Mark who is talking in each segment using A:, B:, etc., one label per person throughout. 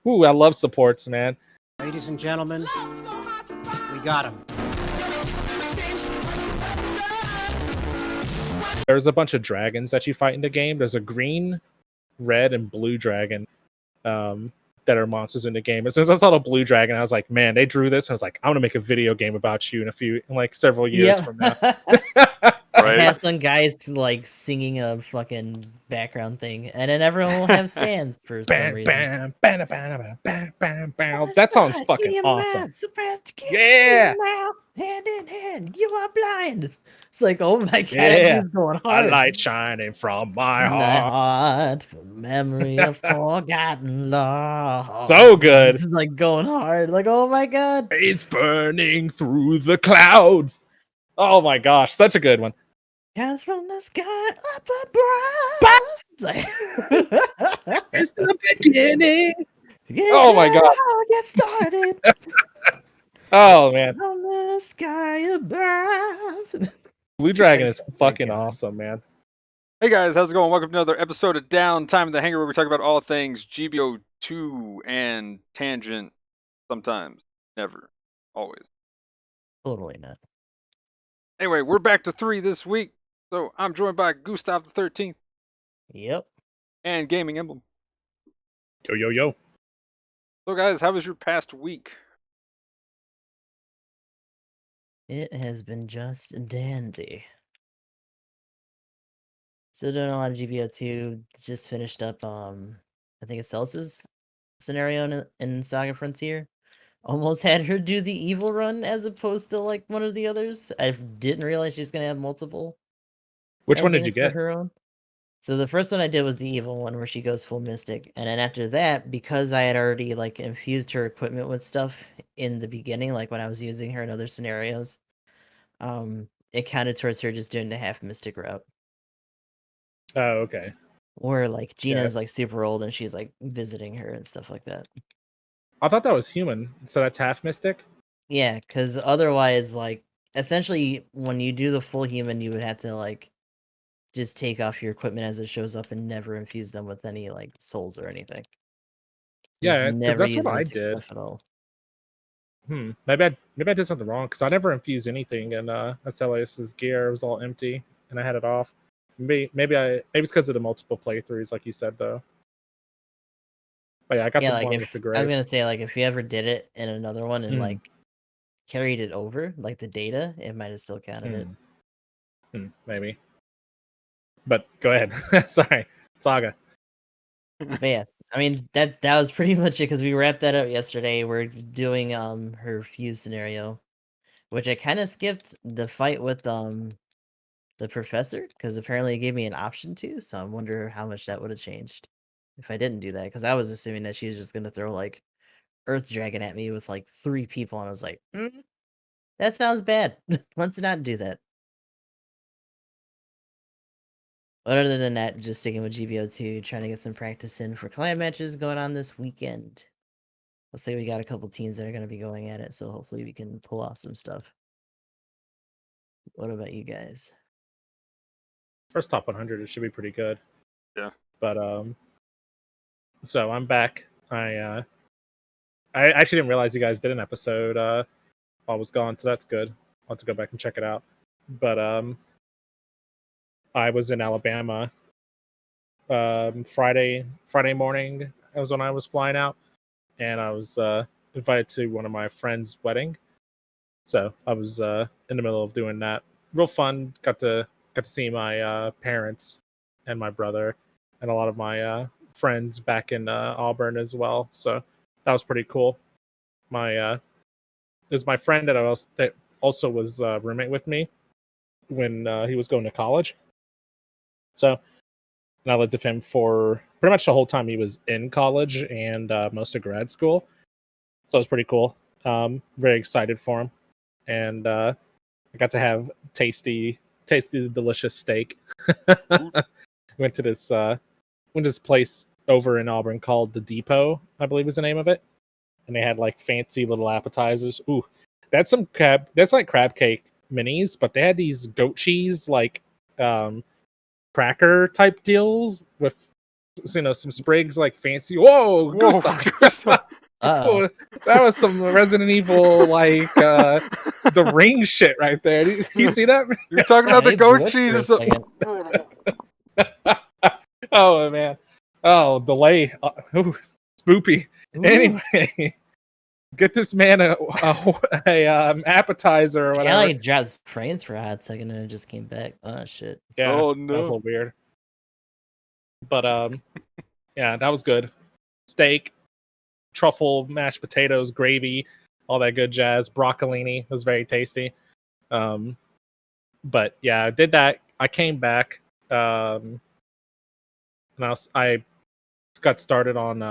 A: Ooh, I love supports, man.
B: Ladies and gentlemen, we got him.
A: There's a bunch of dragons that you fight in the game. There's a green, red, and blue dragon that are monsters in the game. And since I saw the blue dragon, I was like, man, they drew this. And I was like, I'm gonna make a video game about you in several years from now.
C: Right.
D: It has some guys like singing a fucking background thing, and then everyone will have stands for some reason.
A: That song's fucking awesome. Yeah.
D: Hand in hand, you are blind. It's like, oh my god,
A: Yeah.
D: he's going
A: A
D: hard.
A: light shining from my
D: My
A: heart.
D: heart, memory of forgotten love.
A: So good.
D: It's like going hard. Like, oh my god.
A: It's burning through the clouds. Oh my gosh, such a good one.
D: Comes from the sky up above. It's like,
A: It's the beginning.
D: Yes,
A: Oh my god.
D: I'll get started.
A: Oh man.
D: From the sky above.
A: Blue Dragon is fucking awesome, man.
C: Hey guys, how's it going? Welcome to another episode of Downtime in the Hangar, where we talk about all things GBO2 and tangent. Sometimes, never, always.
D: Totally not.
C: Anyway, we're back to 3 this week. So I'm joined by Gustav the 13th
D: Yep.
C: and Gaming Emblem.
A: Yo, yo, yo.
C: So guys, how was your past week?
D: It has been just dandy. Still doing a lot of GBO2. Just finished up I think it's Celsius scenario in Saga Frontier. Almost had her do the evil run as opposed to like one of the others. I didn't realize she's gonna have multiple.
A: Which one did you
D: endings for
A: get?
D: her own. So the first one I did was the evil one where she goes full mystic, and then after that, because I had already like infused her equipment with stuff in the beginning, like when I was using her in other scenarios, it counted towards her just doing the half mystic route.
A: Oh, okay.
D: Or like Gina's
A: Yeah.
D: like super old and she's like visiting her and stuff like that.
A: I thought that was human, so that's half mystic.
D: Yeah, because otherwise, like essentially, when you do the full human, you would have to like just take off your equipment as it shows up and never infuse them with any like souls or anything. Just
A: Yeah, because
D: never
A: that's
D: use
A: what I
D: mystic
A: did.
D: stuff at all.
A: Maybe I did something wrong because I never infused anything, and Acelius's gear was all empty, and I had it off. Maybe it's because of the multiple playthroughs, like you said, though. But yeah, I got
D: Yeah,
A: to
D: like
A: one with
D: if
A: the
D: I
A: grave.
D: was gonna say, like if you ever did it in another one and
A: Mm.
D: like carried it over, like the data, it might have still counted it.
A: Maybe. But go ahead. Sorry, Saga.
D: But yeah, I mean that was pretty much it because we wrapped that up yesterday. We're doing her fuse scenario, which I kind of skipped the fight with the professor because apparently it gave me an option to. So I wonder how much that would have changed if I didn't do that, because I was assuming that she was just gonna throw like Earth Dragon at me with like 3 people, and I was like, that sounds bad. Let's not do that. But other than that, just sticking with GBO2, trying to get some practice in for clan matches going on this weekend. Let's say we got a couple teams that are going to be going at it, so hopefully we can pull off some stuff. What about you guys?
A: First top 100, it should be pretty good.
C: Yeah.
A: But so I'm back. I actually didn't realize you guys did an episode while I was gone, so that's good. I'll have to go back and check it out. But I was in Alabama Friday morning. That was when I was flying out, and I was invited to one of my friends' wedding. So I was in the middle of doing that. Real fun. Got to see my parents and my brother and a lot of my friends back in Auburn as well. So that was pretty cool. It was my friend that also was roommate with me when he was going to college. So, and I lived with him for pretty much the whole time he was in college and most of grad school. So it was pretty cool. Very excited for him, and I got to have tasty, delicious steak. Went to this place over in Auburn called the Depot, I believe is the name of it, and they had like fancy little appetizers. Ooh, that's some crab. That's like crab cake minis, but they had these goat cheese like cracker type deals with some sprigs like fancy. Whoa, Gustav.
C: Gustav.
D: Uh-oh.
A: That was some Resident Evil like the ring shit right there. Did you see that?
C: You're talking about the
D: It
C: goat
D: blipped for a
C: cheese.
D: second.
A: Oh man. Oh, delay. Spoopy.
D: Ooh.
A: Anyway, get this man a appetizer or
D: Yeah,
A: whatever.
D: like dropped frames for a hot second and it just came back. Oh shit.
A: Yeah,
C: Oh,
A: that was a
C: no.
A: little weird. But yeah, that was good. Steak, truffle, mashed potatoes, gravy, all that good jazz. Broccolini was very tasty. But yeah, I did that. I came back. And I got started on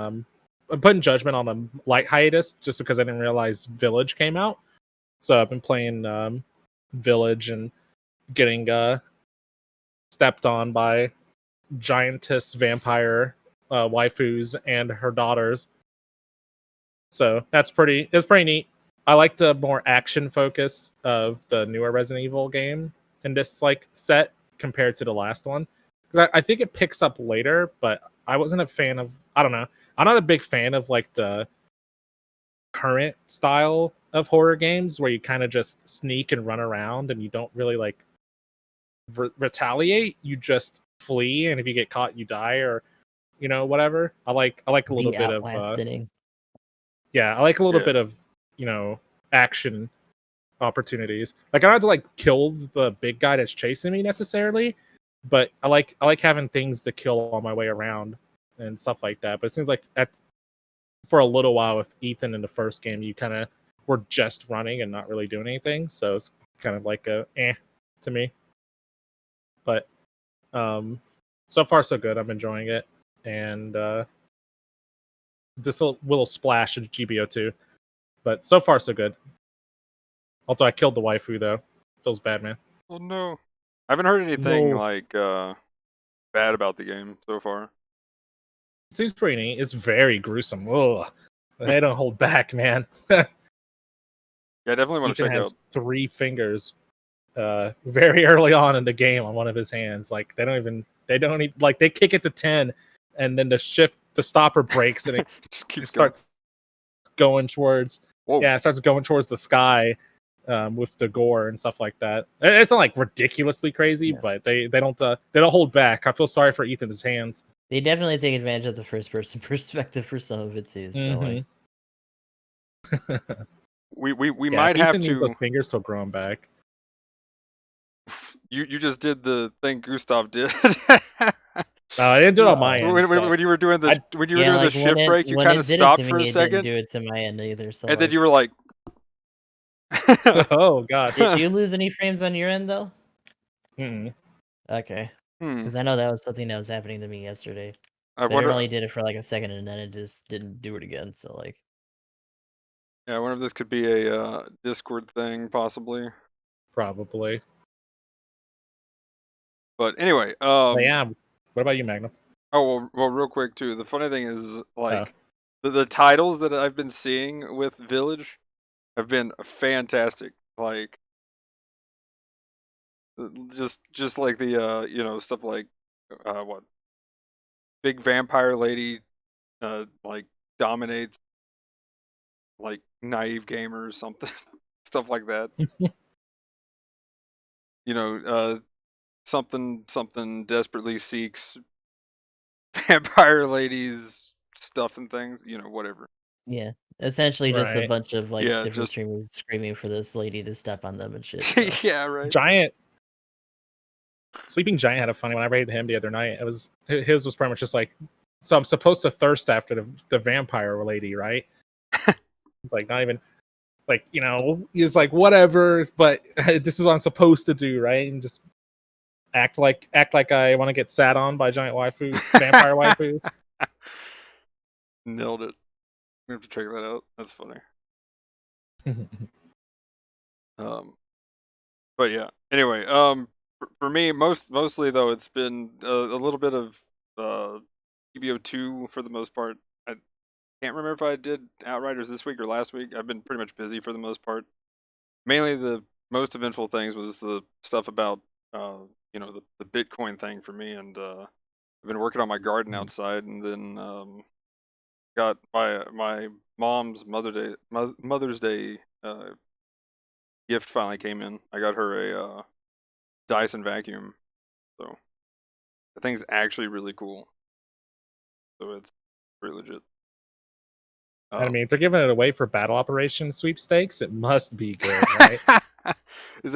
A: I'm putting Judgment on a light hiatus just because I didn't realize Village came out. So I've been playing Village and getting stepped on by giantess vampire waifus and her daughters. So it's pretty neat. I like the more action focus of the newer Resident Evil game in this like set compared to the last one. Because I think it picks up later, but I wasn't a fan of. I don't know. I'm not a big fan of like the current style of horror games where you kind of just sneak and run around and you don't really like retaliate. You just flee, and if you get caught, you die, or whatever. I like a little
D: The
A: bit of
D: outlasting.
A: yeah, I like a little
C: Yeah.
A: bit of action opportunities. Like I don't have to like kill the big guy that's chasing me necessarily, but I like having things to kill on my way around and stuff like that. But it seems like for a little while with Ethan in the first game, you kind of were just running and not really doing anything. So it's kind of like a to me. But so far so good. I'm enjoying it, and just a little splash of GBO2. But so far so good. Although I killed the waifu though. Feels bad, man.
C: Oh no. I haven't heard anything
A: No.
C: like bad about the game so far.
A: It seems pretty neat. It's very gruesome. Ugh. They don't hold back, man.
C: Yeah, I definitely want to
A: Ethan
C: check
A: has
C: out.
A: 3 fingers very early on in the game on one of his hands. Like they don't even like they kick it to 10 and then the stopper breaks and it
C: Just keeps
A: starts going towards
C: Whoa.
A: it starts going towards the sky with the gore and stuff like that. It's not like ridiculously crazy,
D: Yeah.
A: but they don't hold back. I feel sorry for Ethan's hands.
D: They definitely take advantage of the first person perspective for some of it too. So like,
C: We
A: Yeah,
C: might
A: Ethan
C: have
A: needs
C: to.
A: those fingers still growing back.
C: You just did the thing Gustav did.
A: No, I didn't do it on my end.
C: when you were doing the
D: yeah, like
C: shift break, you
D: when
C: kind
D: it
C: of
D: did
C: stopped
D: it to
C: for
D: me,
C: a
D: it didn't
C: second,
D: do it to my end either. So
C: and then
D: like,
C: you were like,
A: Oh god.
D: did you lose any frames on your end though?
A: Mm-mm.
D: Okay,
C: hmm.
D: because I know that was something that was happening to me yesterday.
C: I
D: But it
C: wonder.
D: only did it for like a second, and then it just didn't do it again. So like,
C: Yeah, I wonder if this could be a Discord thing, possibly.
A: Probably.
C: But anyway,
A: But yeah. What about you, Magnum?
C: Oh well, real quick too. The funny thing is, like, the titles that I've been seeing with Village have been fantastic. Like, just like the stuff like what big vampire lady like dominates like naive gamer or something, stuff like that. Something desperately seeks vampire ladies stuff and things. Whatever.
D: yeah, essentially just a
A: Right.
D: bunch of like
C: Yeah,
D: different
C: just-
D: streamers screaming for this lady to step on them and shit. So.
C: Yeah, right.
A: Giant Sleeping Giant had a funny one. I rated him the other night. His was pretty much just like, so I'm supposed to thirst after the vampire lady, right? Like not even like he's like whatever, but this is what I'm supposed to do, right? And just act like I want to get sat on by giant vampire waifus.
C: Nailed it. We have to check that out. That's funny. But yeah. Anyway, for me, mostly though, it's been a little bit of GBO2 for the most part. I can't remember if I did Outriders this week or last week. I've been pretty much busy for the most part. Mainly the most eventful things was the stuff about the Bitcoin thing for me, and I've been working on my garden outside, and then got my mom's Mother's Day gift finally came in. I got her a Dyson vacuum, so the thing's actually really cool. So it's pretty legit.
A: And I mean, if they're giving it away for battle operation sweepstakes, it must be good, right?
C: was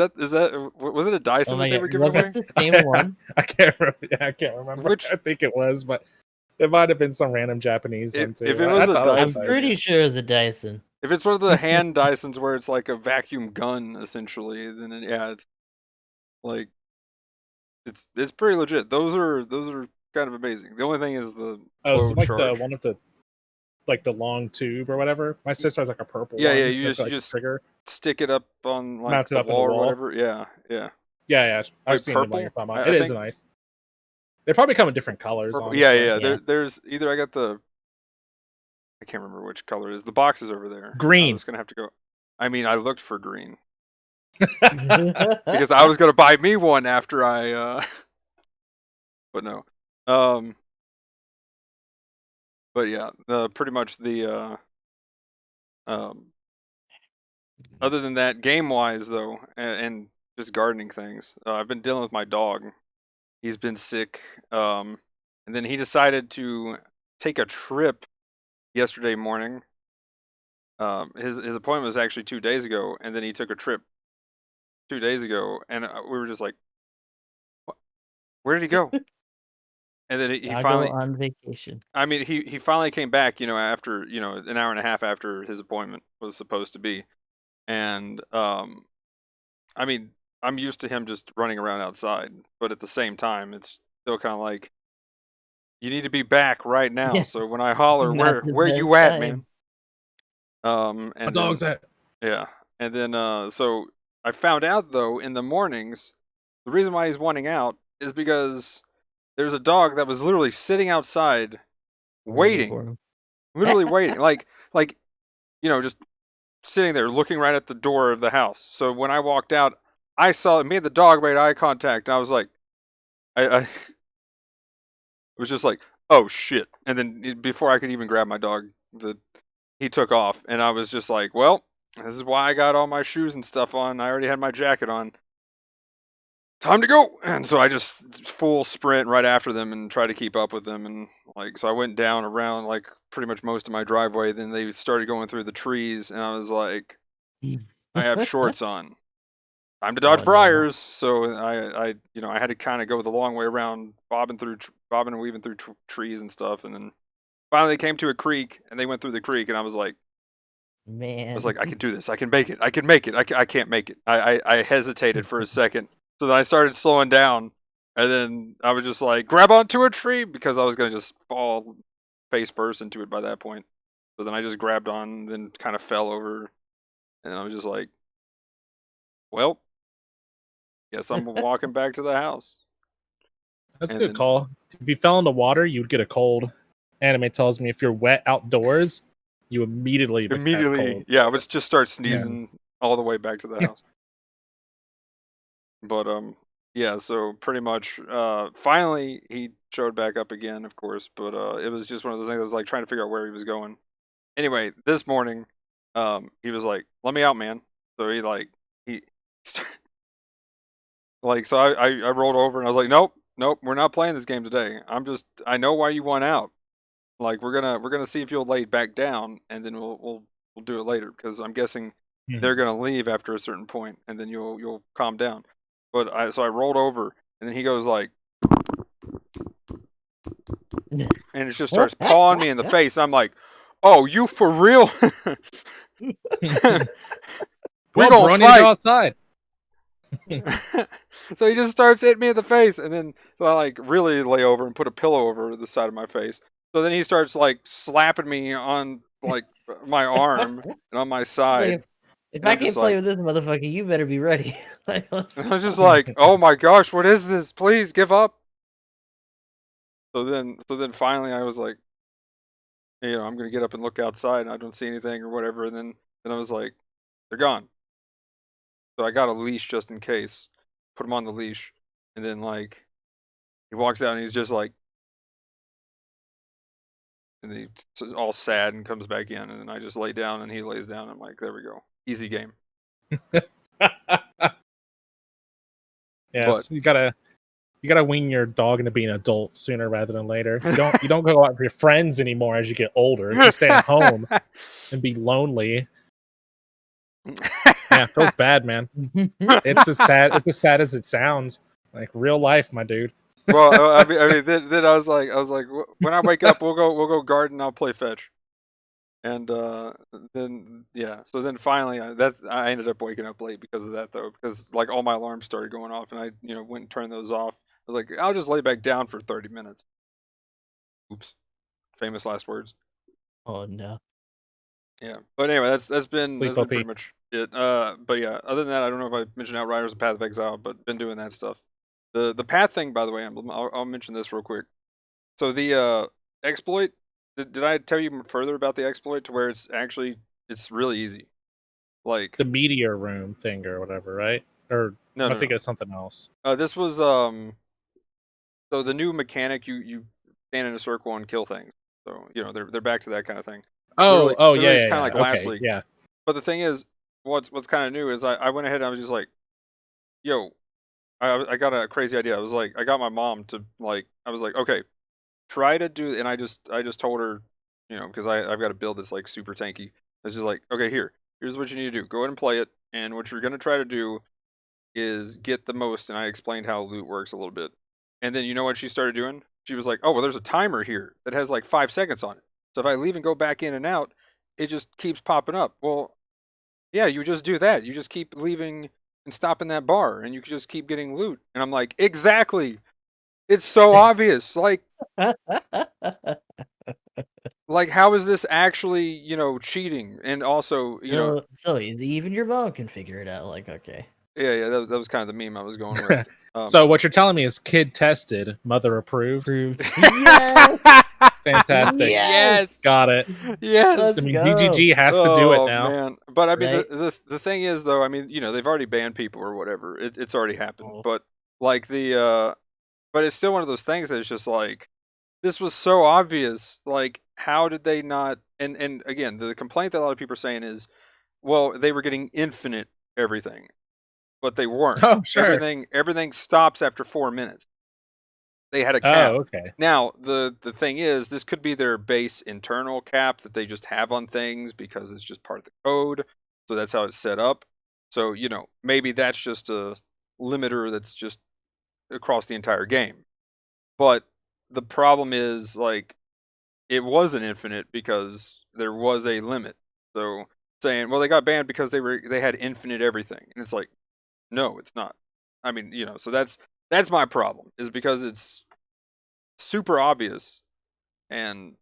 C: it a Dyson
D: Oh
C: that
D: my
C: they
D: god,
C: were giving
D: was
C: away?
D: it the same one?
A: I can't remember. Yeah, I can't remember.
C: Which-
A: I think it was, but it might have been some random Japanese one too.
C: if it was a
A: thought it
D: I'm
C: Dyson,
D: pretty sure it was a Dyson.
C: If it's one of the hand Dysons where it's like a vacuum gun essentially, then it's like it's pretty legit. Those are kind of amazing. The only thing is the
A: Oh,
C: low
A: so like
C: charge.
A: the one with the like the long tube or whatever. My sister has like a purple
C: Yeah,
A: one.
C: yeah, you
A: that's
C: just-
A: got,
C: you
A: like,
C: just-
A: a trigger.
C: Stick it up on like
A: Mount it
C: the
A: up on the
C: wall or
A: wall.
C: whatever. Yeah.
A: Yeah, I've
C: Like
A: seen them like
C: purple?
A: your thumb
C: I
A: on. It is
C: think-
A: nice. They probably come in different colors.
C: Purple.
A: Honestly.
C: Yeah. There's either I got the I can't remember which color it is. The box is over there. I
A: Green.
C: was gonna have to go. I mean, I looked for green because I was gonna buy me one after I. But no. But yeah, pretty much the other than that, game wise though, and just gardening things, I've been dealing with my dog. He's been sick, and then he decided to take a trip yesterday morning. His appointment was actually 2 days ago, and then he took a trip 2 days ago, and we were just like, what? Where did he go? And then he
D: I
C: finally
D: go on vacation.
C: I mean, he finally came back, after, an hour and a half after his appointment was supposed to be. And, I mean, I'm used to him just running around outside, but at the same time, it's still kind of like, you need to be back right now.
D: Yeah.
C: So when I holler,
D: Not the
C: where
D: best
C: you at,
D: time.
C: man?
A: My
C: And
A: dog's
C: then,
A: at.
C: yeah. And then, so I found out though, in the mornings, the reason why he's wanting out is because there's a dog that was literally sitting outside waiting.
D: for him.
C: Literally waiting, like just sitting there looking right at the door of the house. So when I walked out, I saw me and the dog made eye contact, and I was like, I was just like, oh shit. And then before I could even grab my dog, he took off, and I was just like, well, this is why I got all my shoes and stuff on. I already had my jacket on. Time to go. And so I just full sprint right after them and try to keep up with them. And so I went down around like pretty much most of my driveway. Then they started going through the trees, and I was like, I have shorts on. Time to dodge
D: Oh, no.
C: briars. So I had to kind of go the long way around, bobbing and weaving through trees and stuff. And then finally they came to a creek, and they went through the creek, and I was like,
D: Man.
C: I can do this. I can make it. I can make it. I can't make it. I hesitated for a second. So then I started slowing down, and then I was just like, grab onto a tree, because I was going to just fall face first into it by that point. So then I just grabbed on, then kind of fell over, and I was just like, well, guess I'm walking back to the house.
A: That's a
C: And
A: good
C: then-
A: call. If you fell into water, you'd get a cold. Anime tells me if you're wet outdoors, you immediately have cold.
C: Yeah, I would just start sneezing all the way back to the house. But yeah, so pretty much finally he showed back up again, of course, but it was just one of those things that was like trying to figure out where he was going. Anyway, this morning he was like, let me out, man. So he so I rolled over, and I was like, nope, we're not playing this game today. I know why you want out. Like we're gonna see if you'll lay back down, and then we'll do it later, because I'm guessing they're gonna leave after a certain point, and then you'll calm down. But so I rolled over, and then he goes like, and it just starts pawing me in the face. I'm like, oh, you for real? We're
A: Well, bro, I
C: gonna
A: need to go
C: fight.
A: outside.
C: So he just starts hitting me in the face, and then so I like really lay over and put a pillow over the side of my face. So then he starts like slapping me on like my arm and on my
D: It's like,
C: side.
D: if
C: And
D: I
C: I'm
D: can't
C: just
D: play
C: like-
D: with this motherfucker, you better be ready. Like, let's
C: And I was
D: go.
C: just like, oh my gosh, what is this? Please give up. So then finally I was like, I'm gonna get up and look outside, and I don't see anything or whatever. And then I was like, they're gone. So I got a leash just in case. Put him on the leash, and then like he walks out, and he's just like, and he's all sad and comes back in, and then I just lay down and he lays down. I'm like, there we go, easy game.
A: Yes, you gotta wean your dog into being an adult sooner rather than later. You don't go out with your friends anymore as you get older. You stay at home and be lonely. Yeah, it feels bad, man. It's as sad as it sounds. Like real life, my dude.
C: Well, I mean, then I was like, when I wake up, we'll go garden. I'll play fetch, and then yeah. So then finally, I ended up waking up late because of that though, because like all my alarms started going off, and I went and turned those off. I was like, I'll just lay back down for 30 minutes. Oops, famous last words.
D: Oh no.
C: Yeah, but anyway, that's been
A: Sleep
C: pretty
A: OP.
C: much it. But yeah, other than that, I don't know if I mentioned Outriders and Path of Exile, but been doing that stuff. The path thing, by the way, Emblem, I'll mention this real quick. So the exploit, did I tell you further about the exploit to where it's really easy? Like
A: The meteor room thing or whatever, right? Or
C: no,
A: am I
C: no,
A: thinking
C: no.
A: of something else?
C: This was so the new mechanic, you stand in a circle and kill things. So they're back to that kind of thing.
A: Oh,
C: Literally, it's
A: yeah,
C: kind of like
A: yeah.
C: last
A: Okay,
C: league.
A: yeah.
C: But the thing is, what's kind of new is I went ahead and I was just like, yo, I got a crazy idea. I was like, I got my mom to I was like, okay, try to do, and I just told her, because I've got a build that's like super tanky. I was just like, okay, here's what you need to do. Go ahead and play it, and what you're gonna try to do is get the most. And I explained how loot works a little bit, and then you know what she started doing? She was like, oh well, there's a timer here that has like 5 seconds on it. So if I leave and go back in and out, it just keeps popping up. Well, yeah, you just do that. You just keep leaving and stopping that bar, and you can just keep getting loot. And I'm like, exactly. It's so obvious. Like, how is this actually, cheating? And also,
D: So easy. Even your mom can figure it out. Like, okay.
C: yeah, that was kind of the meme I was going with.
A: So what you're telling me is kid tested, mother approved.
D: Proved. Yes.
A: Fantastic.
D: Yes.
A: Got it.
C: Yes.
A: I
D: Let's
A: mean,
D: go.
A: GGG has to do it
C: Oh
A: now.
C: man, but I mean,
D: Right?
C: the thing is though, I mean, they've already banned people or whatever. It's already happened.
D: Oh.
C: But like but it's still one of those things that it's just like, this was so obvious. Like, how did they not? And again, the complaint that a lot of people are saying is, well, they were getting infinite everything, but they weren't.
A: Oh, sure.
C: Everything stops after 4 minutes. They had a cap.
A: Oh, okay.
C: Now the thing is, this could be their base internal cap that they just have on things because it's just part of the code. So that's how it's set up. So maybe that's just a limiter that's just across the entire game. But the problem is, like, it wasn't infinite because there was a limit. So saying, well, they got banned because they had infinite everything, and it's like, no, it's not. I mean, so that's my problem, is because it's super obvious. And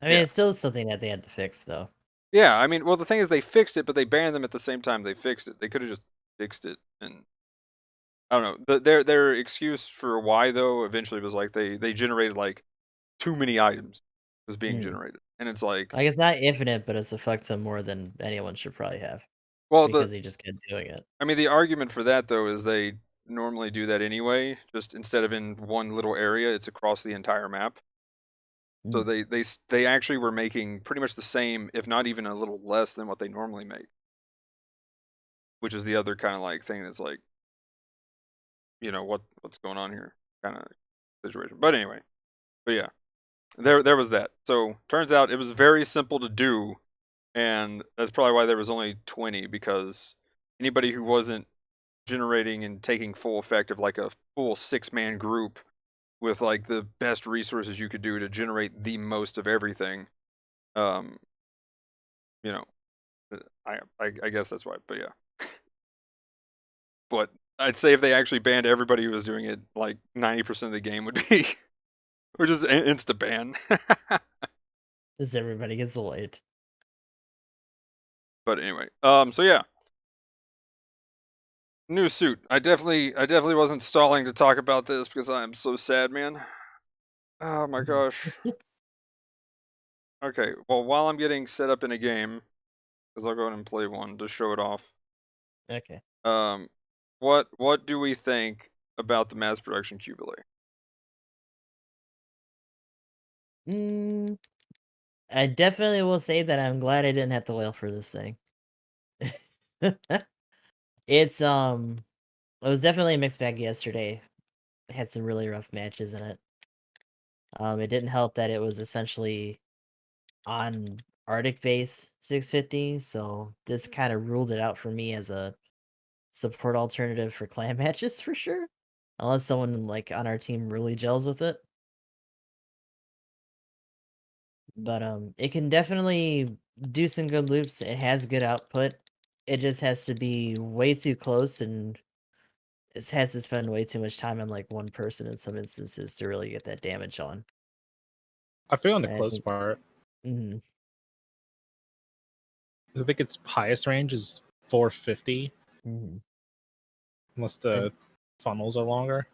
D: I mean,
C: yeah.
D: it's still something that they had to fix, though.
C: Yeah, I mean, well, the thing is, they fixed it, but they banned them at the same time they fixed it. They could have just fixed it, and I don't know. Their excuse for why though eventually was like they generated like too many items was being generated, and it's like,
D: Like, it's not infinite, but it's affects him more than anyone should probably have
C: well,
D: because he just kept doing it.
C: I mean, the argument for that though is they normally do that anyway. Just instead of in one little area, it's across the entire map. So they actually were making pretty much the same, if not even a little less than what they normally make. Which is the other kind of like thing that's like, what's going on here kind of situation. But anyway, but yeah, there was that. So turns out it was very simple to do, and that's probably why there was only 20, because anybody who wasn't generating and taking full effect of like a full 6-man group with like the best resources you could do to generate the most of everything, um, I guess that's why. But yeah, but I'd say if they actually banned everybody who was doing it, like 90% of the game would be, or just insta ban.
D: Because everybody gets delayed.
C: But anyway, so yeah, new suit. I definitely wasn't stalling to talk about this because I am so sad, man. Oh my gosh. Okay, well, while I'm getting set up in a game, because I'll go ahead and play one to show it off.
D: Okay.
C: What do we think about the mass production Qubeley?
D: I definitely will say that I'm glad I didn't have to wail for this thing. It's it was definitely a mixed bag yesterday. It had some really rough matches in it. It didn't help that it was essentially on Arctic base 650, so this kind of ruled it out for me as a support alternative for clan matches for sure. Unless someone like on our team really gels with it. But it can definitely do some good loops. It has good output. It just has to be way too close, and it has to spend way too much time on like one person in some instances to really get that damage on.
A: I feel on the
D: And I
A: close
D: think,
A: part.
D: mhm.
A: I think its highest range is 450, unless the funnels are longer.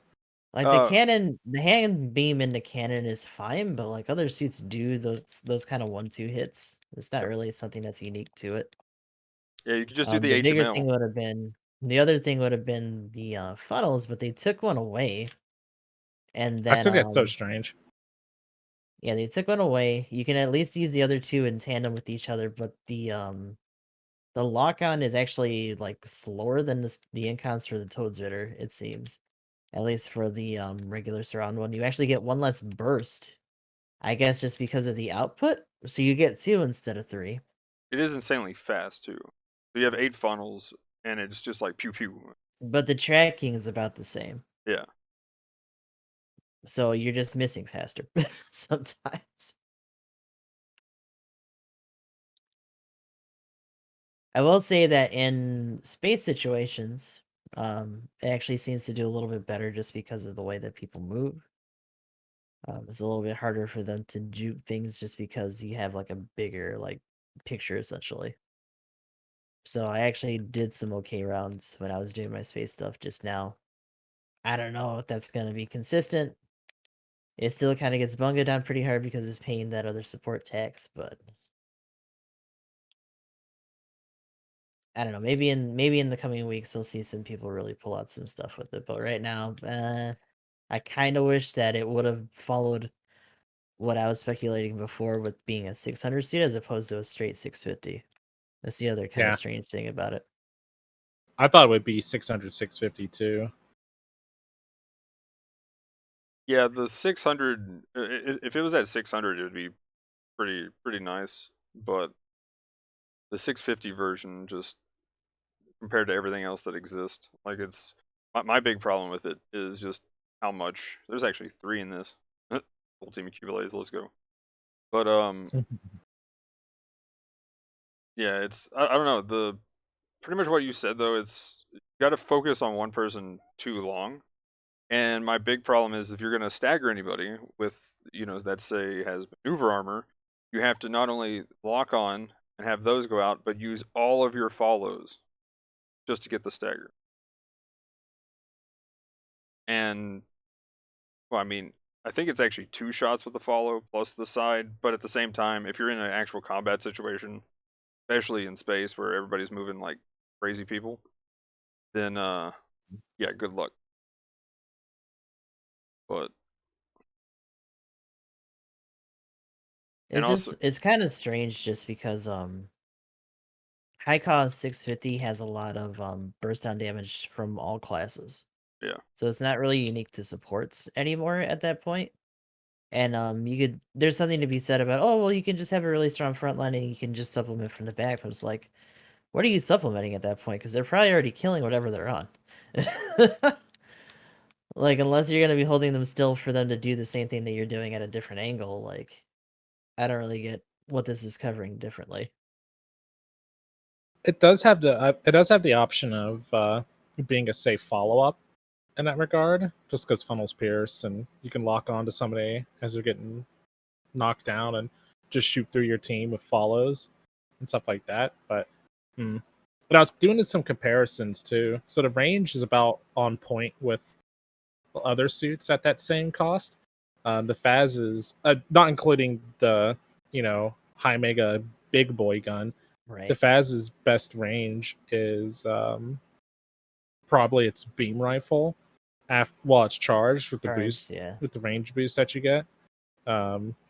D: Like the hand beam in the cannon is fine, but like other suits do those kind of 1-2 hits. It's not
C: Yep.
D: really something that's unique to it.
C: Yeah, you could just do the
D: The bigger thing
C: HML.
D: would have been the other thing would have been the funnels, but they took one away, and
A: I
D: then
A: still get so strange.
D: yeah, they took one away. You can at least use the other two in tandem with each other, but the lock-on is actually like slower than the incons for the Toads Ritter, it seems. At least for the regular surround one. You actually get one less burst. I guess just because of the output. So you get 2 instead of 3.
C: It is insanely fast too. So you have 8 funnels, and it's just like pew pew.
D: But the tracking is about the same.
C: Yeah.
D: So you're just missing faster sometimes. I will say that in space situations, it actually seems to do a little bit better just because of the way that people move. It's a little bit harder for them to juke things just because you have like a bigger like picture essentially. So I actually did some okay rounds when I was doing my space stuff just now. I don't know if that's gonna be consistent. It still kind of gets bunga down pretty hard because it's paying that other support tax, but I don't know. Maybe in the coming weeks we'll see some people really pull out some stuff with it. But right now, I kind of wish that it would have followed what I was speculating before with being a 600 seat as opposed to a straight 650. That's the other kind of
A: Yeah.
D: strange thing about it.
A: I thought it would be 600, 650 too.
C: Yeah, the 600. If it was at 600, it would be pretty nice. But the 650 version, just compared to everything else that exists, like it's my big problem with it is just how much. There's actually 3 in this. Full team of Qubeleys, let's go. But yeah, it's I don't know, the pretty much what you said though. It's you got to focus on one person too long. And my big problem is if you're going to stagger anybody with, that say has maneuver armor, you have to not only lock on and have those go out, but use all of your follows just to get the stagger. And, well, I mean, I think it's actually 2 shots with the follow plus the side, but at the same time, if you're in an actual combat situation, especially in space where everybody's moving like crazy people, then, yeah, good luck. But and also,
D: It's kind of strange just because high cost 650 has a lot of burst down damage from all classes.
C: yeah.
D: So it's not really unique to supports anymore at that point. And there's something to be said about, oh well, you can just have a really strong front line and you can just supplement from the back, but it's like, what are you supplementing at that point? Because they're probably already killing whatever they're on. Like, unless you're gonna be holding them still for them to do the same thing that you're doing at a different angle, like, I don't really get what this is covering differently.
A: It does have the option of being a safe follow up in that regard, just because funnels pierce and you can lock on to somebody as they're getting knocked down and just shoot through your team with follows and stuff like that. But I was doing some comparisons too. So the range is about on point with other suits at that same cost. The Faz is not including the high mega big boy gun. The
D: Right.
A: Faz's best range is probably its beam rifle. While it's charged with the boost,
D: Charged, yeah.
A: with the range boost that you get.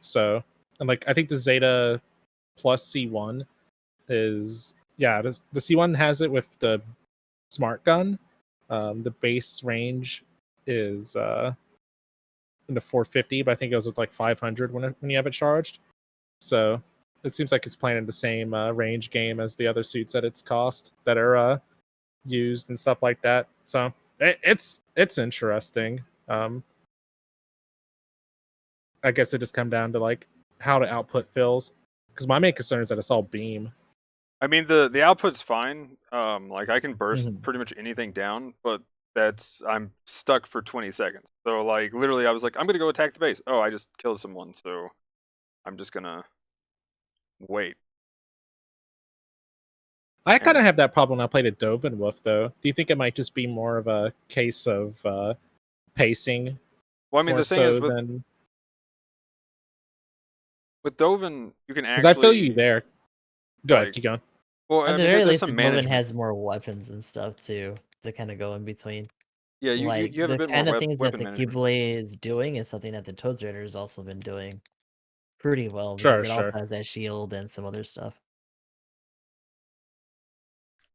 A: So, and like I think the Zeta plus C1 is the C1 has it with the smart gun. The base range is in the 450, but I think it goes with like 500 when you have it charged. So it seems like it's playing in the same range game as the other suits at its cost that are used and stuff like that. So it's interesting. I guess it just come down to like how the output feels, because my main concern is that it's all beam.
C: I mean, the output's fine. Like I can burst
D: Mhm.
C: pretty much anything down, but I'm stuck for 20 seconds. So like literally, I was like, I'm gonna go attack the base. Oh, I just killed someone, so I'm just gonna wait.
A: I kind of
C: And
A: have that problem when I played a Dovin Wolf, though. Do you think it might just be more of a case of pacing
C: well, I mean,
A: more
C: the thing is
A: so than
C: with Dovin, you can
A: because I feel you
C: actually
A: there. Go ahead,
C: like,
A: keep going.
C: well,
D: At
C: I
D: the
C: mean,
D: very
C: there's
D: least, the
C: some
D: Dovin
C: management.
D: has more weapons and stuff too to kind of go in between.
C: Yeah,
D: Like
C: you have a
D: the
C: bit more
D: kind of things that
C: weapon
D: the
C: management.
D: Qubeley is doing is something that the Toads Raider has also been doing pretty well because
A: Sure,
D: it also
A: sure.
D: has that shield and some other stuff.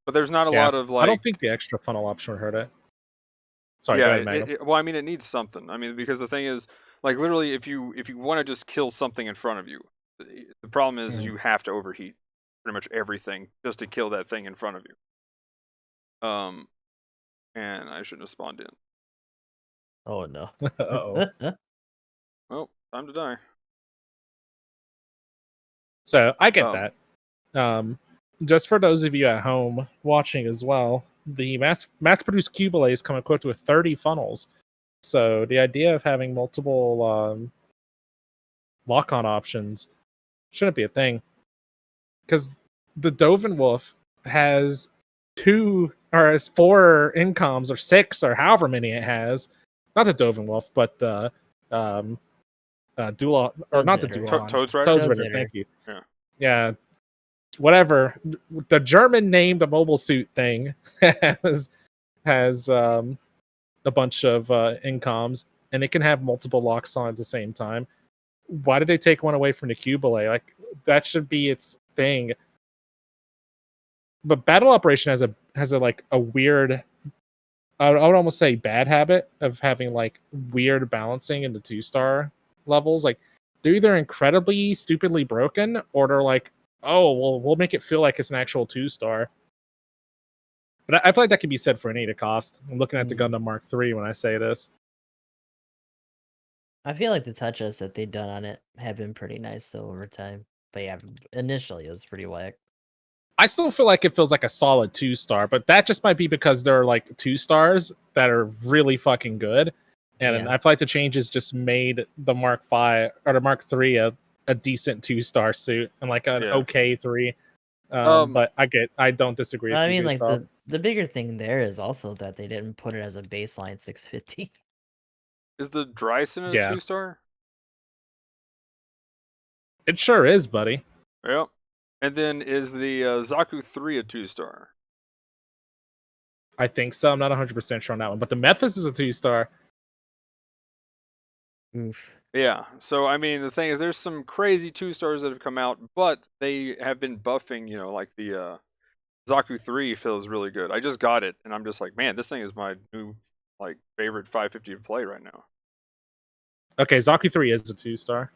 C: But there's not a
A: Yeah,
C: lot of
A: I
C: like,
A: don't think the extra funnel option would hurt it. Sorry, go
C: yeah.
A: ahead, Magnum.
C: Well, I mean, it needs something. I mean, because the thing is, like, literally, if you want to just kill something in front of you, the problem is
A: Mhm.
C: you have to overheat pretty much everything just to kill that thing in front of you. And I shouldn't have spawned in.
D: Oh no.
A: Uh-oh.
C: Well, time to die.
A: So I get
C: Um,
A: that. Just for those of you at home watching as well, the mass-produced Qubeley is come equipped with 30 funnels. So the idea of having multiple lock-on options shouldn't be a thing, because the Dovin Wolf has 4 incoms or 6 or however many it has. Not the Dovin Wolf, but the um, dual or
D: Toads
A: not the
D: Raider.
A: dual
C: Toad's Rider.
A: Toads
D: Toads
A: Rider.
D: Raider.
A: Thank you.
C: Yeah.
A: Yeah, whatever. The German named mobile suit thing has a bunch of incoms, and it can have multiple locks on at the same time. Why did they take one away from the Qubeley? Like, that should be its thing. But battle operation has a like a weird, I would almost say bad habit of having like weird balancing in the 2-star levels. Like, they're either incredibly stupidly broken, or they're like, oh well, we'll make it feel like it's an actual 2-star. But I feel like that could be said for an Ada cost. I'm looking at the
D: Mhm.
A: Gundam Mark III when I say this.
D: I feel like the touches that they've done on it have been pretty nice though over time. But yeah, initially it was pretty whack.
A: I still feel like it feels like a solid 2-star, but that just might be because there are like 2-stars that are really fucking good. And
D: Yeah.
A: I feel like the changes just made the Mark V or the Mark III a decent 2-star suit and like an
C: Yeah.
A: okay 3.
C: Um,
A: But I don't disagree
D: But
A: with
D: I
A: you,
D: mean,
A: good
D: like
A: Phil.
D: the bigger thing there is also that they didn't put it as a baseline 650.
C: is the Dryson a
A: Yeah,
C: 2-star?
A: it sure is, buddy.
C: Yep. And then is the Zaku 3 a 2-star?
A: I think so. I'm not 100% sure on that one, but the Memphis is a 2-star.
D: Oof.
C: Yeah. So I mean, the thing is, there's some crazy 2-stars that have come out, but they have been buffing. You know, like the Zaku 3 feels really good. I just got it, and I'm just like, man, this thing is my new like favorite 550 to play right now.
A: Okay, Zaku 3 is a 2-star.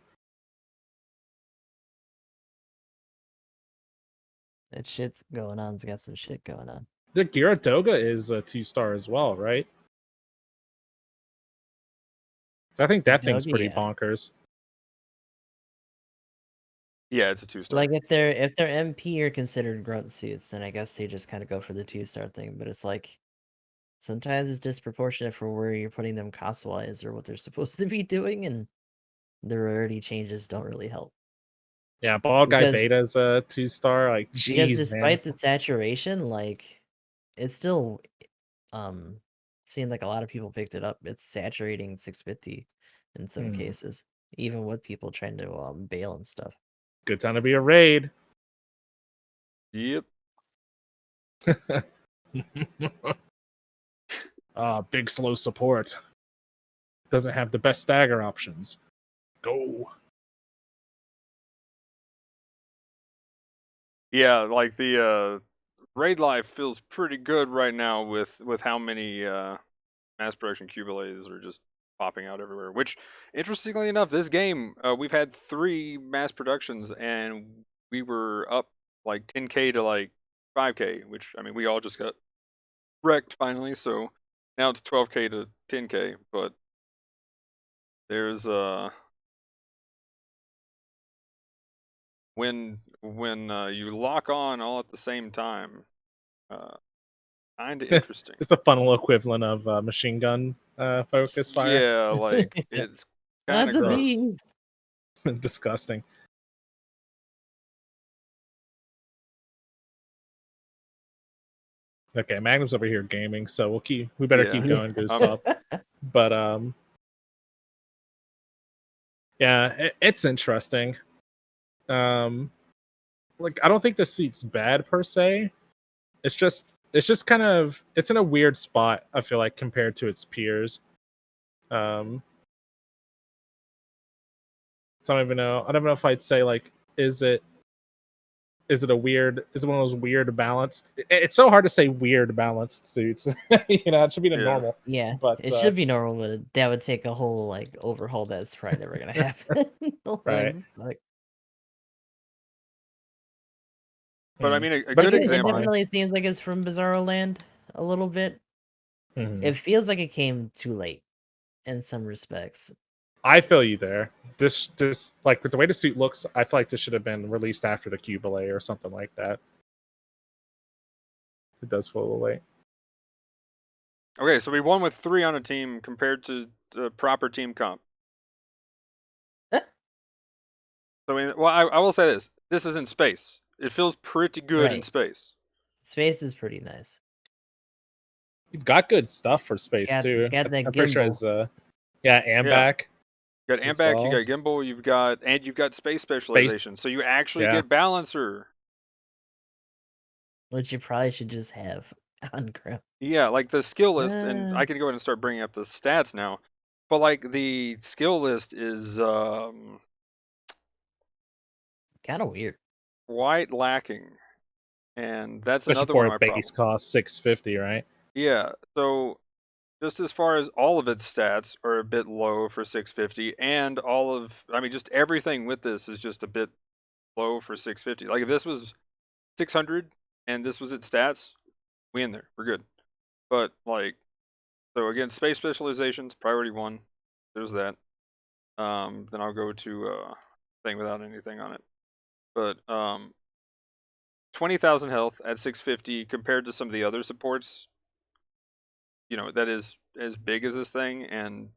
D: That shit's going on. It's got some shit going on.
A: The Gyaradoga is a 2-star as well, right? I think that thing's
D: Doggy,
A: pretty
D: yeah.
A: bonkers.
C: Yeah, it's a 2-star.
D: Like if they're MP are considered grunt suits, then I guess they just kind of go for the 2-star thing. But it's like sometimes it's disproportionate for where you're putting them cost wise or what they're supposed to be doing, and the rarity changes don't really help.
A: Yeah, Ball Guy
D: Because
A: Beta's a 2-star. Like, jeez, man.
D: despite the saturation, like it's still seemed like a lot of people picked it up. It's saturating 650 in some cases, even with people trying to bail and stuff.
A: Good time to be a raid.
C: Yep.
A: Big slow support. Doesn't have the best stagger options. go.
C: Yeah, like the raid life feels pretty good right now with how many mass production Qubeleys are just popping out everywhere. Which, interestingly enough, this game we've had 3 mass productions and we were up like 10k to like 5k, which I mean we all just got wrecked finally. So now it's 12k to 10k, but there's when you lock on all at the same time, kind of interesting.
A: It's a funnel equivalent of machine gun focus fire.
C: Yeah, like it's kind
D: Not
C: of
D: the
C: gross.
D: bees.
A: Disgusting. Okay, Magnum's over here gaming, so we better
C: Yeah.
A: keep going, Goose Stop. But yeah, it's interesting. Like I don't think the suit's bad per se. It's just kind of it's in a weird spot, I feel like, compared to its peers. So I don't even know. I don't know if I'd say like is it one of those weird balanced? It's so hard to say weird balanced suits. It should be the
C: Yeah.
A: normal.
D: Yeah,
A: But
D: it should be normal, but that would take a whole like overhaul. That's probably never gonna happen.
A: Right.
D: Like,
C: But I mean, a
A: But
C: good
A: it
D: it
C: example.
D: definitely seems like it's from Bizarro Land a little bit.
A: Mhm.
D: It feels like it came too late in some respects.
A: I feel you there. This like with the way the suit looks, I feel like this should have been released after the Qubeley or something like that. It does feel a little late.
C: Okay, so we won with 3 on a team compared to the proper team comp. So I will say this: this is in space. It feels pretty good in
D: Right.
C: space.
D: Space is pretty nice.
A: You've got good stuff for space too.
D: It's got that
A: I'm pretty sure
D: gimbal.
A: it's and
C: Yeah.
A: back.
C: You got
A: as
C: Ambac,
A: well.
C: you got gimbal, you've got space specialization. So you actually
A: Yeah.
C: get balancer.
D: Which you probably should just have on ground.
C: Yeah, like the skill list, and I can go ahead and start bringing up the stats now. But like the skill list is
D: Kind of weird.
C: quite lacking, and that's
A: Especially
C: another
A: for
C: one of
A: a
C: my
A: base
C: problems.
A: cost $650, right?
C: Yeah, so just as far as all of its stats are a bit low for 650, and just everything with this is just a bit low for 650. Like if this was 600 and this was its stats, we in there, we're good. But like, so again, space specializations, priority 1. There's that. Then I'll go to thing without anything on it. But 20,000 health at 650 compared to some of the other supports, that is as big as this thing and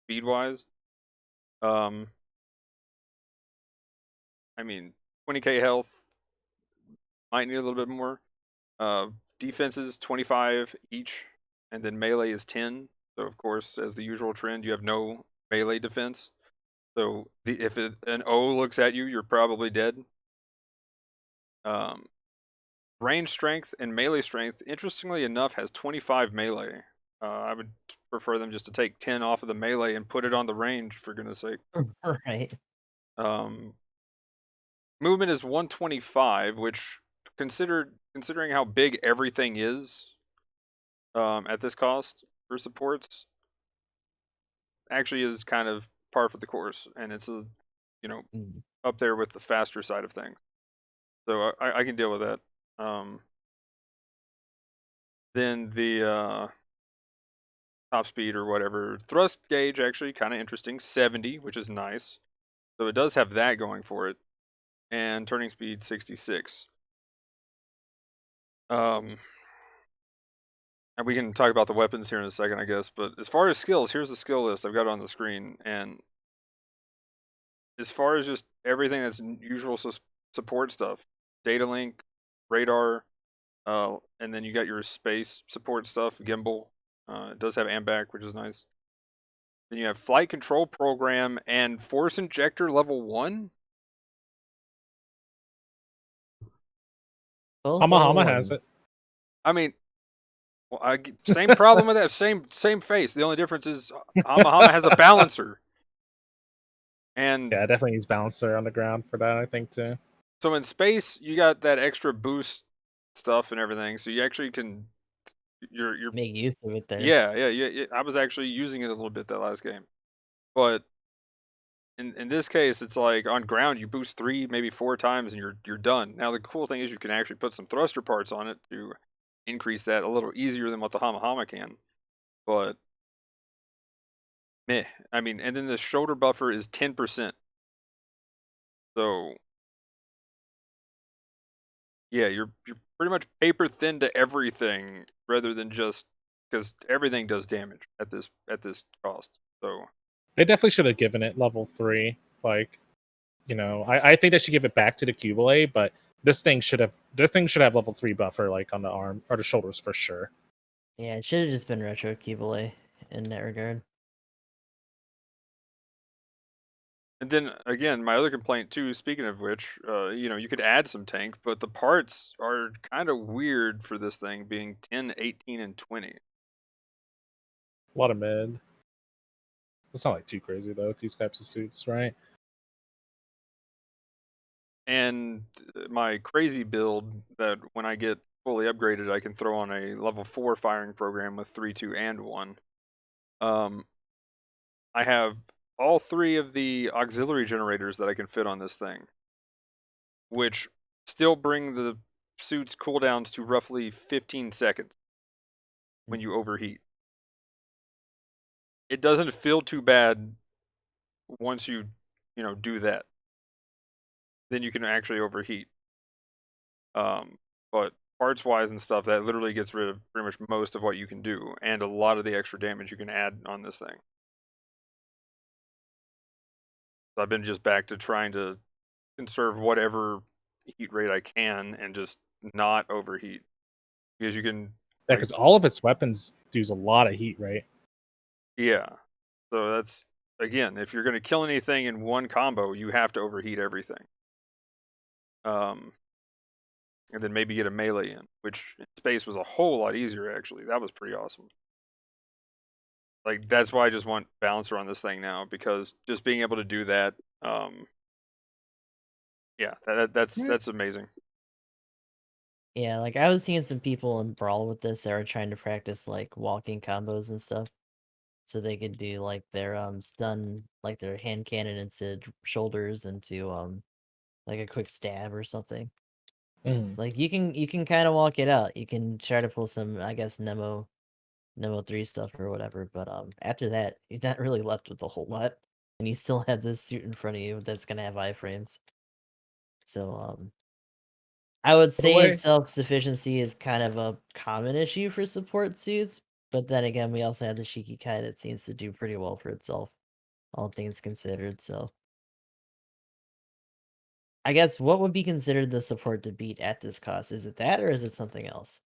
C: speed wise. I mean, 20k health might need a little bit more. Defenses 25 each, and then melee is 10. So of course, as the usual trend, you have no melee defense. So if an O looks at you, you're probably dead. Range strength and melee strength, interestingly enough, has 25 melee. I would prefer them just to take 10 off of the melee and put it on the range, for goodness sake.
D: Right.
C: Movement is 125, which considering how big everything is at this cost for supports, actually is kind of par for the course, and it's up there with the faster side of things. So I can deal with that. Then the top speed or whatever. Thrust gauge, actually kind of interesting. 70, which is nice. So it does have that going for it. And turning speed 66. And we can talk about the weapons here in a second, I guess. But as far as skills, here's the skill list. I've got it on the screen. And as far as just everything that's usual support stuff, data link, radar, and then you got your space support stuff, gimbal. It does have AMBAC, which is nice. Then you have flight control program and force injector level 1.
D: Both
A: Hama
D: level
A: Hama
D: one.
A: has it.
C: I mean, same problem with that. Same face. The only difference is Hama Hama has a balancer. And
A: Yeah, it definitely needs balancer on the ground for that, I think, too.
C: so in space, you got that extra boost stuff and everything, so you actually can you're
D: Make use of it there.
C: yeah. I was actually using it a little bit that last game, but in this case, it's like on ground you boost 3, maybe 4 times, and you're done. Now the cool thing is you can actually put some thruster parts on it to increase that a little easier than what the Hamahama can, but meh. I mean, and then the shoulder buffer is 10%, so yeah, you're pretty much paper thin to everything rather than just because everything does damage at this cost. So
A: They definitely should have given it level 3. Like, I think they should give it back to the Qubeley, but this thing should have level 3 buffer like on the arm or the shoulders for sure.
D: Yeah, it should have just been retro Qubeley in that regard.
C: and then again, my other complaint too. Speaking of which, you could add some tank, but the parts are kind of weird for this thing being 10, 18, and 20.
A: A lot of mid. It's not like too crazy though with these types of suits, right?
C: And my crazy build that when I get fully upgraded, I can throw on a level 4 firing program with 3, 2, and 1. I have all 3 of the auxiliary generators that I can fit on this thing, which still bring the suit's cooldowns to roughly 15 seconds when you overheat. It doesn't feel too bad once you do that. Then you can actually overheat. But parts wise and stuff, that literally gets rid of pretty much most of what you can do and a lot of the extra damage you can add on this thing. So I've been just back to trying to conserve whatever heat rate I can and just not overheat, because you can
A: Yeah,
C: like
A: because all of its weapons use a lot of heat, right?
C: yeah. So that's again, if you're going to kill anything in one combo, you have to overheat everything. And then maybe get a melee in, which in space was a whole lot easier actually. That was pretty awesome. Like that's why I just want balancer on this thing now, because just being able to do that, yeah, that's amazing.
D: Yeah, like I was seeing some people in Brawl with this that were trying to practice like walking combos and stuff. So they could do like their stun, like their hand cannon into shoulders into like a quick stab or something.
A: Mm.
D: Like you can kind of walk it out. You can try to pull some, I guess, Nemo 3 stuff or whatever, but after that, you're not really left with a whole lot. And you still have this suit in front of you that's gonna have iframes. So I would
A: By the
D: say
A: way,
D: its self-sufficiency is kind of a common issue for support suits, but then again, we also have the Shiki Kai that seems to do pretty well for itself, all things considered, so I guess what would be considered the support to beat at this cost? Is it that or is it something else?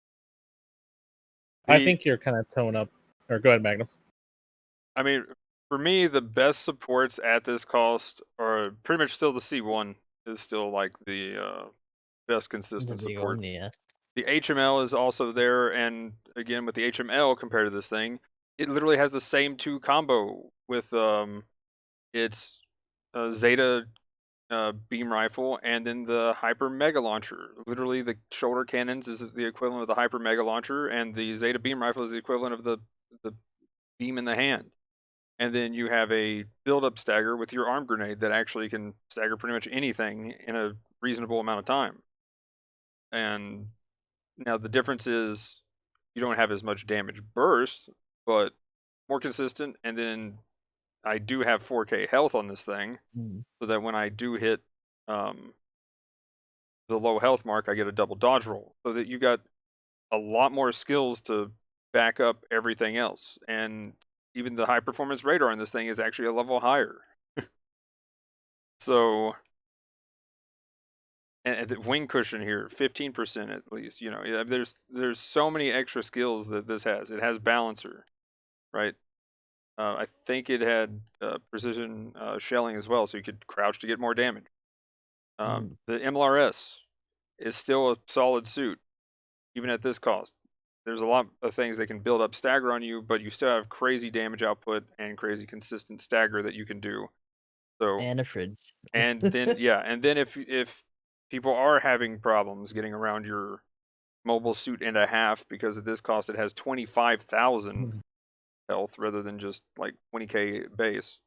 A: I
C: The
A: think you're kind of towing up. Or go ahead, Magnum.
C: I mean, for me, the best supports at this cost are pretty much still the C1 is still like the best
D: The
C: consistent
D: big
C: support.
D: one, yeah.
C: The HML is also there, and again with the HML compared to this thing, it literally has the same 2 combo with its Zeta beam rifle and then the hyper mega launcher. Literally, the shoulder cannons is the equivalent of the hyper mega launcher, and the Zeta beam rifle is the equivalent of the beam in the hand. And then you have a build-up stagger with your arm grenade that actually can stagger pretty much anything in a reasonable amount of time. And now the difference is you don't have as much damage burst, but more consistent. And then I do have 4K health on this thing,
D: Mm.
C: so that when I do hit the low health mark, I get a double dodge roll, so that you got a lot more skills to back up everything else. And even the high performance radar on this thing is actually a level higher. So, and the wing cushion here, 15% at least. There's so many extra skills that this has. It has balancer, right? I think it had precision shelling as well, so you could crouch to get more damage. The MLRS is still a solid suit, even at this cost. There's a lot of things that can build up stagger on you, but you still have crazy damage output and crazy consistent stagger that you can do. So
D: And a fridge.
C: and then if people are having problems getting around your mobile suit and a half, because at this cost it has 25,000 health rather than just like 20k base.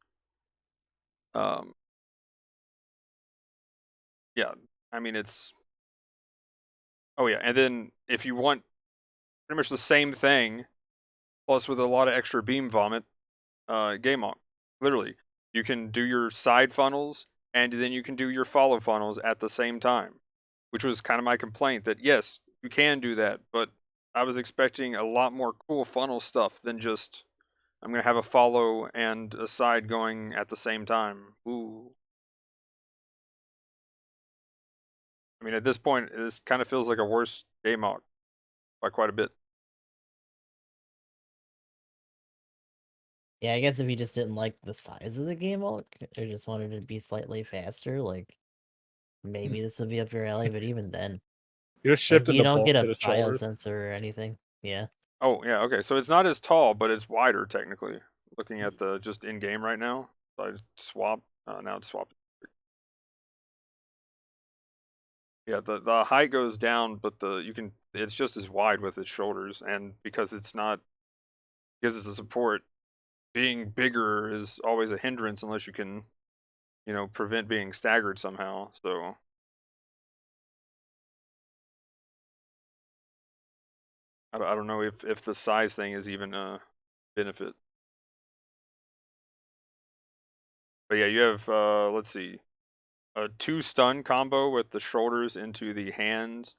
C: Yeah, I mean it's. Oh yeah, and then if you want pretty much the same thing, plus with a lot of extra beam vomit, game on. Literally, you can do your side funnels and then you can do your follow funnels at the same time, which was kind of my complaint that yes, you can do that, but I was expecting a lot more cool funnel stuff than just I'm gonna have a follow and a side going at the same time. Ooh. I mean, at this point, this kind of feels like a worse game arc by quite a bit.
D: Yeah, I guess if you just didn't like the size of the game or just wanted it to be slightly faster, like maybe this would be up your alley, but even then,
A: You're just
D: like
A: shifting
D: you
A: the
D: don't
A: bulk
D: get
A: to
D: a
A: the shoulders.
D: biosensor or anything. Yeah.
C: Oh yeah, okay. So it's not as tall, but it's wider technically. Looking at the just in game right now, so I swap. Now it's swapped. Yeah, the height goes down, but it's just as wide with its shoulders, and because it's a support, being bigger is always a hindrance unless you can, prevent being staggered somehow. So I don't know if the size thing is even a benefit. But yeah, you have let's see, a 2 stun combo with the shoulders into the hands.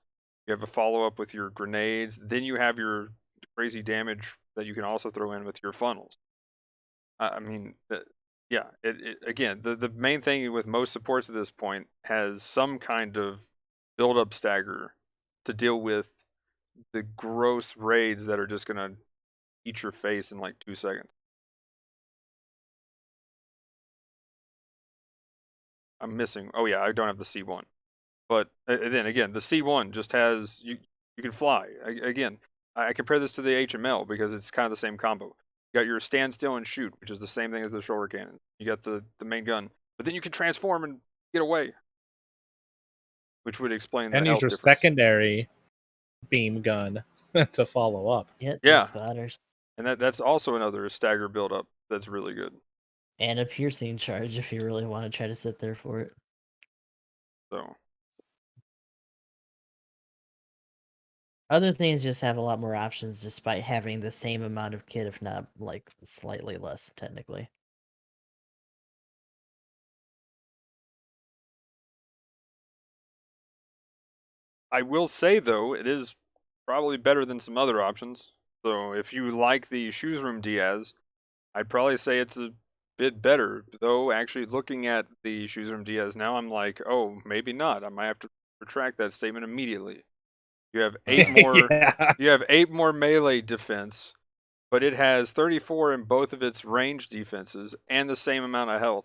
C: You have a follow up with your grenades. Then you have your crazy damage that you can also throw in with your funnels. I mean, yeah. Again, the main thing with most supports at this point has some kind of build up stagger to deal with the gross raids that are just gonna eat your face in like 2 seconds. I'm missing. Oh yeah, I don't have the C1. But then again, the C1 just has you can fly. Again, I compare this to the HML because it's kind of the same combo. You got your stand still and shoot, which is the same thing as the shoulder cannon. You got the main gun, but then you can transform and get away, which would explain the
A: And use
C: health
A: your
C: difference.
A: secondary beam gun to follow up.
D: Yeah,
C: Yeah.
D: the spotters.
C: And that's also another stagger buildup that's really good.
D: And a piercing charge if you really want to try to sit there for it.
C: So
D: Other things just have a lot more options despite having the same amount of kit, if not like slightly less technically.
C: I will say though, it is probably better than some other options. So if you like the Shoes Room Diaz, I'd probably say it's a bit better. Though actually looking at the Shoes Room Diaz now, I'm like, oh, maybe not. I might have to retract that statement immediately. You have 8 more.
A: Yeah.
C: You have 8 more melee defense, but it has 34 in both of its range defenses and the same amount of health.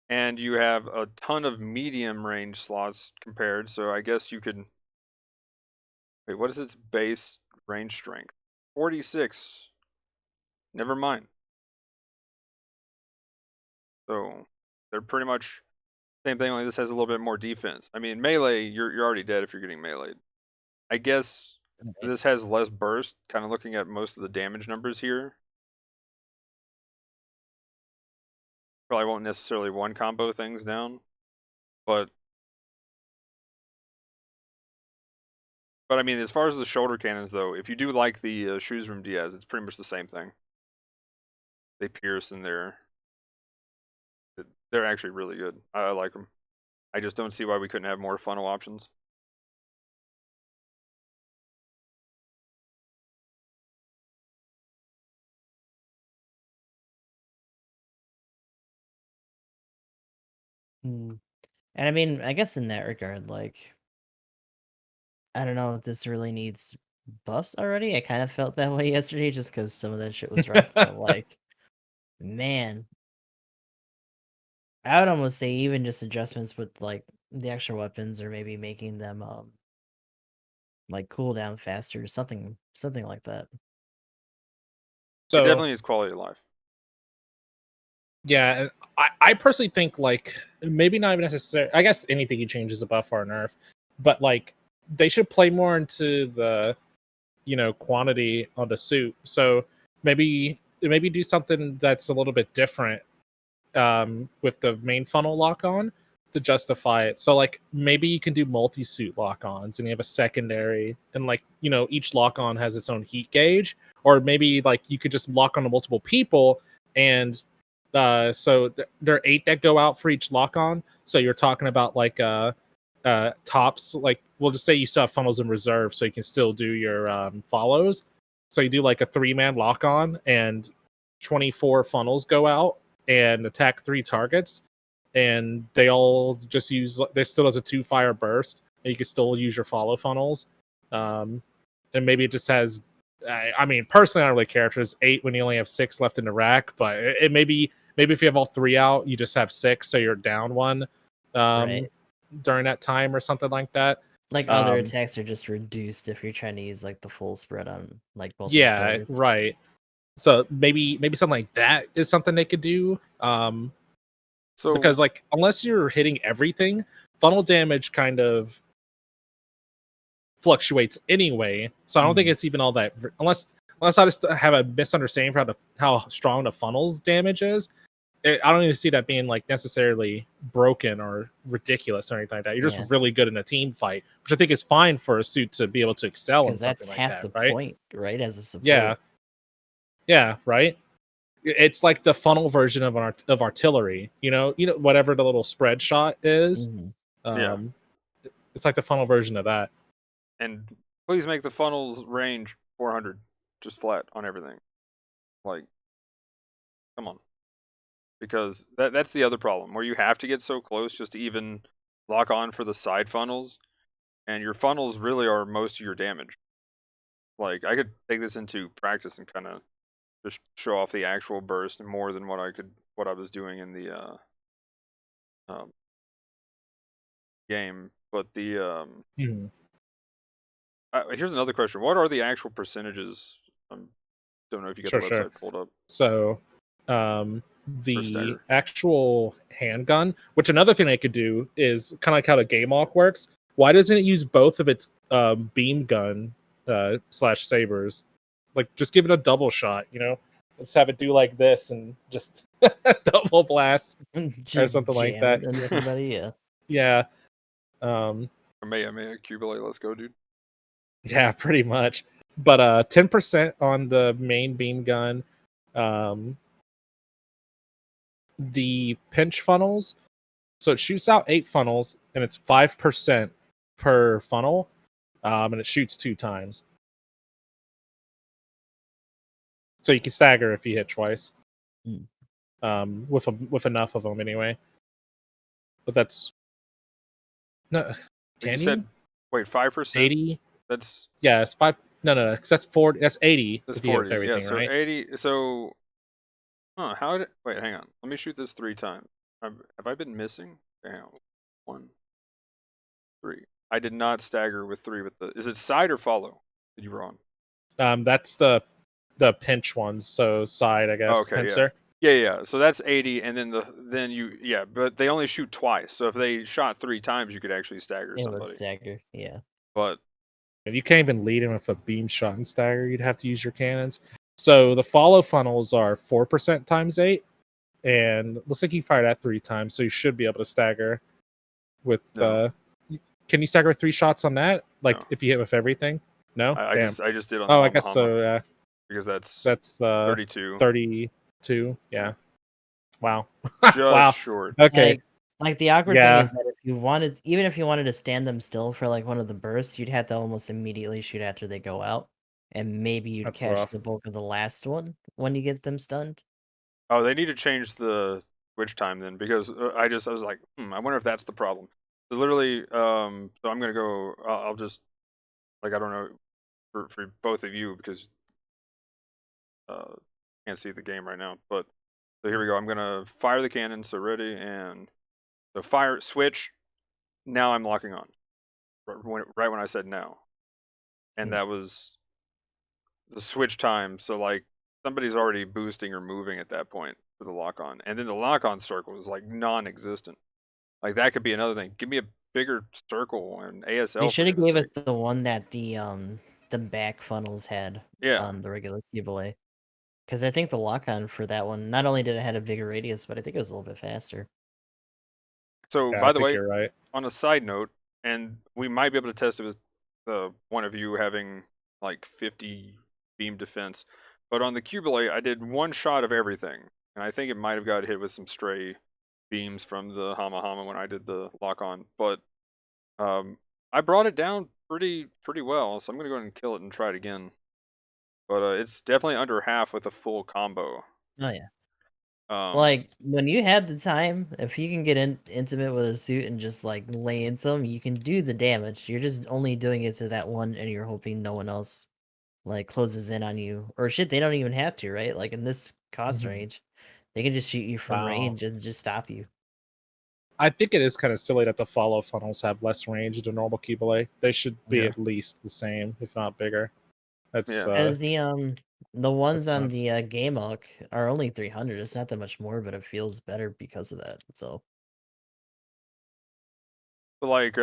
C: And you have a ton of medium range slots compared, so I guess you could. Wait, what is its base range strength? 46. Never mind. So they're pretty much same thing. Only this has a little bit more defense. I mean, melee, you're already dead if you're getting meleeed. I guess this has less burst. Kind of looking at most of the damage numbers here, probably won't necessarily one combo things down, but I mean, as far as the shoulder cannons though, if you do like the Shoes Room Diaz, it's pretty much the same thing. They pierce and they're actually really good. I like them. I just don't see why we couldn't have more funnel options.
D: And I mean, I guess in that regard, like, I don't know if this really needs buffs already. I kind of felt that way yesterday just because some of that shit was rough. But like, man, I would almost say even just adjustments with like the extra weapons or maybe making them like cooldown faster, something like that.
C: It
A: So
C: definitely is quality of life.
A: Yeah, and I personally think like maybe not even necessarily. I guess anything he changes a buff or a nerf, but like they should play more into the quantity on the suit. So maybe do something that's a little bit different with the main funnel lock on to justify it. So like maybe you can do multi-suit lock-ons and you have a secondary and like each lock-on has its own heat gauge, or maybe like you could just lock on to multiple people and there are 8 that go out for each lock-on. So you're talking about like tops, like we'll just say you still have funnels in reserve so you can still do your follows. So you do like a 3-man lock-on and 24 funnels go out and attack 3 targets, and they all just use. There still has a 2 fire burst, and you can still use your follow funnels. And maybe it just has. I mean, personally, I don't really care if there's 8 when you only have 6 left in the rack, but it maybe if you have all 3 out, you just have 6, so you're down 1
D: Right.
A: during that time or something like that.
D: Like other attacks are just reduced if you're trying to use like the full spread on like both of the
A: Yeah,
D: targets.
A: right. So maybe something like that is something they could do.
C: So
A: Because like unless you're hitting everything, funnel damage kind of fluctuates anyway. So I don't think it's even all that unless I just have a misunderstanding for how strong the funnels damage is. I don't even see that being like necessarily broken or ridiculous or anything like that. You're just really good in a team fight, which I think is fine for a suit to be able to excel in
D: Because
A: something
D: that's
A: like
D: half
A: that,
D: the
A: right?
D: point, right? As a support.
A: Yeah, right. It's like the funnel version of artillery. Whatever the little spread shot is.
C: Yeah.
A: It's like the funnel version of that.
C: And please make the funnels range 400 just flat on everything. Like, come on. Because that's the other problem, where you have to get so close just to even lock on for the side funnels, and your funnels really are most of your damage. Like, I could take this into practice and kind of just show off the actual burst more than what I was doing in the game. But the here's another question: what are the actual percentages? Don't know if you got the website pulled up.
A: So, the actual handgun, which another thing they could do is kind of like how the game lock works. Why doesn't it use both of its beam gun / sabers? Like, just give it a double shot. Let's have it do like this and just double blast or something like that. Yeah.
C: Qubeley, let's go, dude.
A: Yeah, pretty much. But 10% on the main beam gun. The pinch funnels, so it shoots out 8 funnels and it's 5% per funnel, and it shoots 2 times. So you can stagger if you hit twice. With enough of them anyway. But that's no. Can you?
C: Said, wait, 5%?
A: 80.
C: That's
A: it's 5. No, because that's 40. That's 80.
C: That's
A: if you
C: 40.
A: Hit everything,
C: yeah, so
A: right?
C: 80. So, how did? Wait, hang on. Let me shoot this 3 times. Have I been missing? Damn. 1, 3. I did not stagger with 3 with the. Is it side or follow that you were on?
A: That's the pinch ones. So side, I guess.
C: Okay,
A: pincer.
C: Yeah. So that's 80, and then but they only shoot twice. So if they shot 3 times, you could actually stagger somebody.
D: It would stagger, yeah.
C: But
A: you can't even lead him with a beam shot and stagger. You'd have to use your cannons. So the follow funnels are 4% times 8, and looks like you fired that 3 times, so you should be able to stagger with.
C: No.
A: Can you stagger 3 shots on that? Like
C: No.
A: if you hit with everything? No.
C: I just did on.
A: I guess so. Yeah.
C: Because that's
A: 32. 32. Yeah. Wow.
C: Just
A: wow.
C: short.
A: Okay.
D: Like the awkward thing is that even if you wanted to stand them still for like one of the bursts, you'd have to almost immediately shoot after they go out, and maybe you'd catch the bulk of the last one when you get them stunned.
C: Oh, they need to change the switch time then, because I was like, I wonder if that's the problem. So literally, so I'm gonna go. I'll just I don't know for both of you because can't see the game right now. But so here we go. I'm gonna fire the cannon. So ready, and so fire switch. Now I'm locking on. Right when I said no, and that was the switch time. So like somebody's already boosting or moving at that point. for the lock-on. And then the lock-on circle is like non-existent. Like that could be another thing. Give me a bigger circle and ASL.
D: They
C: for
D: should have
C: goodness
D: gave us
C: sake.
D: the one that the back funnels had
C: Yeah.
D: on the regular Qubeley. Because I think the lock-on for that one, not only did it have a bigger radius, but I think it was a little bit faster.
C: So
A: Yeah,
C: by
A: I
C: the
A: think
C: way,
A: you're right.
C: on a side note, and we might be able to test it with one of you having like 50 beam defense, but on the Qubeley, I did one shot of everything, and I think it might have got hit with some stray beams from the Hama Hama when I did the lock on, but I brought it down pretty well, so I'm gonna go ahead and kill it and try it again. But it's definitely under half with a full combo.
D: Oh yeah.
C: Um,
D: Like when you have the time, if you can get intimate with a suit and just like lay into them, you can do the damage. You're just only doing it to that one, and you're hoping no one else like closes in on you, or shit. They don't even have to, right? Like in this cost
A: Mhm.
D: range, they can just shoot you from
A: Wow.
D: range and just stop you.
A: I think it is kind of silly that the follow funnels have less range than normal Qubeley. They should be
C: Yeah.
A: at least the same, if not bigger. That's
C: Yeah.
D: Because the ones
A: that's
D: on
A: nuts.
D: the game arc are only 300. It's not that much more, but it feels better because of that. So
C: But like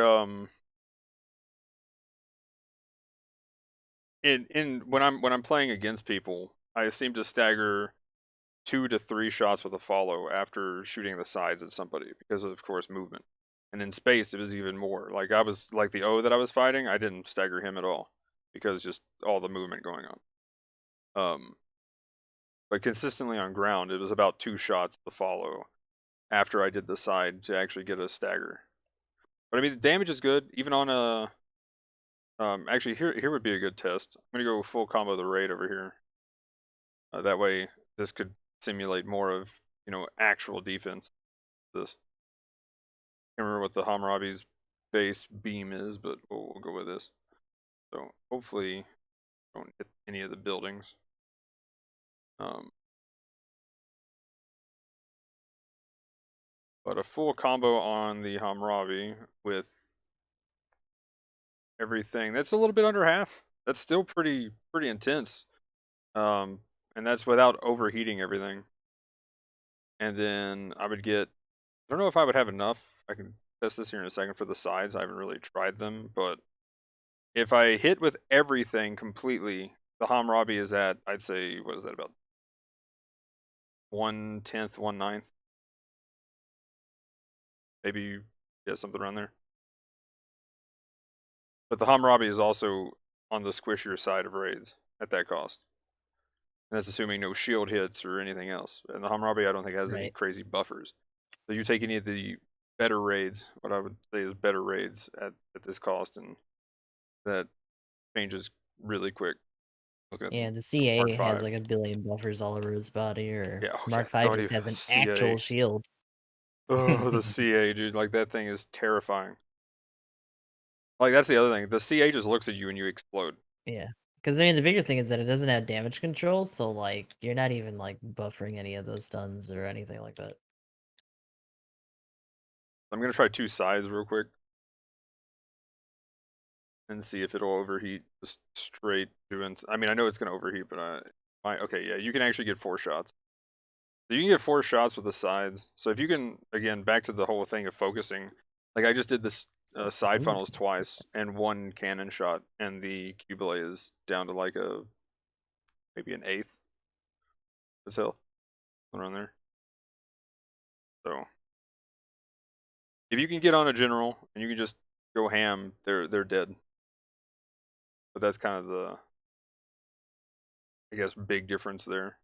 C: in when I'm playing against people, I seem to stagger 2 to 3 shots with a follow after shooting the sides at somebody because of course movement. And in space it was even more. Like I was like the O that I was fighting, I didn't stagger him at all because just all the movement going on. But consistently on ground, it was about 2 shots to follow after I did the side to actually get a stagger. But I mean the damage is good even on a actually here would be a good test. I'm gonna go full combo the raid over here. That way this could simulate more of actual defense. This can't remember what the Hammurabi's base beam is, but we'll go with this. So hopefully don't hit any of the buildings. But a full combo on the Hammurabi with everything. That's a little bit under half. That's still pretty intense. And that's without overheating everything. And then I would get, I don't know if I would have enough. I can test this here in a second for the sides. I haven't really tried them, but if I hit with everything completely, the Hammurabi is at, I'd say, what is that, about 1/10, 1/9? Maybe, yeah, something around there. But the Hammurabi is also on the squishier side of raids at that cost. And that's assuming no shield hits or anything else. And the Hammurabi, I don't think has any
D: right.
C: crazy buffers. So you take any of the better raids, what I would say is better raids at this cost, and that changes really quick. Look at
D: Yeah, the
C: Mark
D: CA has
C: 5.
D: like a billion buffers all over his body, or
C: Yeah, oh yeah,
D: Mark 5
C: don't
D: just
C: even
D: has an
C: CA.
D: actual shield.
C: Oh, the CA, dude, like that thing is terrifying. Like that's the other thing. The CA just looks at you and you explode.
D: Yeah. Because I mean, the bigger thing is that it doesn't have damage control, so like you're not even like buffering any of those stuns or anything like that.
C: I'm gonna try 2 sides real quick and see if it'll overheat. Just straight doing. I mean, I know it's gonna overheat, but okay, yeah, you can actually get 4 shots. So you can get 4 shots with the sides. So if you can, again, back to the whole thing of focusing. Like I just did this side
D: Ooh.
C: funnels twice and 1 cannon shot, and the Qubeley is down to like maybe an eighth of its health around there. So if you can get on a general and you can just go ham, they're dead. But that's kind of the, I guess, big difference there.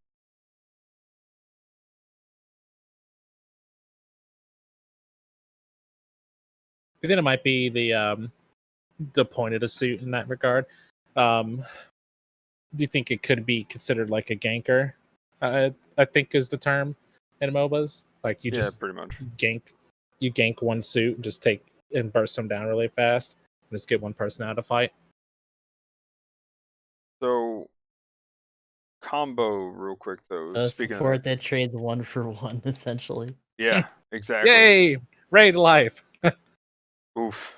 A: I think it might be the point of the suit in that regard. Do you think it could be considered like a ganker? I think is the term in MOBAs. Like you
C: Yeah,
A: just
C: pretty much.
A: you gank one suit and just take and burst them down really fast and just get one person out of fight.
C: So combo real quick though.
D: So a
C: Speaking of
D: support
C: that,
D: that trades 1-for-1 essentially.
C: yeah, exactly.
A: Yay! Raid life.
C: Oof.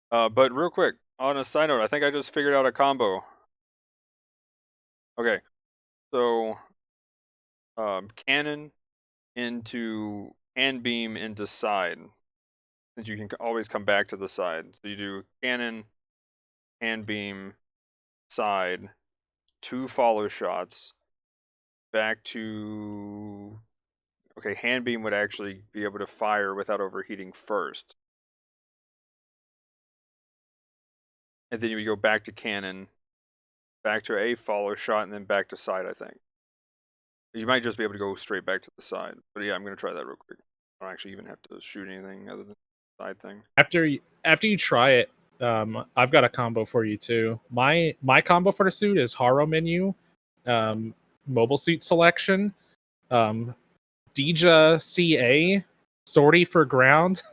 C: But real quick, on a side note, I think I just figured out a combo. Okay, so cannon into hand beam into side, since you can always come back to the side. So you do cannon, hand beam, side, 2 follow shots, back to... Okay, hand beam would actually be able to fire without overheating first. And then you would go back to cannon, back to a follow shot, and then back to side, I think. You might just be able to go straight back to the side. But yeah, I'm going to try that real quick. I don't actually even have to shoot anything other than the side thing.
A: After you try it, I've got a combo for you too. My combo for the suit is Haro menu, mobile suit selection, Dija CA, sortie for ground,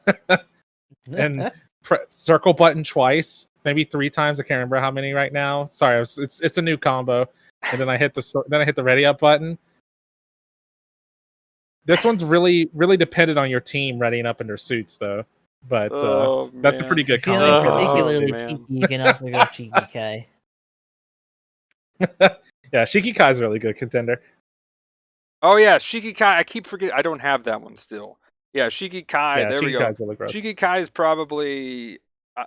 A: and circle button twice, maybe 3 times. I can't remember how many right now. Sorry, it's a new combo. And then I hit the ready up button. This one's really dependent on your team readying up in their suits, though. But that's a pretty good
D: If you're
A: combo.
D: feeling particularly
C: man.
D: cheeky, you can also go Cheeky Kai.
A: Yeah, Shiki Kai's a really good contender.
C: Oh yeah, Shiki Kai. I keep forgetting. I don't have that one still. Yeah, Shiki Kai.
A: Yeah,
C: There we
A: Shiki
C: go.
A: Kai's really gross.
C: Shiki Kai is probably,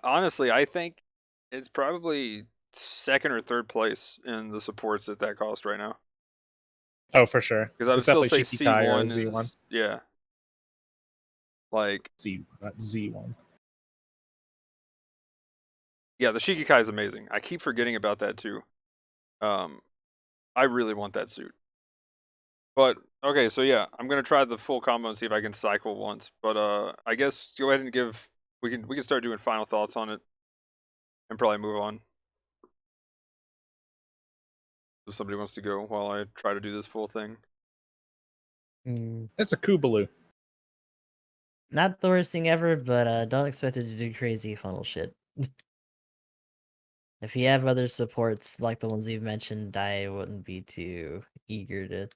C: honestly, I think it's probably 2nd or 3rd place in the supports at that cost right now.
A: Oh, for sure.
C: Because I would
A: It's
C: still say
A: definitely Shiki Kai or
C: C1 is
A: Z1.
C: yeah. Like
A: Z1.
C: yeah, the Shiki Kai is amazing. I keep forgetting about that too. I really want that suit. But okay, so yeah, I'm gonna try the full combo and see if I can cycle once. But I guess go ahead and give. We can start doing final thoughts on it, and probably move on. If somebody wants to go while I try to do this full thing.
A: It's a Qubeley.
D: Not the worst thing ever, but don't expect it to do crazy funnel shit. If you have other supports like the ones you've mentioned, I wouldn't be too eager to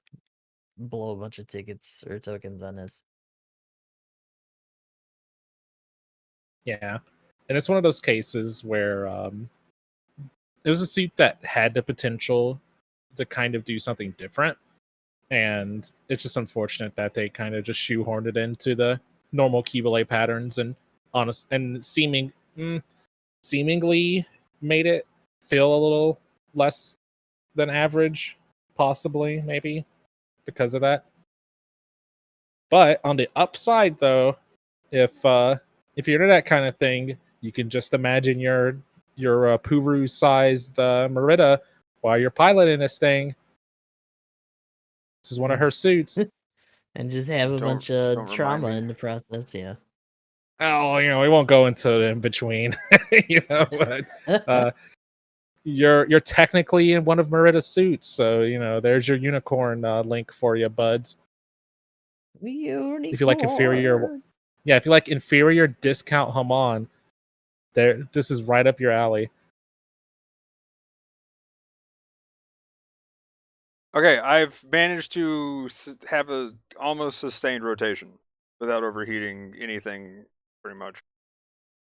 D: blow a bunch of tickets or tokens on this.
A: Yeah, and it's one of those cases where it was a suit that had the potential to kind of do something different, and it's just unfortunate that they kind of just shoehorned it into the normal Qubeley patterns and seemingly made it feel a little less than average, possibly, maybe because of that. But on the upside, though, if you're into that kind of thing, you can just imagine your Puru-sized Merida while you're piloting this thing. This is one of her suits.
D: And just have a bunch of trauma in the process, yeah.
A: Oh, we won't go into in between, but you're technically in one of Merida's suits, so there's your unicorn link for you, buds.
D: Unicorn.
A: If you like inferior discount Haman, this is right up your alley.
C: Okay, I've managed to have a almost sustained rotation without overheating anything, pretty much.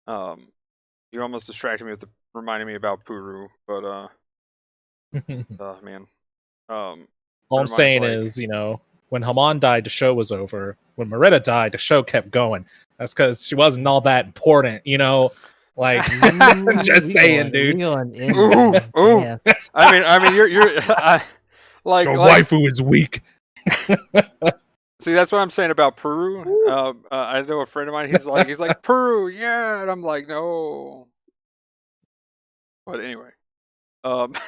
C: You almost distracted me with reminding me about Puru, but man.
A: All I'm saying is, when Haman died, the show was over. When Merida died, the show kept going. That's because she wasn't all that important, Like, just saying, dude.
D: Yeah.
C: I mean, you're like
A: your waifu is weak.
C: See, that's what I'm saying about Peru. I know a friend of mine. He's like Peru, yeah, and I'm like, no. But anyway, but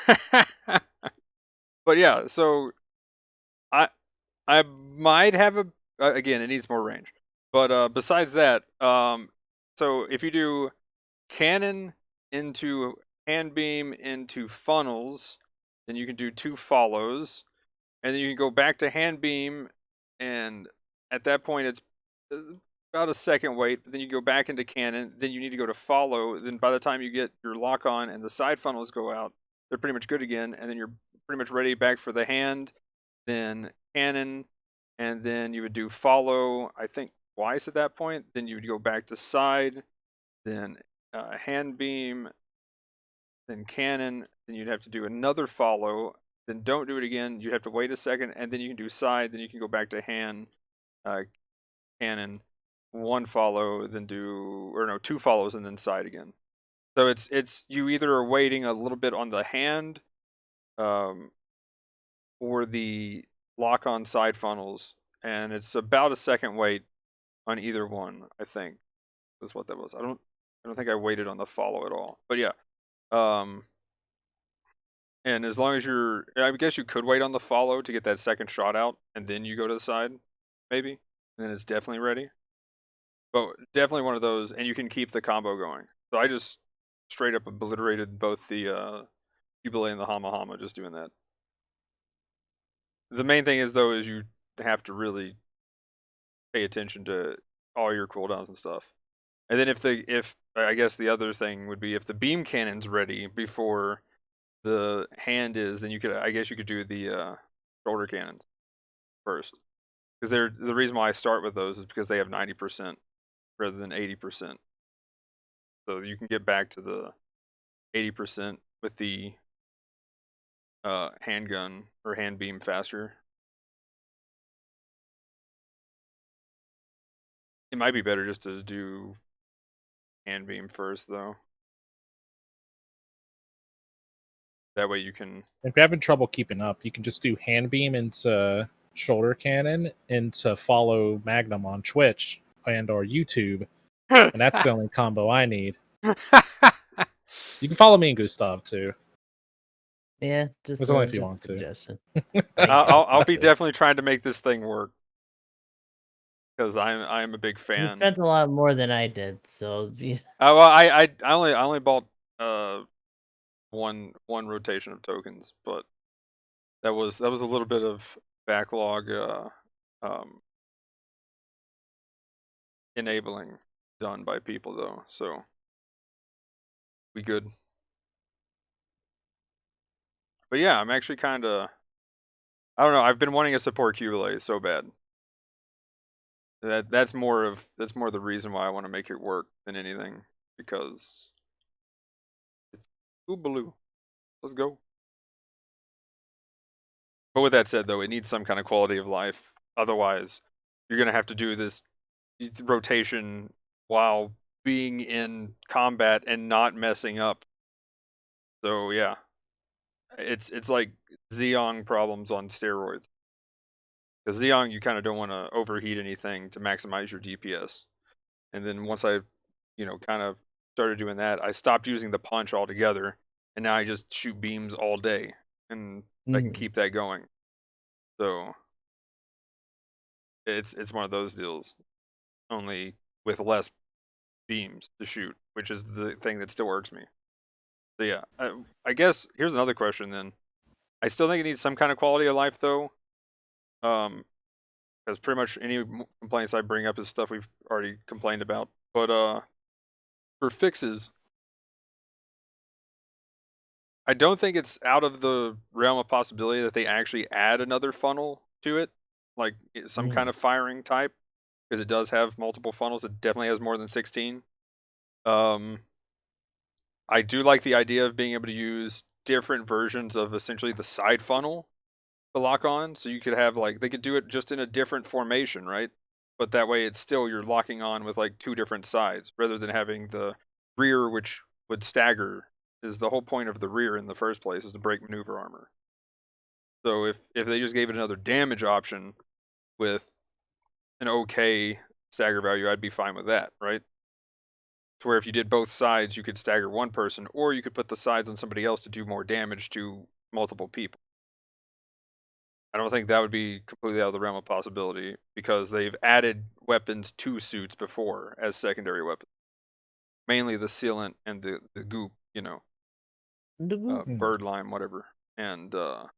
C: yeah. So I might have again. It needs more range, but besides that, so if you do cannon into hand beam into funnels, then you can do 2 follows, and then you can go back to hand beam. And at that point, it's about a second wait. Then you go back into cannon. Then you need to go to follow. Then by the time you get your lock on and the side funnels go out, they're pretty much good again. And then you're pretty much ready back for the hand. Then cannon, and then you would do follow, I think, twice at that point. Then you would go back to side, then hand beam, then cannon. Then you'd have to do another follow, then don't do it again. You have to wait a second, and then you can do side. Then you can go back to hand, cannon, one follow, then two follows, and then side again. So it's you either are waiting a little bit on the hand, or the lock on side funnels, and it's about a second wait on either one. I think was what that was. I don't think I waited on the follow at all. But yeah, and as long as I guess you could wait on the follow to get that second shot out, and then you go to the side, maybe, and then it's definitely ready. But definitely one of those, and you can keep the combo going. So I just straight up obliterated both the Qubeley and the Hama Hama just doing that. The main thing is though is you have to really pay attention to all your cooldowns and stuff. And then if I guess the other thing would be if the beam cannon's ready before the hand is, then I guess you could do the shoulder cannons first. Because the reason why I start with those is because they have 90% rather than 80%. So you can get back to the 80% with the handgun or hand beam faster. It might be better just to do hand beam first, though. That way you can.
A: If you're having trouble keeping up, you can just do hand beam into shoulder cannon into follow Magnum on Twitch and or YouTube, and that's the only combo I need. You can follow me and Gustav too.
D: Yeah, just
A: It's only if you
D: just a
A: want to.
D: suggestion.
C: I'll be definitely trying to make this thing work because I'm a big
D: You
C: fan.
D: spent a lot more than I did, so yeah.
C: Well, I only bought one rotation of tokens, but that was a little bit of backlog enabling done by people though, so we good. But yeah, I'm actually kind of, I don't know, I've been wanting to support Qubeley so bad. That's more the reason why I want to make it work than anything, because it's Qubeley. Let's go. But with that said, though, it needs some kind of quality of life. Otherwise, you're gonna have to do this rotation while being in combat and not messing up. So yeah, it's like Xeon problems on steroids. Because Xeon, you kind of don't want to overheat anything to maximize your DPS. And then once I, kind of started doing that, I stopped using the punch altogether, and now I just shoot beams all day, and I can keep that going. So it's one of those deals, only with less beams to shoot, which is the thing that still irks me. So yeah, I guess here's another question then. I still think it needs some kind of quality of life though. Because pretty much any complaints I bring up is stuff we've already complained about. But for fixes, I don't think it's out of the realm of possibility that they actually add another funnel to it, like some kind of firing type, because it does have multiple funnels. It definitely has more than 16. I do like the idea of being able to use different versions of essentially the side funnel to lock on, so you could have they could do it just in a different formation, right? But that way it's still you're locking on with two different sides rather than having the rear, which would stagger. Is the whole point of the rear in the first place is to break maneuver armor. So if they just gave it another damage option with an okay stagger value, I'd be fine with that, right? To where if you did both sides, you could stagger one person, or you could put the sides on somebody else to do more damage to multiple people. I don't think that would be completely out of the realm of possibility, because they've added weapons to suits before as secondary weapons. Mainly the sealant and the goop, bird lime, whatever. And
D: the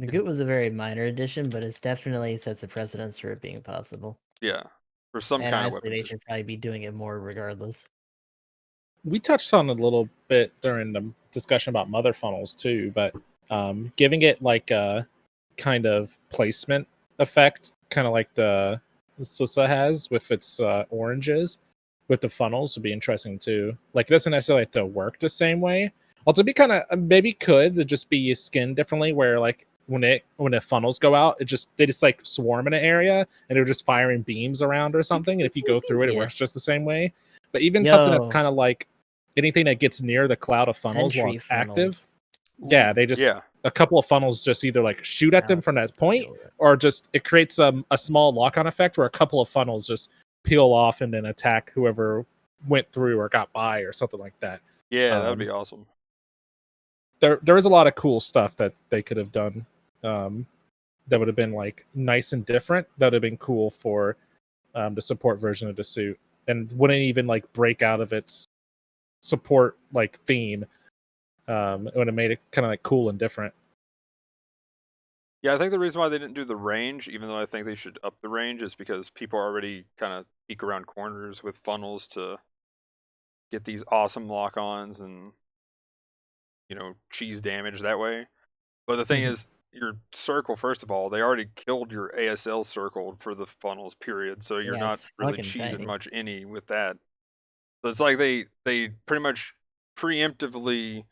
D: goop was a very minor addition, but it definitely sets a precedence for it being possible.
C: Yeah, for some
D: and
C: kind
D: honestly,
C: of weapon.
D: they should probably be doing it more regardless.
A: We touched on it a little bit during the discussion about mother funnels too, but giving it a kind of placement effect, kind of like the Susa has with its oranges with the funnels would be interesting too. It doesn't necessarily have to work the same way. Well, to be kind of maybe could just be skinned differently, where like when the funnels go out, they just like swarm in an area and they're just firing beams around or something. And if you go through it, it
D: Yeah.
A: works just the same way. But even something that's
D: Yo.
A: kind of like anything that gets near the cloud of funnels while
D: Sentry
A: it's active,
D: funnels.
A: yeah, they just a couple of funnels just either like shoot at them from that point, or just it creates a small lock-on effect where a couple of funnels just peel off and then attack whoever went through or got by or something like that.
C: Yeah, that would be awesome.
A: There is a lot of cool stuff that they could have done that would have been like nice and different. That would have been cool for the support version of the suit, and wouldn't even like break out of its support like theme. It would have made it kind of like cool and different.
C: Yeah, I think the reason why they didn't do the range, even though I think they should up the range, is because people already kind of peek around corners with funnels to get these awesome lock-ons and, you know, cheese damage that way. But the thing is, your circle, first of all, they already killed your ASL circle for the funnels, period. So you're not really cheesing much any with that. So it's like they pretty much preemptively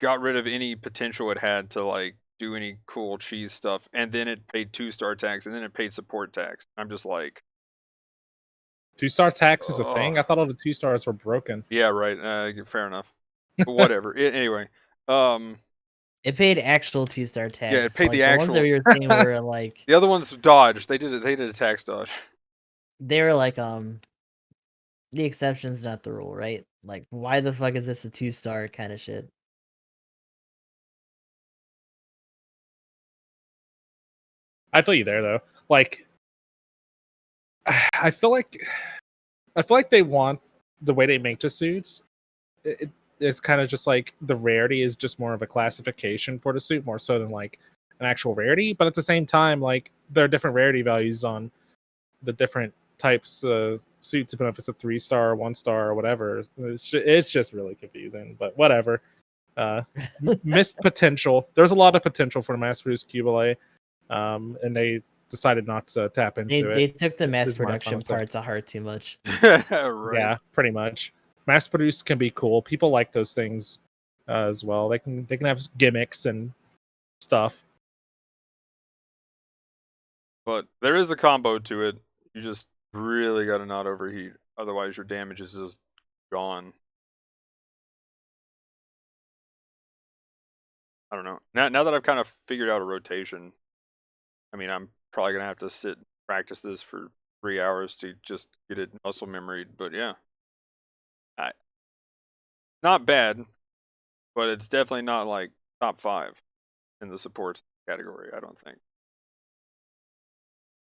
C: got rid of any potential it had to like do any cool cheese stuff, and then it paid 2-star tax, and then it paid support tax. I'm just like,
A: 2-star tax is a thing? I thought all the 2 stars were broken.
C: Yeah, right. Fair enough. But whatever. Anyway,
D: it paid actual 2-star tax.
C: Yeah, it paid
D: like,
C: the actual.
D: Ones that we were seeing were like
C: the other ones dodged. They did a tax dodge.
D: They were like the exception's not the rule, right? Like, why the fuck is this a 2-star kind of shit?
A: I feel you there though. Like, I feel like they want the way they make the suits. It's kind of just like the rarity is just more of a classification for the suit, more so than like an actual rarity. But at the same time, like there are different rarity values on the different types of suits, even if it's a 3-star, 1-star, or whatever. It's just really confusing. But whatever. Missed potential. There's a lot of potential for mass-produced Qubeley. And they decided not to tap into it.
D: They took the mass production part to heart too much.
C: Right.
A: Yeah, pretty much. Mass produced can be cool. People like those things as well. They can have gimmicks and stuff.
C: But there is a combo to it. You just really got to not overheat, otherwise your damage is just gone. I don't know. Now that I've kind of figured out a rotation, I mean, I'm probably gonna have to sit and practice this for 3 hours to just get it muscle memoried. But yeah, not bad, but it's definitely not like top 5 in the supports category, I don't think.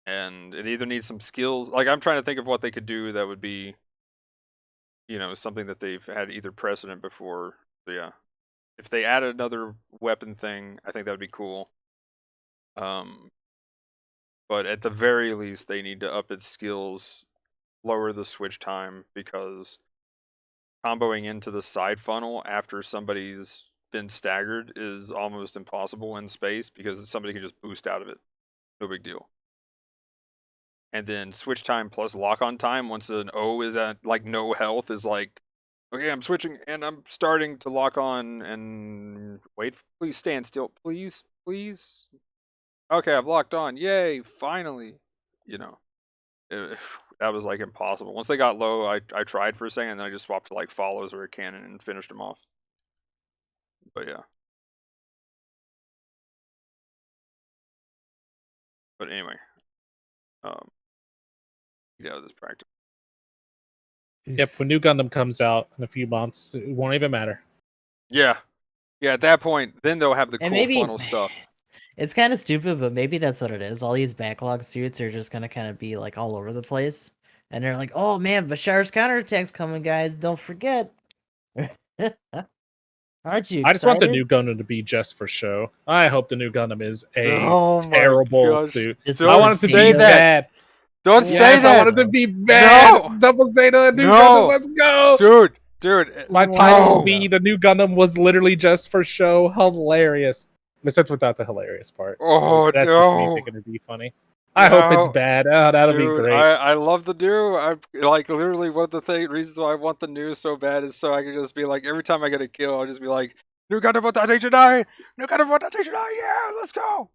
C: And it either needs some skills. Like, I'm trying to think of what they could do that would be, you know, something that they've had either precedent before. So yeah, if they added another weapon thing, I think that would be cool. But at the very least, they need to up its skills, lower the switch time, because comboing into the side funnel after somebody's been staggered is almost impossible in space, because somebody can just boost out of it. No big deal. And then switch time plus lock-on time, once an O is at like no health, is like, okay, I'm switching and I'm starting to lock on and wait. Please stand still. Please. Okay, I've locked on. Yay, finally. You know, that was like impossible. Once they got low, I tried for a second, and then I just swapped to like follows or a cannon and finished them off. But yeah. But anyway, get out of this practice.
A: Yep, when new Gundam comes out in a few months, it won't even matter.
C: Yeah. At that point, then they'll have the cool funnel stuff.
D: It's kind of stupid, but maybe that's what it is. All these backlog suits are just gonna kind of be like all over the place, and they're like, "Oh man, Bashar's counterattack's coming, guys! Don't forget." Aren't you excited?
A: I just want the new Gundam to be just for show. I hope the new Gundam is a terrible suit. I want it to be bad.
C: Don't say that.
A: I want it to be bad. No. Double Zeta, new Gundam, let's go.
C: Dude.
A: My title will be the new Gundam was literally just for show. Hilarious. Except without the hilarious part. That's just me thinking it'd be funny. I hope it's bad. Oh, that'll be great.
C: I love the new. I like literally one of the reasons why I want the new so bad is so I can just be like, every time I get a kill, I'll just be like, New Gundam with HDI! New Gundam with HDI! Yeah, let's go!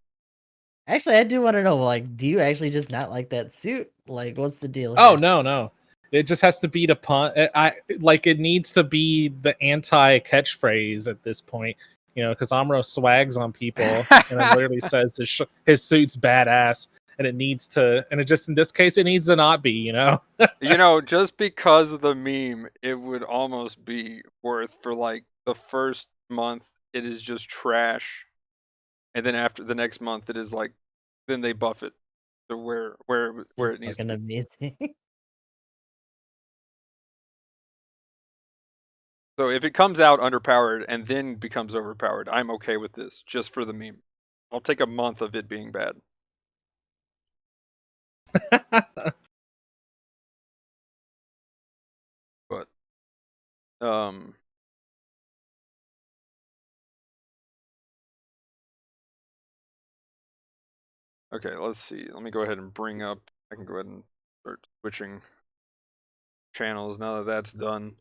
D: Actually, I do want to know, like, do you actually just not like that suit? Like, what's the deal
A: Oh
D: here?
A: no. It just has to be the pun. I like it needs to be the anti catchphrase at this point, because Amuro swags on people and it literally says his suit's badass, and it needs to, and it just in this case it needs to not be,
C: Just because of the meme, it would almost be worth for like the first month. It is just trash, and then after the next month, it is like, then they buff it to where it needs to
D: Fucking
C: be.
D: amazing.
C: So if it comes out underpowered and then becomes overpowered, I'm okay with this, just for the meme. I'll take a month of it being bad. But okay, let's see. Let me go ahead and bring up. I can go ahead and start switching channels now that that's done.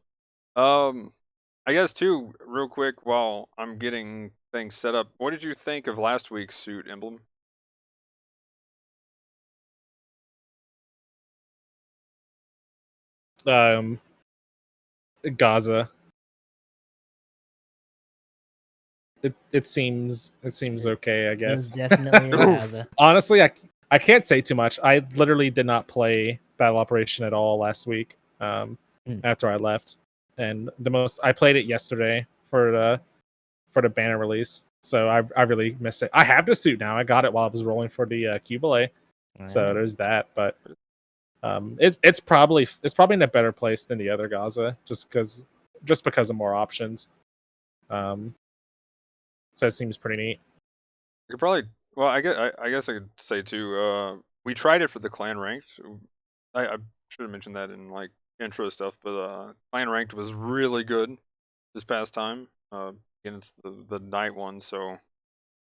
C: I guess too, real quick, while I'm getting things set up, what did you think of last week's suit, Emblem?
A: Gaza. It seems okay, I
D: It was
A: guess.
D: definitely a Gaza.
A: Honestly, I can't say too much. I literally did not play Battle Operation at all last week. After I left, and I played it yesterday for the banner release. So I really missed it. I have the suit now. I got it while I was rolling for the Qubeley. So there's that. But it's probably in a better place than the other Gaza, just because of more options. So it seems pretty neat.
C: You could probably, well, I guess I could say too. We tried it for the clan ranked. I should have mentioned that in like intro stuff, but clan ranked was really good this past time against the night one. So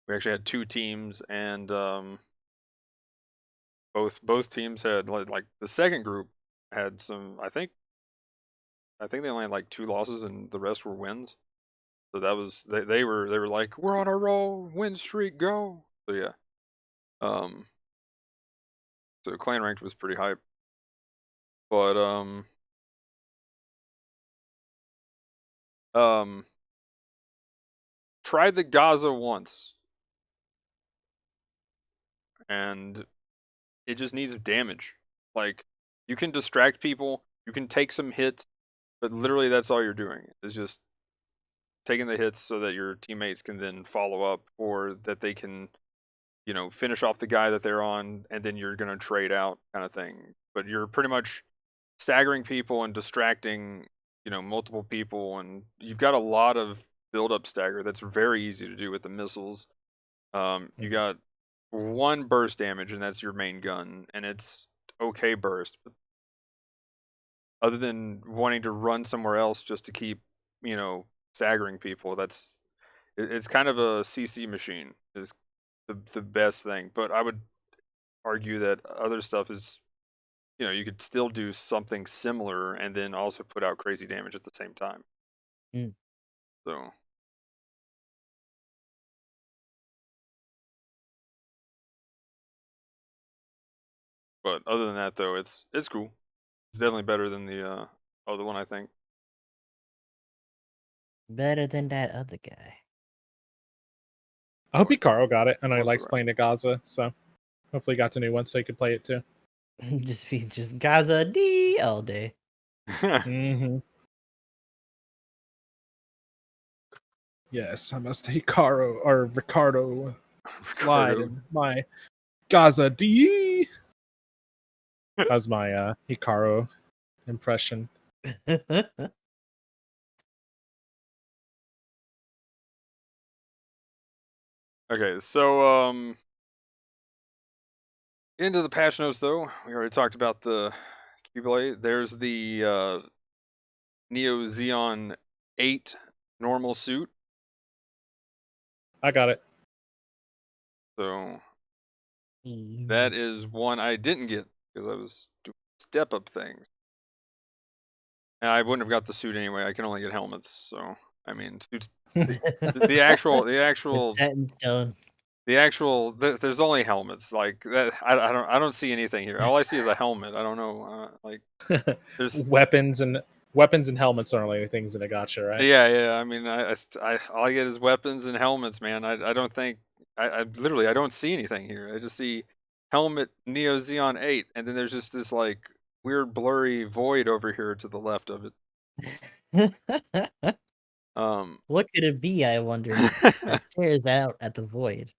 C: we actually had 2 teams, and both teams had like the second group had some. I think they only had like 2 losses, and the rest were wins. So that was they were like, we're on a roll, win streak, go. So yeah, so clan ranked was pretty hype, but tried the Gaza once, and it just needs damage. Like, you can distract people, you can take some hits, but literally that's all you're doing is just taking the hits so that your teammates can then follow up, or that they can, finish off the guy that they're on, and then you're gonna trade out kind of thing. But you're pretty much staggering people and distracting, multiple people, and you've got a lot of build-up stagger that's very easy to do with the missiles. You got 1 burst damage, and that's your main gun, and it's okay burst. But other than wanting to run somewhere else just to keep, staggering people, it's kind of a CC machine is the best thing. But I would argue that other stuff is, you could still do something similar and then also put out crazy damage at the same time. So but other than that though, it's cool. It's definitely better than the other one, I think.
D: Better than that other guy.
A: I hope Hikaru got it, and I
C: Also
A: likes
C: right.
A: playing the Gaza, so hopefully he got the new one so he could play it too.
D: just Gaza D all day.
A: Mm-hmm. Yes, I must Hikaru or Ricardo slide in my Gaza D. That's my Hikaru impression.
C: Okay, so into the patch notes though. We already talked about the Qubeley. There's the Neo Xeon 8 normal suit.
A: I got it.
C: So that is one I didn't get because I was doing step-up things. And I wouldn't have got the suit anyway. I can only get helmets, so I mean, the actual
D: It's set in stone.
C: there's only helmets like that. I don't see anything here. All I see is a helmet. I don't know. There's
A: weapons and helmets are only things that I gotcha, right?
C: yeah. I mean, all I get is weapons and helmets, man. I don't think I literally I don't see anything here. I just see helmet Neo Xeon 8, and then there's just this like weird blurry void over here to the left of it.
D: What could it be, I wonder? That stares out at the void.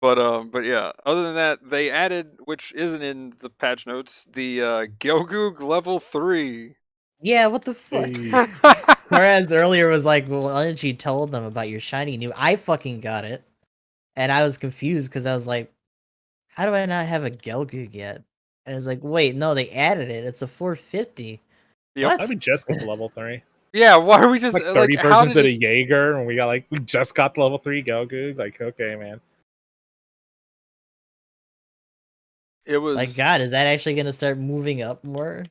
C: But yeah, other than that, they added, which isn't in the patch notes, the Gelgoog level 3.
D: Yeah, what the fuck?
A: Hey.
D: Whereas earlier was like, well, why didn't you tell them about your shiny new? I fucking got it, and I was confused because I was like, how do I not have a Gelgoog yet? And it was like, wait, no, they added it. It's a 450.
C: Yep.
D: What?
A: Why we just get the level 3?
C: Yeah, why are we just
A: Like 30
C: how
A: versions of
C: did
A: the Jaeger, and we just got the level 3 Gelgoog. Like, okay, man.
C: it was
D: Like, God, is that actually gonna start moving up more?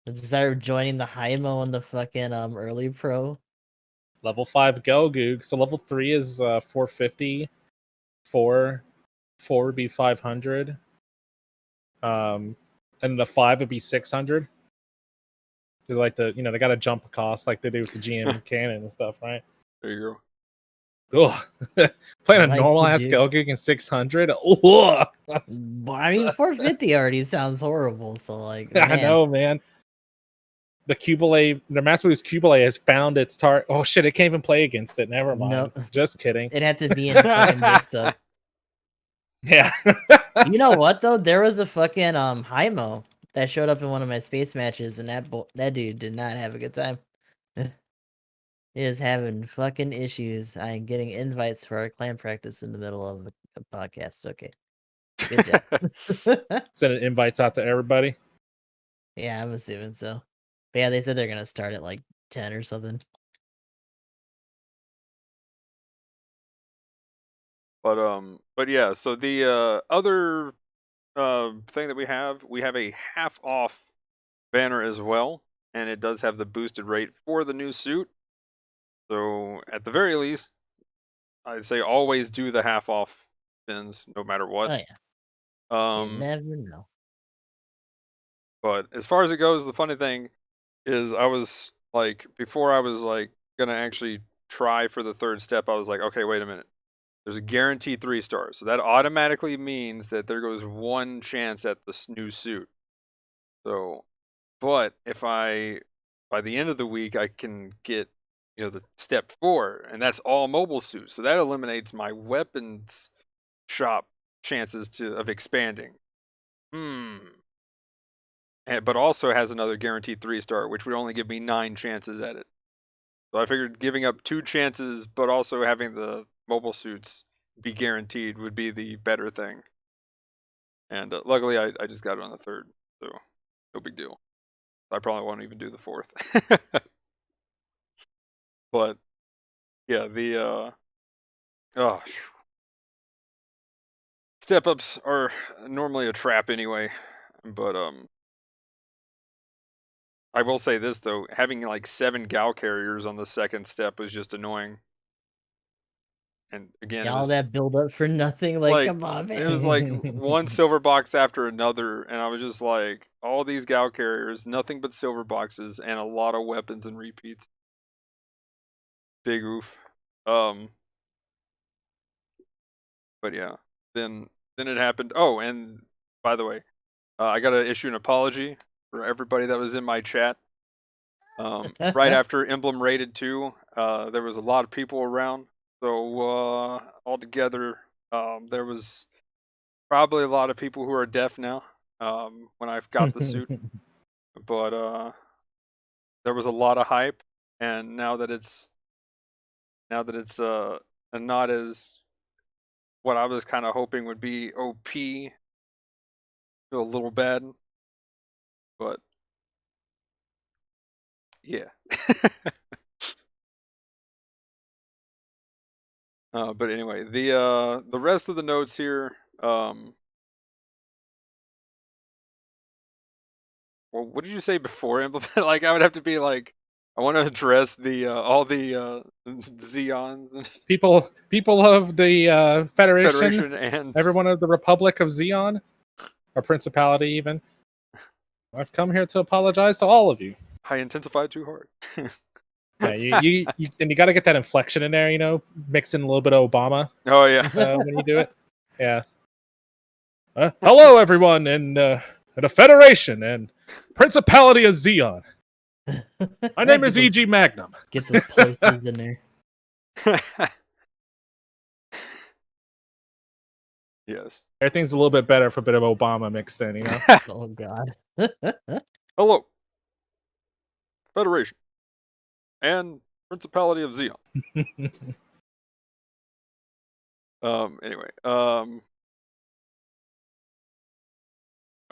D: Let's start joining the Hymo and the fucking early pro.
A: Level 5 Gelgoog. So level 3 is 450. 4 would be 500. And the 5 would be 600. Because like they got to jump a cost like they do with the GM cannon and stuff, right?
C: there you
A: Ugh. Playing a
D: Like
A: normal
D: you
A: ass
D: do.
A: Gelgoog in 600. Ugh.
D: But, I mean, 450 already sounds horrible. So like,
A: I
D: man.
A: know, man. The Qubeley, the Master Boost Qubeley has found its target. Oh shit! It can't even play against it. Never mind.
D: No.
A: Just kidding.
D: It'd have to be in fucking mix-up.
A: Yeah.
D: You know what though? There was a fucking Hymo that showed up in one of my space matches, and that dude did not have a good time. He is having fucking issues. I am getting invites for our clan practice in the middle of a podcast. Okay, good job.
A: Sending invites out to everybody.
D: Yeah, I'm assuming so. But yeah, they said they're gonna start at like 10 or something.
C: But yeah, so the other thing that we have a half off banner as well, and it does have the boosted rate for the new suit. So at the very least, I'd say always do the half off spins no matter what.
D: Oh yeah, you never know.
C: But as far as it goes, the funny thing is I was like, before I was like gonna actually try for the third step, I was like, okay, wait a minute. There's a guaranteed 3 stars. So that automatically means that there goes 1 chance at this new suit. So, but if by the end of the week, I can get, the step 4, and that's all mobile suits. So that eliminates my weapons shop chances of expanding. But also has another guaranteed 3-star, which would only give me 9 chances at it. So I figured giving up 2 chances, but also having the mobile suits be guaranteed would be the better thing. And luckily, I just got it on the 3rd, so no big deal. I probably won't even do the 4th. But yeah, the step ups are normally a trap anyway. But I will say this though, having like 7 Gal carriers on the 2nd step was just annoying. And again,
D: All that build up for nothing. Like, come on, man.
C: It was like one silver box after another, and I was just like, all these Gal carriers, nothing but silver boxes, and a lot of weapons and repeats. Big oof. But yeah, then it happened. Oh, and by the way, I gotta issue an apology for everybody that was in my chat. Right after Emblem rated 2, there was a lot of people around, so altogether, there was probably a lot of people who are deaf now. When I got the suit, but there was a lot of hype, and now that it's not as what I was kind of hoping would be OP, feel a little bad, but yeah. But anyway, the rest of the notes here, well, what did you say before implement? Like I would have to be like, I want to address the all the Zeons and
A: People of the Federation,
C: Federation and
A: everyone of the Republic of Zeon, or Principality even. I've come here to apologize to all of you.
C: I intensified too hard.
A: Yeah, you and you got to get that inflection in there, you know, mix in a little bit of Obama
C: Oh yeah.
A: when you do it. Yeah. Hello, everyone, in the Federation and Principality of Zeon. My name is E.G. Magnum.
D: Get those plosives in there.
C: Yes.
A: Everything's a little bit better for a bit of Obama mixed in, you know.
D: Oh god.
C: Hello, Federation and Principality of Zeon. Anyway.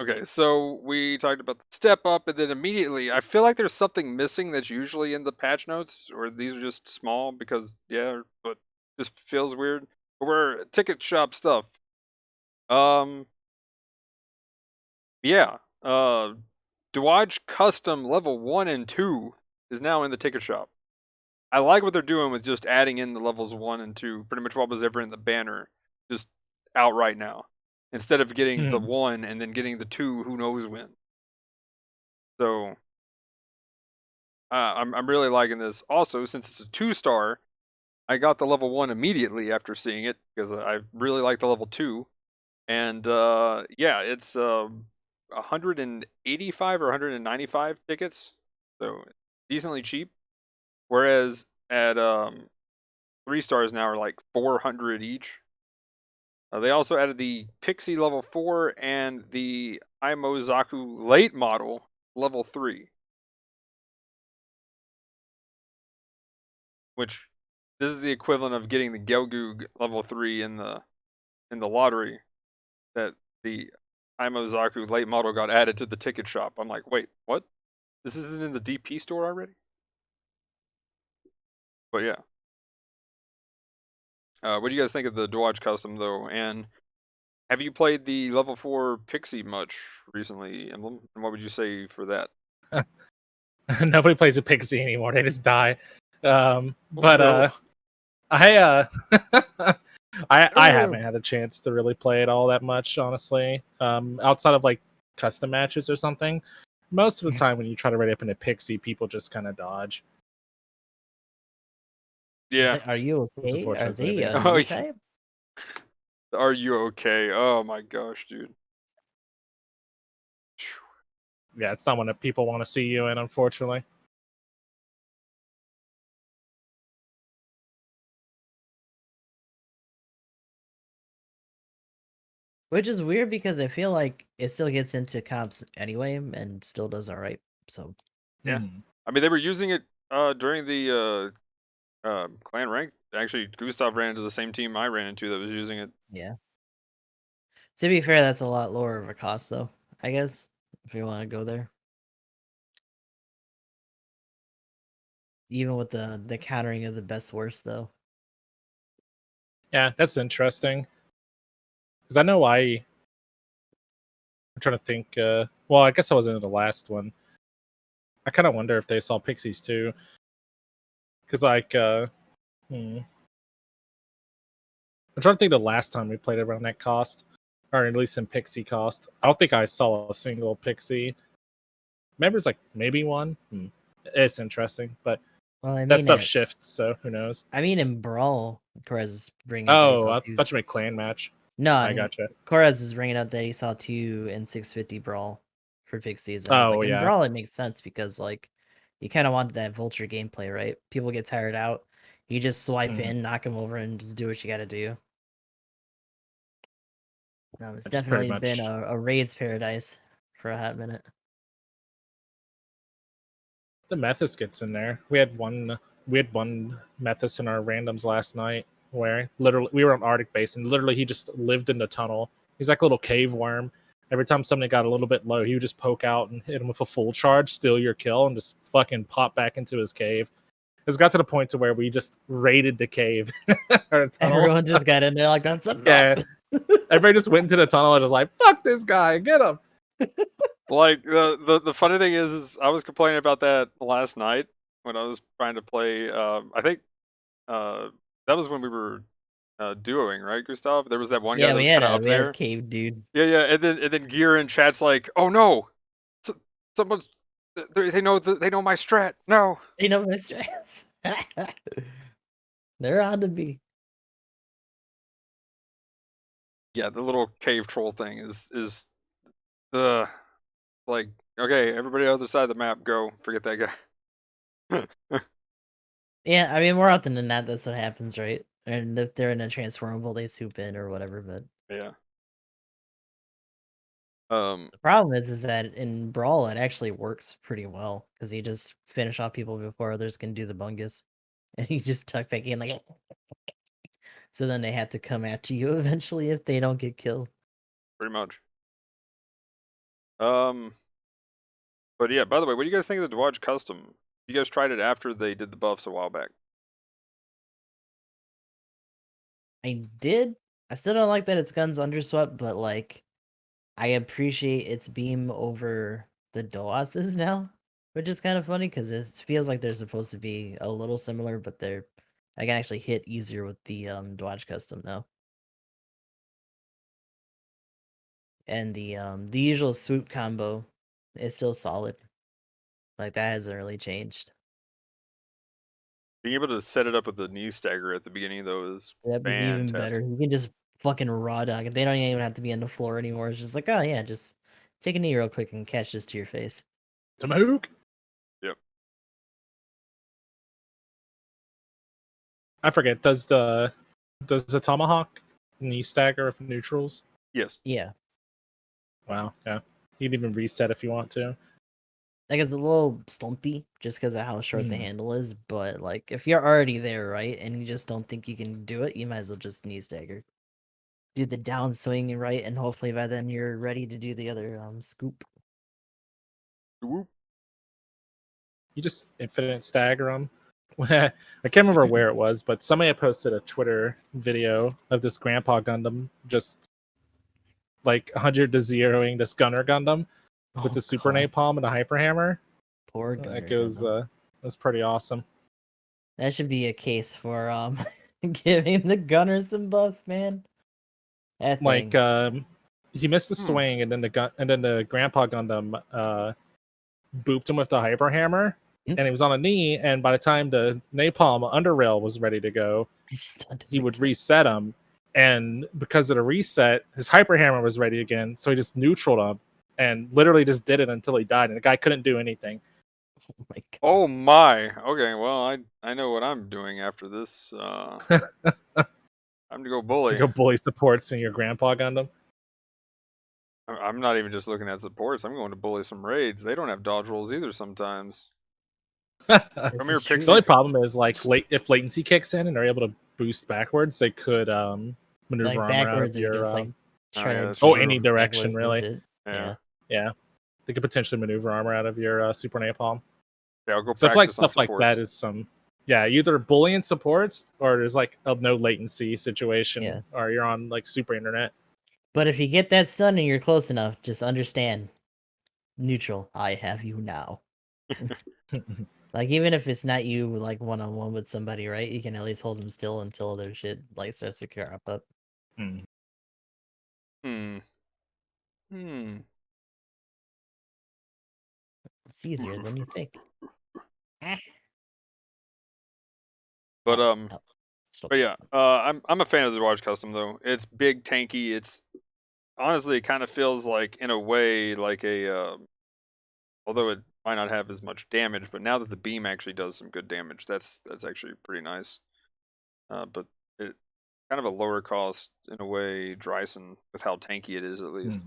C: Okay, so we talked about the step up, and then immediately, I feel like there's something missing that's usually in the patch notes, or these are just small because, yeah, but just feels weird. We're ticket shop stuff. Yeah. Dodge Custom level 1 and 2 is now in the ticket shop. I like what they're doing with just adding in the levels 1 and 2, pretty much what was ever in the banner, just out right now. Instead of getting the 1 and then getting the 2, who knows when. So, I'm really liking this. Also, since it's a 2-star, I got the level 1 immediately after seeing it, because I really like the level 2. And, yeah, it's 185 or 195 tickets, so decently cheap. Whereas at 3 stars now are like 400 each. They also added the Pixie level 4 and the Imozaku late model level 3. Which, this is the equivalent of getting the Gelgoog level 3 in the lottery. That the Imozaku late model got added to the ticket shop. I'm like, wait, what? This isn't in the DP store already? But yeah. What do you guys think of the Dodge Custom, though? And have you played the level 4 Pixie much recently, Emblem? And what would you say for that?
A: Nobody plays a Pixie anymore. They just die.
C: No.
A: I haven't had a chance to really play it all that much, honestly. Outside of like custom matches or something. Most of the time when you try to ready up in a Pixie, people just kind of dodge.
C: Yeah.
D: Are you okay? Are they
C: Oh,
D: new
C: yeah.
D: type?
C: Are you okay? Oh my gosh, dude.
A: Yeah, it's not one that people want to see you in, unfortunately.
D: Which is weird because I feel like it still gets into comps anyway and still does alright. So
C: Yeah. I mean, they were using it during the clan rank. Actually, Gustav ran into the same team I ran into that was using it.
D: yeah. To be fair, that's a lot lower of a cost though, I guess, if you want to go there. Even with the countering of the best worst though.
A: Yeah, that's interesting. Because I know I'm trying to think. Well, I guess I wasn't in the last one. I kind of wonder if they saw Pixies too. Because, like, I'm trying to think the last time we played around that cost. Or at least in Pixie cost. I don't think I saw a single Pixie. Maybe it's like maybe one. It's interesting. But
D: Well, I mean,
A: that stuff shifts, so who knows?
D: I mean, in Brawl, Korez is bringing.
A: Oh, I thought you meant clan match.
D: No,
A: I gotcha.
D: Korez is bringing up that he saw 2 and 650 Brawl for Pixies. And
A: Oh,
D: like,
A: yeah.
D: in Brawl, it makes sense because like you kind of want that vulture gameplay, right? People get tired out. You just swipe in, knock them over, and just do what you got to do. No, it's definitely been a raids paradise for a hot minute.
A: The Methus gets in there. We had one Methus in our randoms last night where literally we were on Arctic base and literally he just lived in the tunnel. He's like a little cave worm. Every time somebody got a little bit low, he would just poke out and hit him with a full charge, steal your kill, and just fucking pop back into his cave. It's got to the point to where we just raided the cave.
D: Everyone just got in there like, that's enough.
A: Yeah. Everybody just went into the tunnel and was like, fuck this guy, get him.
C: Like, the funny thing is I was complaining about that last night, when I was trying to play. I think that was when we were duoing, right, Gustav? There was that one guy
D: Yeah,
C: that was kind of up
D: we had a
C: there.
D: cave dude.
C: Yeah, and then Gear in chat's like, "Oh no, someone's they know they know my strat. No."
D: They know my strats. They're on to me.
C: Yeah, the little cave troll thing is the like, okay, everybody on the other side of the map, go. Forget that guy.
D: Yeah, I mean, more often than not, that's what happens, right? And if they're in a transformable, they swoop in or whatever. But
C: Yeah.
D: the problem is that in Brawl, it actually works pretty well because you just finish off people before others can do the bungus, and you just tuck back in like. So then they have to come after you eventually if they don't get killed.
C: Pretty much. But yeah, by the way, what do you guys think of the Dodge Custom? You guys tried it after they did the buffs a while back.
D: I did. I still don't like that it's guns underswept, but like, I appreciate its beam over the DOS's now, which is kind of funny because it feels like they're supposed to be a little similar, but I can actually hit easier with the Dodge Custom now. And the usual swoop combo is still solid. Like that hasn't really changed.
C: Being able to set it up with the knee stagger at the beginning though is
D: That is even better.
C: fantastic.
D: You can just fucking raw dog it. They don't even have to be on the floor anymore. It's just like, oh yeah, just take a knee real quick and catch this to your face.
A: Tomahawk.
C: Yep.
A: I forget. Does the tomahawk knee stagger of neutrals?
C: Yes.
D: Yeah.
A: Wow. Yeah. You can even reset if you want to.
D: Like it's a little stumpy just because of how short the
A: Hmm.
D: handle is, but like if you're already there, right, and you just don't think you can do it, you might as well just knee stagger. Do the down swing right, and hopefully by then you're ready to do the other scoop.
C: Whoop.
A: You just infinite stagger them. I can't remember where it was, but somebody had posted a Twitter video of this Grandpa Gundam just like 100 to 0ing this Gunner Gundam with the Super
D: God.
A: Napalm and the Hyper Hammer.
D: Poor Gunner
A: Like it was pretty awesome.
D: That should be a case for giving the Gunner some buffs, man. That
A: Like
D: thing.
A: he missed the swing, and then the Grandpa Gundam booped him with the Hyper Hammer, and he was on a knee. And by the time the Napalm under rail was ready to go, he would reset him. And because of the reset, his Hyper Hammer was ready again, so he just neutraled him and literally just did it until he died. And the guy couldn't do anything.
D: Oh my God.
C: Oh my. Okay, well, I know what I'm doing after this. I'm to go bully.
A: You go bully supports in your Grandpa Gundam.
C: I'm not even just looking at supports. I'm going to bully some raids. They don't have dodge rolls either sometimes. Come here,
D: This is true.
C: Pixie.
A: The only problem is like if latency kicks in and they're able to boost backwards, they could maneuver
D: Like
A: armor
D: backwards
A: out of
D: or
A: your
D: just like try to
C: that's
A: oh
C: true.
A: any
D: jam
A: direction
D: backwards
A: really.
D: legit.
C: Yeah.
A: Yeah, they could potentially maneuver armor out of your Super Napalm.
C: Yeah, I'll go
A: So I feel like
C: practice on
A: stuff like
C: supports.
A: that is some either bullying supports or there's like a no latency situation,
D: Yeah.
A: or you're on like super internet.
D: But if you get that stun and you're close enough, just understand. Neutral, I have you now. Like even if it's not you like one-on-one with somebody, right? You can at least hold them still until their shit like starts to crop up.
A: Hmm.
D: It's easier than you think.
C: But
D: Stop.
C: but yeah, I'm a fan of the Dodge Custom though. It's big, tanky. It's honestly, it kind of feels like, in a way, like a although it might not have as much damage, but now that the beam actually does some good damage, that's actually pretty nice. But it kind of a lower cost in a way, Dryson, with how tanky it is at least.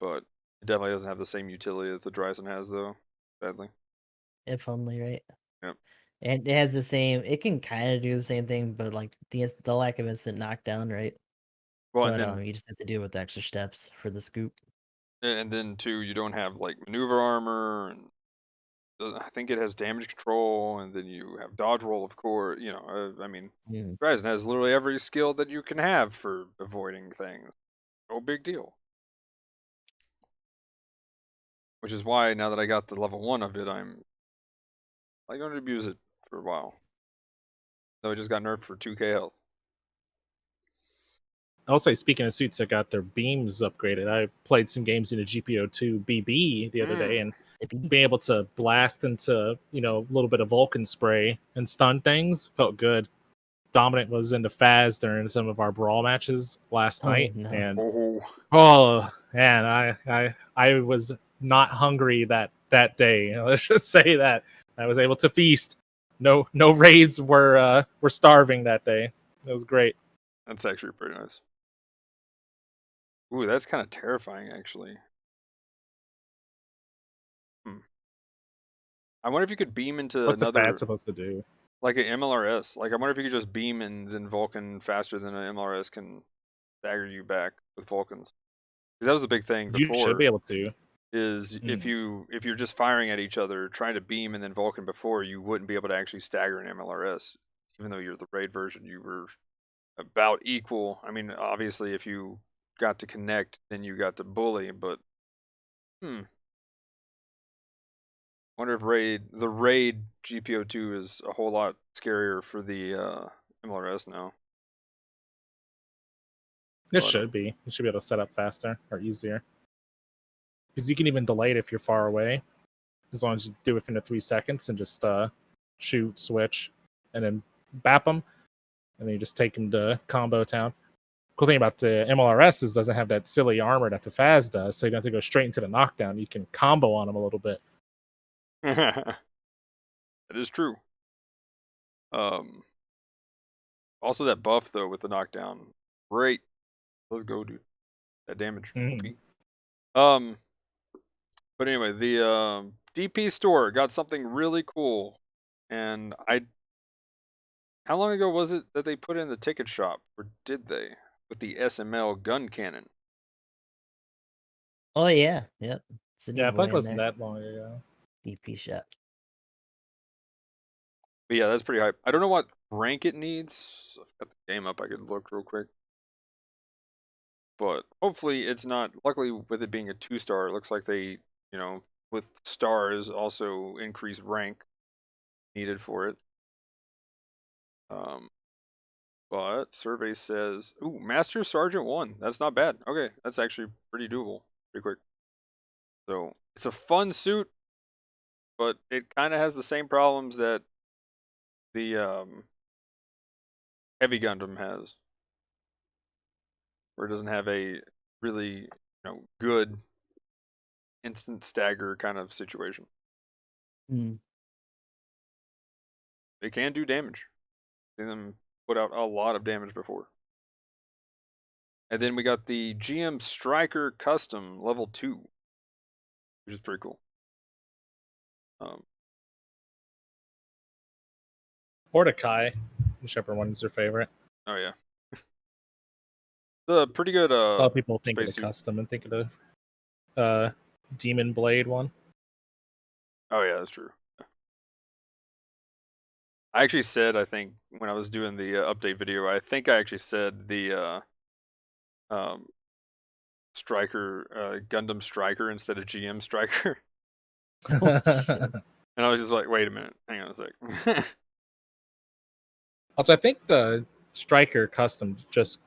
C: But it definitely doesn't have the same utility that the Dryson has though, sadly.
D: If only, right?
C: Yep.
D: And it has the same. It can kind of do the same thing, but like the lack of instant knockdown, right?
C: Well,
D: But
C: and then
D: you just have to deal with the extra steps for the scoop.
C: too, you don't have like maneuver armor, and I think it has damage control, and then you have dodge roll, of course. You know, I mean, Dryson has literally every skill that you can have for avoiding things. No big deal. Which is why now that I got the level 1 of it, I'm I'm going to abuse it for a while. Though it just got nerfed for 2k health.
A: I'll say, speaking of suits that got their beams upgraded, I played some games in a GBO2 BB the other day, and being able to blast into, a little bit of Vulcan spray and stun things felt good. Dominant was into Faz during some of our brawl matches last night,
D: no.
A: and
C: Oh,
A: man, I was not hungry that day. Let's just say that I was able to feast. No raids were starving that day. It was great.
C: that's actually pretty nice. Ooh, that's kind of terrifying, actually. I wonder if you could beam into
A: What's
C: another,
A: the Faz supposed to do?
C: like an MLRS. Like, I wonder if you could just beam and then Vulcan faster than an MLRS can stagger you back with Vulcans. Because that was the big thing
A: You
C: before.
A: should be able to.
C: Is if you're just firing at each other, trying to beam and then Vulcan before, you wouldn't be able to actually stagger an MLRS. Even though you're the raid version, you were about equal. I mean, obviously, if you got to connect, then you got to bully. But wonder if the raid GPO2 is a whole lot scarier for the MLRS now.
A: It should be. You should be able to set up faster or easier. Because you can even delay it if you're far away, as long as you do it within 3 seconds and just shoot, switch, and then bap them, and then you just take them to combo town. Cool thing about the MLRS is it doesn't have that silly armor that the Faz does, so you don't have to go straight into the knockdown. You can combo on them a little bit.
C: That is true. Also that buff though with the knockdown, great. Let's go, dude. That damage. But anyway, the DP store got something really cool, and how long ago was it that they put in the ticket shop, or did they, with the SML gun cannon?
D: Oh yeah, yep.
A: Yeah, I feel like it wasn't that long ago.
D: DP shop.
C: But yeah, that's pretty hype. I don't know what rank it needs. I've got the game up. I could look real quick. But hopefully it's not. Luckily, with it being a 2-star, it looks like they, with stars also increase rank needed for it. But survey says, ooh, Master Sergeant 1. That's not bad. Okay, that's actually pretty doable. Pretty quick. So it's a fun suit, but it kind of has the same problems that the Heavy Gundam has, where it doesn't have a really good instant stagger kind of situation. They can do damage. I've seen them put out a lot of damage before. And then we got the GM Striker Custom level 2, which is pretty cool.
A: Mordecai, whichever one's your favorite.
C: Oh yeah. The pretty good
A: A lot of people think of the
C: suit.
A: custom and think of the Demon Blade one.
C: Oh yeah, that's true. I actually said, I think when I was doing the update video, I think I actually said the Striker Gundam Striker instead of GM Striker. And I was just like, wait a minute, hang on a sec.
A: Also, I think the Striker Custom just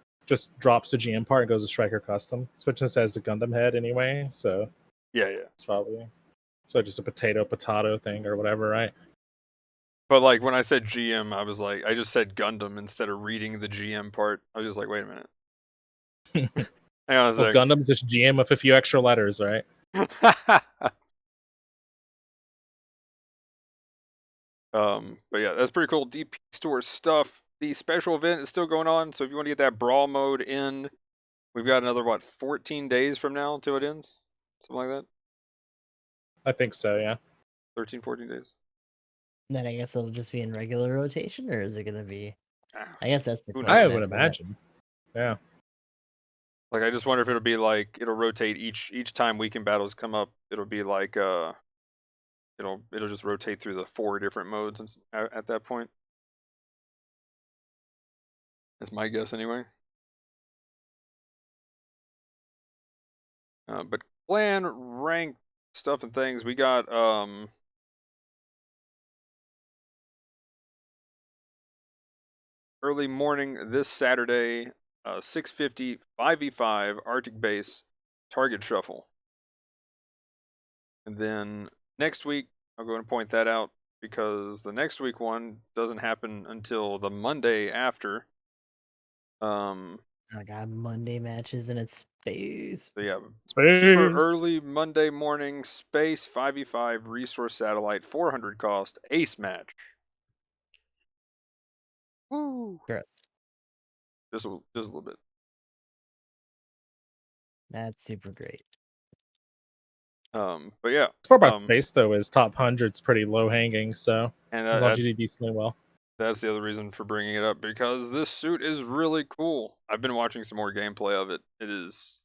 A: drops the GM part and goes to Striker Custom. Switches as the Gundam head anyway, so
C: yeah.
A: It's probably just a potato thing or whatever, right?
C: But like when I said GM, I was like, I just said Gundam instead of reading the GM part. I was just like, wait a minute. Hang on a sec.
A: Gundam's just GM with a few extra letters, right?
C: But yeah, that's pretty cool. DP store stuff. The special event is still going on, so if you want to get that brawl mode in, we've got another 14 days from now until it ends, something like that.
A: I think so, yeah.
C: 13, 14 days.
D: Then I guess it'll just be in regular rotation, or is it gonna be? I guess that's the
C: Who
D: question.
A: I would imagine. Yeah.
C: Like I just wonder if it'll be like it'll rotate each time weekend battles come up. It'll be like it'll just rotate through the 4 different modes at that point. That's my guess anyway. But clan rank stuff and things, we got early morning this Saturday, 6:50, 5v5 Arctic Base Target Shuffle. And then next week, I'll go and point that out because the next week one doesn't happen until the Monday after.
D: I got Monday matches and it's space.
C: So yeah,
A: Space.
C: super early Monday morning space 5v5 resource satellite 400 cost ace match. Woo!
D: Gross.
C: Just a little bit.
D: That's super great.
C: But yeah.
A: The part about space though is top 100's pretty low hanging, so
C: And
A: as long as you do decently well.
C: that's the other reason for bringing it up, because this suit is really cool. I've been watching some more gameplay of it. It is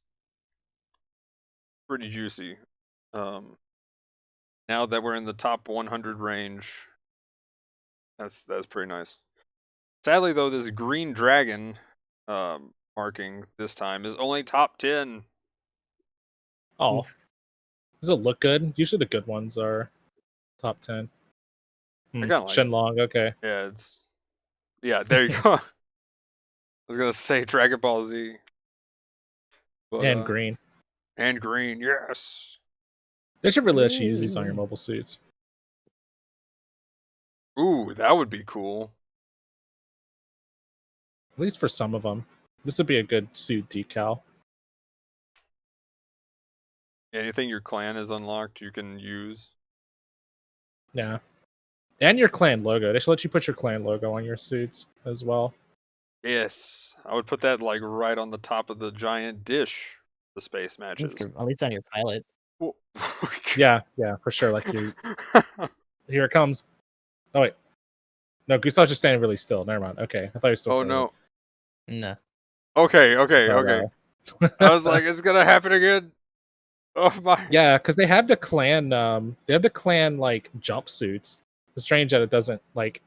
C: pretty juicy. Now that we're in the top 100 range, that's pretty nice. Sadly though, this green dragon marking this time is only top 10.
A: Oh, does it look good? Usually the good ones are top 10.
C: I kinda like it.
A: Shenlong, okay.
C: Yeah, there you go. I was gonna say Dragon Ball Z. But,
A: And green.
C: And green, yes.
A: They should really let you use these on your mobile suits.
C: Ooh, that would be cool.
A: At least for some of them. This would be a good suit decal.
C: Anything your clan is unlocked, you can use.
A: Yeah. And your clan logo. They should let you put your clan logo on your suits as well.
C: Yes, I would put that like right on the top of the giant dish. The space matches.
D: At least on your pilot.
C: Well,
A: Yeah, for sure. Like you. Here it comes. Oh wait. No, Gustav's just standing really still. Never mind. Okay, I thought you were still.
C: Oh no.
D: No.
C: Okay.
A: Oh,
C: I was like, it's gonna happen again. Oh my.
A: Yeah, because they have the clan. They have the clan like jumpsuits. It's strange that it doesn't like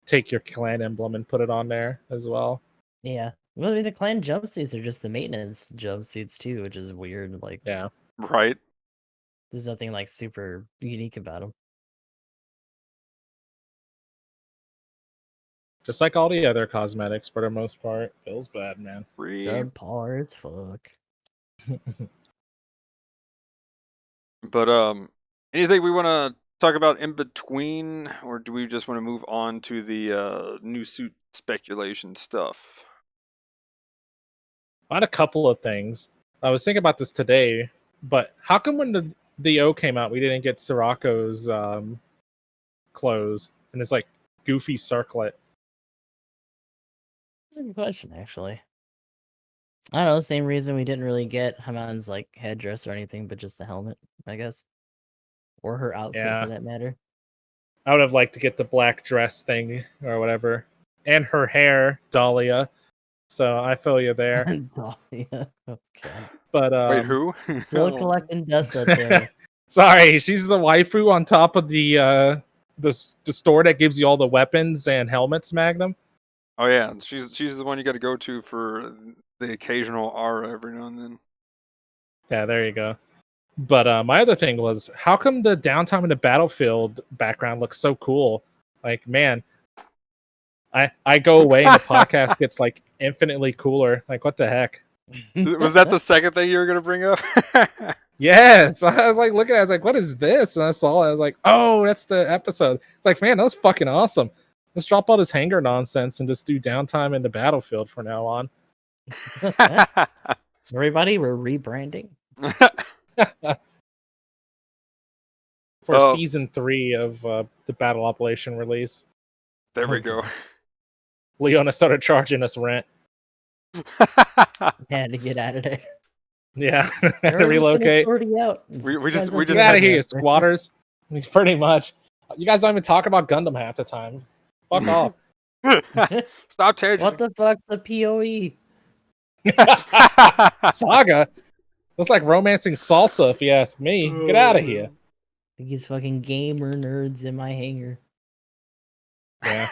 A: take your clan emblem and put it on there as well.
D: Yeah. Well, I mean, the clan jumpsuits are just the maintenance jumpsuits too, which is weird. Like,
A: Yeah.
C: Right.
D: There's nothing like super unique about them.
A: Just like all the other cosmetics for the most part. Feels bad, man.
D: Subpar as fuck.
C: But anything we want to talk about in between, or do we just want to move on to the new suit speculation stuff?
A: I had a couple of things. I was thinking about this today, but how come when the O came out, we didn't get Sirocco's clothes, and it's like goofy circlet?
D: That's a good question, actually. I don't know, same reason we didn't really get Haman's like headdress or anything, but just the helmet, I guess. Or her outfit for that matter.
A: I would have liked to get the black dress thing or whatever. And her hair, Dahlia. So I feel you there.
D: Dahlia. Okay.
C: But wait, who?
D: Still collecting dust out there.
A: Sorry, she's the waifu on top of the store that gives you all the weapons and helmets, Magnum.
C: Oh yeah, she's the one you got to go to for the occasional aura every now and then.
A: Yeah, there you go. But my other thing was, how come the Downtime in the battlefield background looks so cool? Like, man, I go away and the podcast gets like infinitely cooler. Like, what the heck?
C: Was that the second thing you were gonna bring up?
A: Yes, I was like looking at it, I was like, what is this? And I saw it, I was like, oh, that's the episode. It's like, man, that was fucking awesome. Let's drop all this Hangar nonsense and just do Downtime in the battlefield from now on.
D: Everybody, we're rebranding.
A: For season 3 of the Battle Operation release.
C: There we go.
A: Leona started charging us rent.
D: Had to get out of there.
A: Yeah, to relocate.
C: We just
A: get out of here, squatters. Pretty much. You guys don't even talk about Gundam half the time. Fuck off.
C: Stop changing.
D: What the fuck's the POE?
A: Saga? Looks like romancing salsa, if you ask me. Get out of here.
D: These fucking gamer nerds in my hangar.
A: Yeah.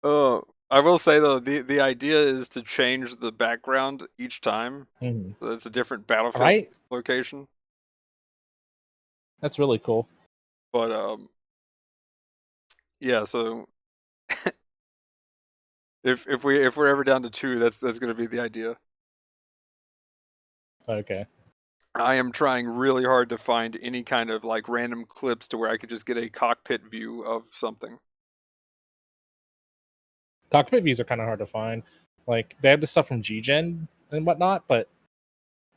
C: I will say though, the idea is to change the background each time.
A: Mm-hmm.
C: So it's a different battlefield location.
A: That's really cool.
C: But yeah, so If we're ever down to 2, that's gonna be the idea.
A: Okay.
C: I am trying really hard to find any kind of like random clips to where I could just get a cockpit view of something.
A: Cockpit views are kind of hard to find. Like they have the stuff from GGen and whatnot, but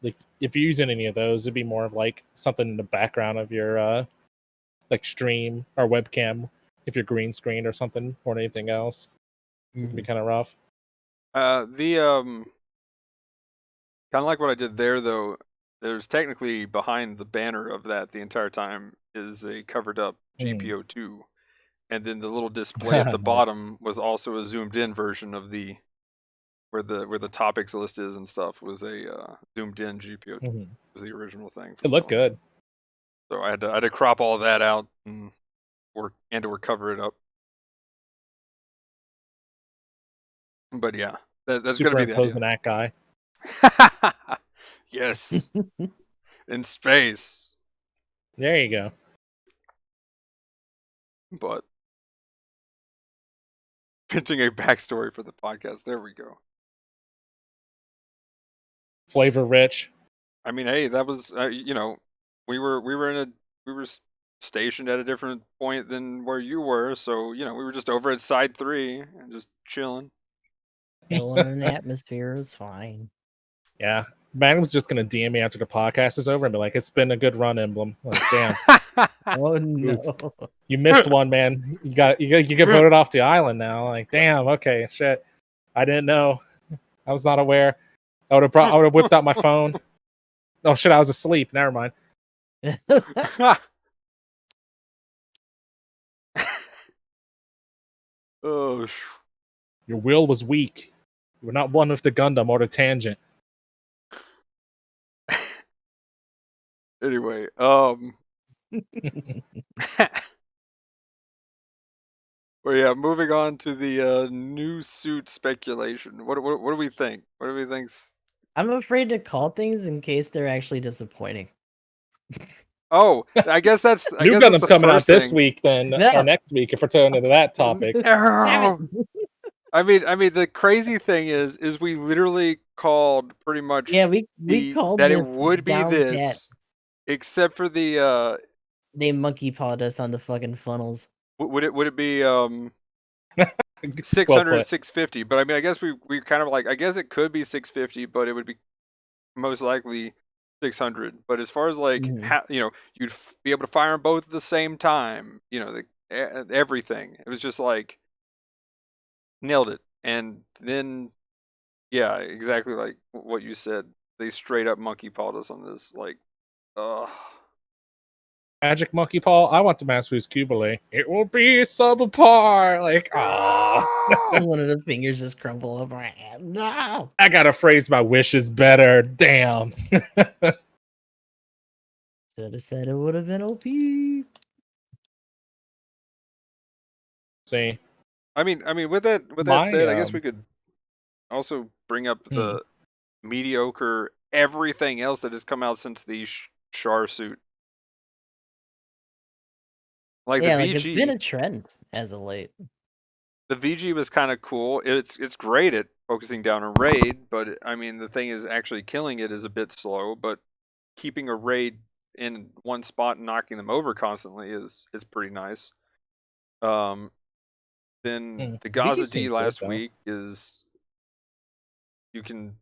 A: like if you're using any of those, it'd be more of like something in the background of your like stream or webcam if you're green screen or something or anything else. So it can be kind of rough.
C: The kind of like what I did there though. There's technically behind the banner of that the entire time is a covered up GBO2, and then the little display at the
A: Nice.
C: bottom was also a zoomed in version of the where the topics list is and stuff was a zoomed in GBO2 was the original thing.
A: It looked good.
C: So I had to crop all that out and or cover it up. But yeah, that's gonna be the idea.
A: Superimposing that guy.
C: Yes, in space.
A: There you go.
C: But pitching a backstory for the podcast. There we go.
A: Flavor rich.
C: I mean, hey, that was we were stationed at a different point than where you were, so we were just over at side 3 and just chilling.
D: Chilling in an atmosphere is fine.
A: Yeah. Magnum's just gonna DM me after the podcast is over and be like, "It's been a good run, Emblem." Like, damn.
D: Oh no.
A: You missed one, man. You get voted off the island now. Like, damn, okay, shit. I didn't know. I was not aware. I would have whipped out my phone. Oh shit, I was asleep. Never mind.
C: Oh,
A: Your will was weak. You were not one with the Gundam or the tangent.
C: anyway, well, yeah, moving on to the new suit speculation. What do we think? What do we think's...
D: I'm afraid to call things in case they're actually disappointing.
C: Oh, I guess that's
A: New Gundam's coming out this week, then or next week if we're turning into that topic.
C: I mean, the crazy thing is we literally called pretty much
D: we called
C: that it would be this,
D: pat.
C: Except for the
D: they monkey pawed us on the fucking funnels.
C: Would it be 600 or 650? But I mean, I guess we kind of like, I guess it could be 650, but it would be most likely 600. But as far as like you'd be able to fire them both at the same time, everything. It was just like nailed it. And then yeah, exactly like what you said. They straight up monkey pawed us on this. Like,
A: Magic Monkey Paw. I want to master his Qubeley. It will be subpar. Like,
D: one of the fingers just crumble up my hand. No,
A: I gotta phrase my wishes better. Damn.
D: Should have said it would have been OP.
A: See.
C: I mean, with that said, I guess we could also bring up the mediocre everything else that has come out since the Char suit. Like the VG,
D: it's been a trend as of late.
C: The VG was kind of cool. It's great at focusing down a raid, but I mean the thing is actually killing it is a bit slow. But keeping a raid in one spot and knocking them over constantly is pretty nice. Then the Gaza D last week is you can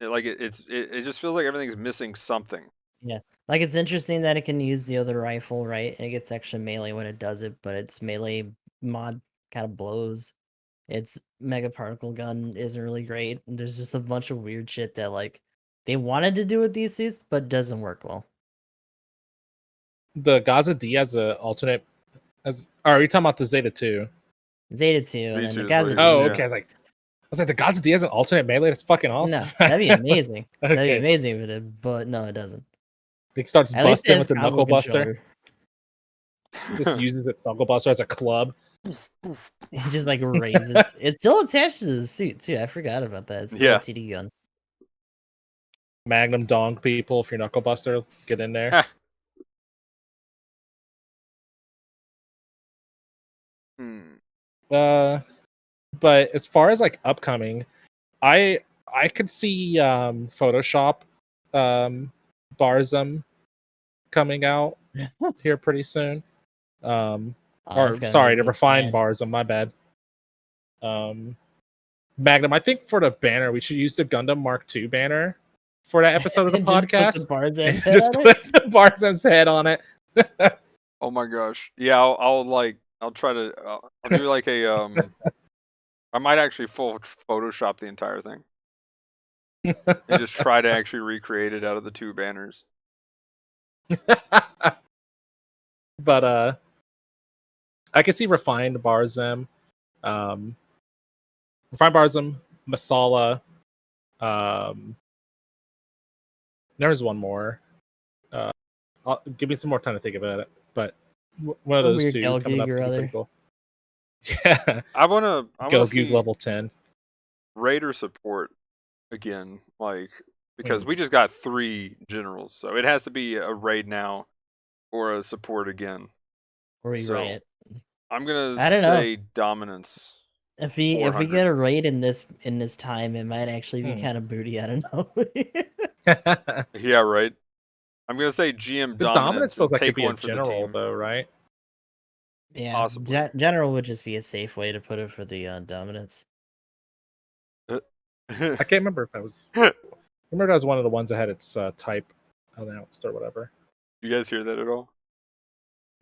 C: it just feels like everything's missing something.
D: Yeah. Like, it's interesting that it can use the other rifle, right? And it gets extra melee when it does it, but its melee mod kind of blows. Its mega particle gun isn't really great. And there's just a bunch of weird shit that, like, they wanted to do with these suits, but doesn't work well.
A: The Gaza D has an alternate. Are you talking about the Zeta 2?
D: Zeta 2, and then the Gaza D.
A: Oh, okay. I was like, the Gaza D has an alternate melee? That's fucking awesome.
D: No, that'd be amazing.
A: Okay.
D: That'd be amazing if it did, but no, it doesn't.
A: It starts busting with the knuckle buster. Just uses its knuckle buster as a club.
D: It just like raises. It's still attached to the suit too. I forgot about that. It's still a TD gun.
A: Magnum dong people, if your knuckle buster, get in there. But as far as like upcoming, I could see Photoshop Barzum coming out here pretty soon.
D: Oh,
A: Or
D: that's gonna
A: sorry,
D: make
A: to
D: me
A: refine
D: sad.
A: Barzum, my bad. Magnum, I think for the banner, we should use the Gundam Mark II banner for that episode of the
D: And just put the
A: podcast.
D: Barzum
A: And
D: head
A: just
D: on
A: put
D: it.
A: the Barzum's head on it.
C: Oh my gosh. Yeah, I'll try to I'll do like a I might actually full Photoshop the entire thing and just try to actually recreate it out of the two banners.
A: But I can see refined Barzum, Masala. There's one more. Give me some more time to think about it. But one of
D: Some
A: those
D: weird
A: two coming
D: Gelgoog
A: up
D: or
A: could be
D: other.
A: pretty cool. Yeah,
C: I wanna
A: Goku
C: see
A: level 10.
C: Raider support again, like because
A: Mm.
C: we just got 3 generals, so it has to be a raid now or a support again.
D: Or we
C: So
D: riot.
C: I'm gonna
D: I don't know.
C: say dominance.
D: If we
C: 400.
D: get a raid in this time, it might actually be kind of booty. I don't know.
C: Yeah, right. I'm gonna say GM
A: The dominance
C: dominance
A: feels
C: and
A: like it'd
C: take
A: be a
C: one for the
A: general
C: team.
A: though, right?
D: Yeah,
C: Possibly.
D: general would just be a safe way to put it for the dominance.
A: I can't remember if that was. I remember that was one of the ones that had its type announced or whatever.
C: You guys hear that at all?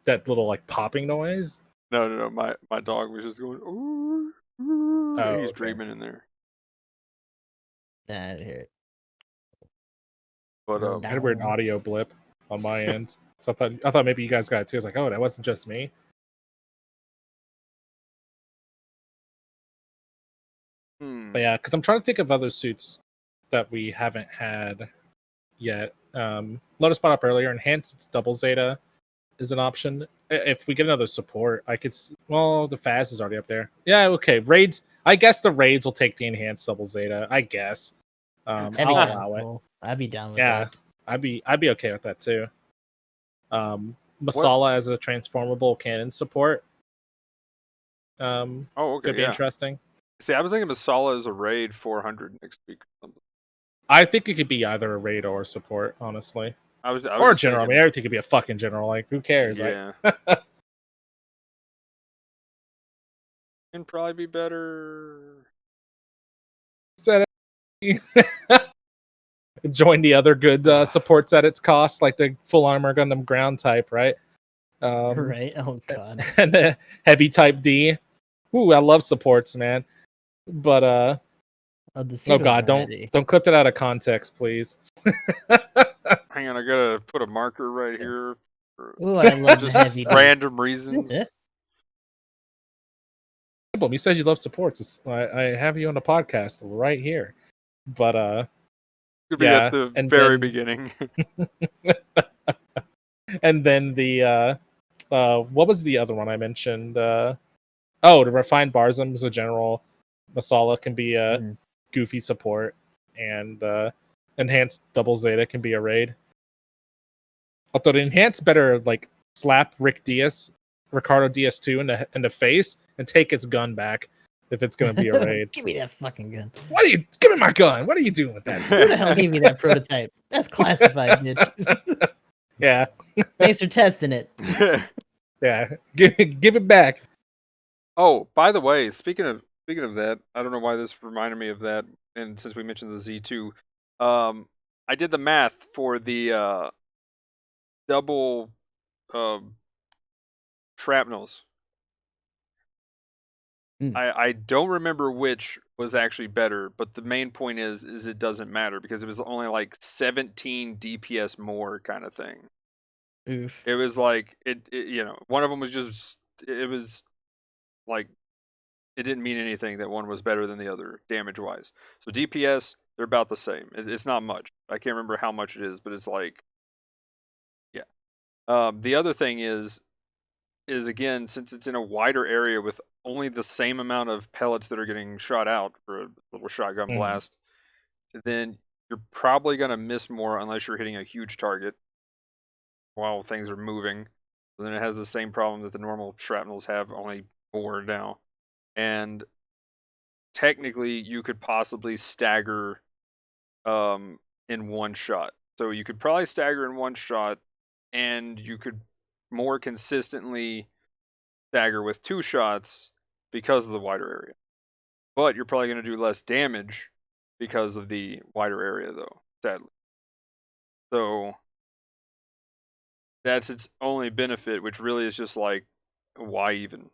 A: That little like popping noise.
C: No. My dog was just going ooh, ooh, and he's
A: okay.
C: dreaming in there.
D: Nah, I didn't hear it.
C: But
A: I had a weird audio blip on my end, so I thought maybe you guys got it too. I was like, oh, that wasn't just me. But yeah, because I'm trying to think of other suits that we haven't had yet. Lotus brought up earlier, enhanced double Zeta is an option. If we get another support, I could. Well, the Faz is already up there. Yeah, okay. Raids. I guess the raids will take the enhanced double Zeta. I guess. I'll allow it.
D: I'd be down with
A: Yeah,
D: that.
A: I'd be okay with that too. Masala as a transformable cannon support.
C: oh, okay,
A: Could be interesting.
C: See, I was thinking Masala is a raid 400 next week or something.
A: I think it could be either a raid or support, honestly.
C: I was
A: or
C: just
A: general.
C: thinking,
A: I mean, everything could be a fucking general. Like, who cares?
C: Yeah.
A: Like,
C: can probably be better.
A: Set it. Join the other good supports at its cost, like the full armor Gundam ground type, right?
D: Right. Oh god.
A: And the heavy type D. Ooh, I love supports, man. But
D: Oh
A: god, don't clip it out of context, please.
C: Hang on, I gotta put a marker right here.
D: Ooh, I love
C: just
D: heavy D.
C: random reasons.
A: Emblem, you said you love supports. I have you on the podcast right here. But
C: Could be at the very beginning.
A: And then the what was the other one I mentioned? The refined Barzum is a general. Masala can be a goofy support, and enhanced double Zeta can be a raid. Although the enhanced better like slap Ricardo DS2 in the face and take its gun back if it's gonna be a raid.
D: Give me that fucking gun.
A: Give me my gun. What are you doing with that?
D: Who the hell gave me that prototype? That's classified, bitch.
A: Yeah.
D: Thanks for testing it.
A: Yeah. Give it back.
C: Oh, by the way, speaking of that, I don't know why this reminded me of that, and since we mentioned the Z2, I did the math for the double shrapnels. I don't remember which was actually better, but the main point is it doesn't matter because it was only like 17 DPS more kind of thing.
D: Oof.
C: It was like it one of them was just it was like it didn't mean anything that one was better than the other damage wise. So DPS they're about the same. It's not much. I can't remember how much it is, but it's like yeah. The other thing is again, since it's in a wider area with only the same amount of pellets that are getting shot out for a little shotgun blast, then you're probably going to miss more unless you're hitting a huge target while things are moving. So then it has the same problem that the normal shrapnels have, only more now. And technically you could possibly stagger in one shot. So you could probably stagger in one shot, and you could more consistently stagger with 2 shots because of the wider area. But you're probably going to do less damage because of the wider area, though, sadly. So that's its only benefit, which really is just like, why even?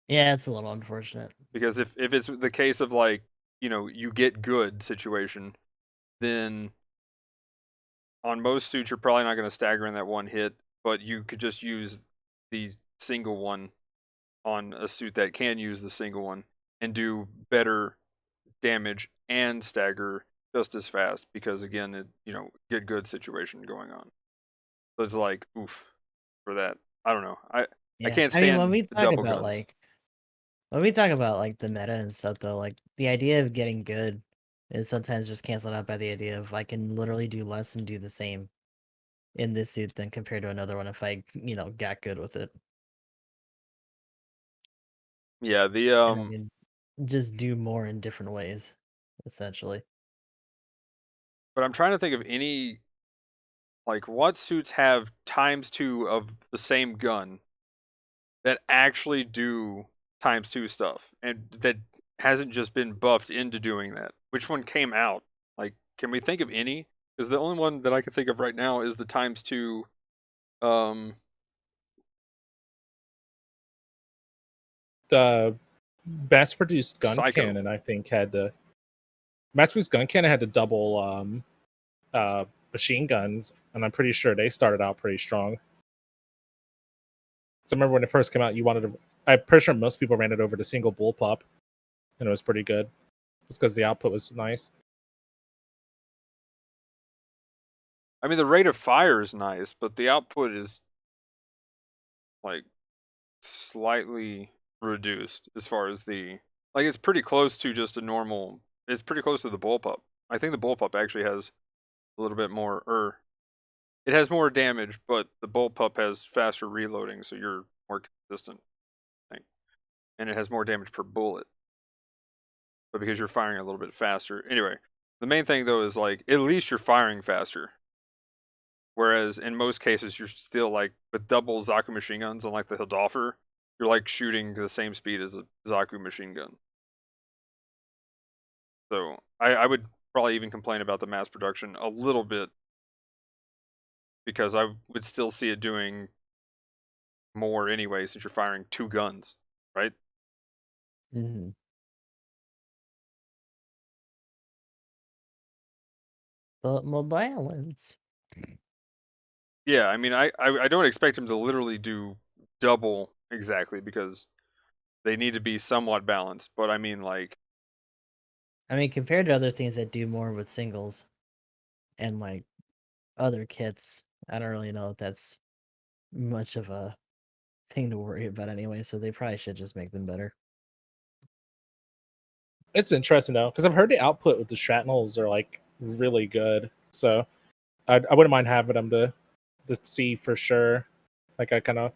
D: Yeah, it's a little unfortunate.
C: Because if it's the case of like, you get good situation, then on most suits you're probably not going to stagger in that one hit, but you could just use the single one on a suit that can use the single one and do better damage and stagger just as fast because again, get good situation going on. So it's like, oof, for that. I don't know. I
D: Yeah,
C: can't
D: I mean,
C: stand
D: when we
C: the
D: talk
C: double
D: about
C: guns.
D: like when we talk about like the meta and stuff, though, like the idea of getting good is sometimes just canceled out by the idea of I can literally do less and do the same in this suit than compared to another one if I, got good with it.
C: Yeah, the
D: And I mean, just do more in different ways, essentially.
C: but I'm trying to think of any, like, what suits have ×2 of the same gun that actually do ×2 stuff and that hasn't just been buffed into doing that. Which one came out? Like, can we think of any? Because the only one that I can think of right now is the ×2
A: The mass-produced gun
C: Psycho.
A: cannon, I think, had the mass-produced gun cannon had the double machine guns, and I'm pretty sure they started out pretty strong. So I remember when it first came out, I'm pretty sure most people ran it over to single bullpup, and it was pretty good, just because the output was nice.
C: I mean, the rate of fire is nice, but the output is like slightly reduced as far as it's pretty close to just a normal. It's pretty close to the bullpup. I think the bullpup actually has a little bit more, it has more damage, but the bullpup has faster reloading, so you're more consistent, I think. And it has more damage per bullet, but because you're firing a little bit faster. Anyway, the main thing though is like at least you're firing faster. Whereas in most cases, you're still like with double Zaku machine guns, unlike the Hildolfer, you're like shooting the same speed as a Zaku machine gun. So I would probably even complain about the mass production a little bit because I would still see it doing more anyway since you're firing 2 guns, right?
D: Mm-hmm. But more balance.
C: Yeah, I mean, I don't expect him to literally do double exactly because they need to be somewhat balanced. But I mean, like,
D: I mean, compared to other things that do more with singles and like other kits, I don't really know if that's much of a thing to worry about anyway. So they probably should just make them better.
A: It's interesting though, because I've heard the output with the shrapnels are like really good. So I wouldn't mind having them to see for sure. Like I kind of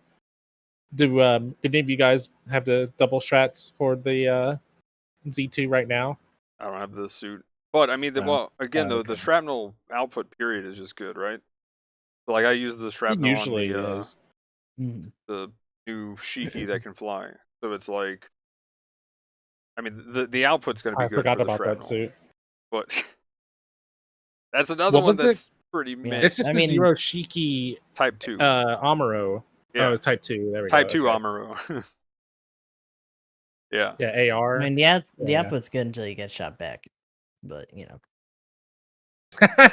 A: do. Did any of you guys have the double strats for the Z2 right now?
C: I don't have the suit. But I mean,
A: No.
C: well, again though, the
A: Okay.
C: shrapnel output period is just good, right? So, like I use the
A: It
C: shrapnel on
A: usually is.
C: the new Shiki that can fly. So it's like, I mean, the output's going to be
A: I
C: good
A: forgot
C: for the
A: about that
C: shrapnel,
A: suit.
C: but that's another
A: What
C: one
A: was it?
C: that's pretty
D: Yeah,
C: meh.
A: It's just
D: I
A: the
D: mean,
A: Zero Shiki
C: Type 2.
A: Amuro.
C: Yeah.
A: Oh, it's Type 2. There we
C: Type
A: go.
C: 2
A: Okay.
C: Amuro. Yeah.
A: Yeah,
D: I
A: AR.
D: mean, the
A: Yeah.
D: output's good until you get shot back, but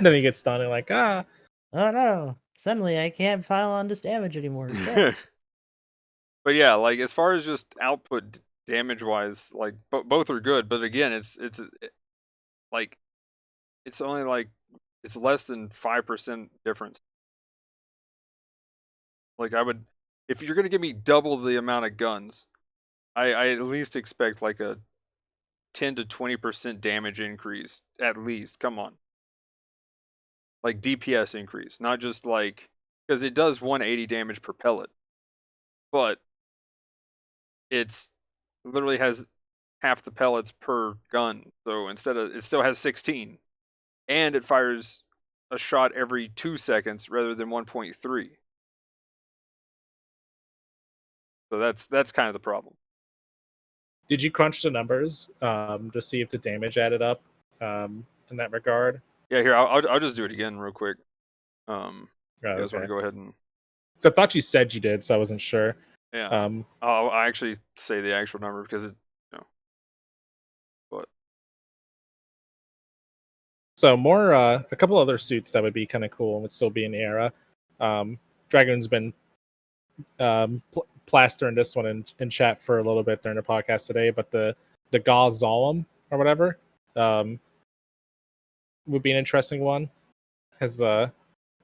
A: Then he gets stunned and like, ah.
D: oh no! Suddenly I can't pile on this damage anymore. Shit.
C: But yeah, like as far as just output damage wise, like both are good, but again, like it's only like it's less than 5% difference. Like I would, if you're gonna give me double the amount of guns, I at least expect like a 10 to 20% damage increase at least. Come on, like DPS increase, not just like because it does 180 damage per pellet, but it's literally has half the pellets per gun. So instead of, it still has 16, and it fires a shot every 2 seconds rather than 1.3. So that's kind of the problem.
A: Did you crunch the numbers to see if the damage added up in that regard?
C: Yeah, here I'll just do it again real quick.
A: Oh,
C: You guys want to
A: okay.
C: go ahead and
A: So I thought you said you did, so I wasn't sure.
C: yeah. I'll actually say the actual number because it, you know, but
A: So more, a couple other suits that would be kind of cool and would still be in the era. Dragoon's been plastering this one in chat for a little bit during the podcast today, but the Gauss Zolom or whatever would be an interesting one. Has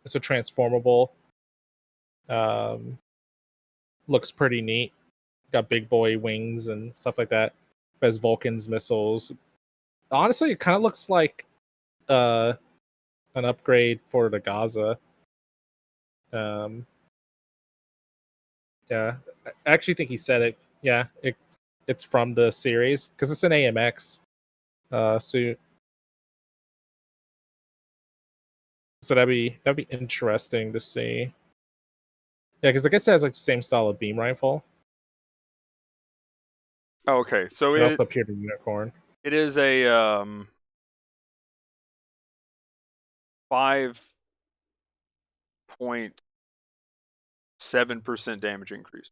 A: it's a transformable. Looks pretty neat. Got big boy wings and stuff like that. Has Vulcan's missiles. Honestly, it kind of looks like an upgrade for the Gaza. Yeah, I actually think he said it. Yeah, it's from the series because it's an AMX suit. So that'd be interesting to see. Yeah, because I guess it has like the same style of beam rifle.
C: oh, okay. So
A: It also appeared in Unicorn.
C: it is a 5.7% damage increase.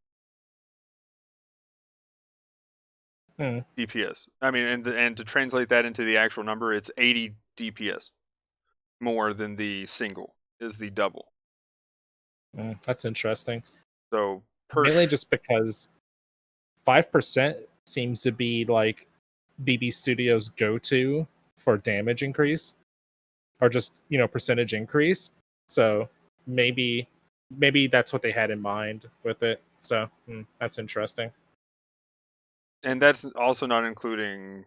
C: DPS. I mean, and to translate that into the actual number, it's 80 DPS more than the single is the double.
A: That's interesting.
C: So
A: Mainly just because 5% seems to be like BB Studios' go-to for damage increase, or just percentage increase. So maybe that's what they had in mind with it. So that's interesting.
C: and that's also not including.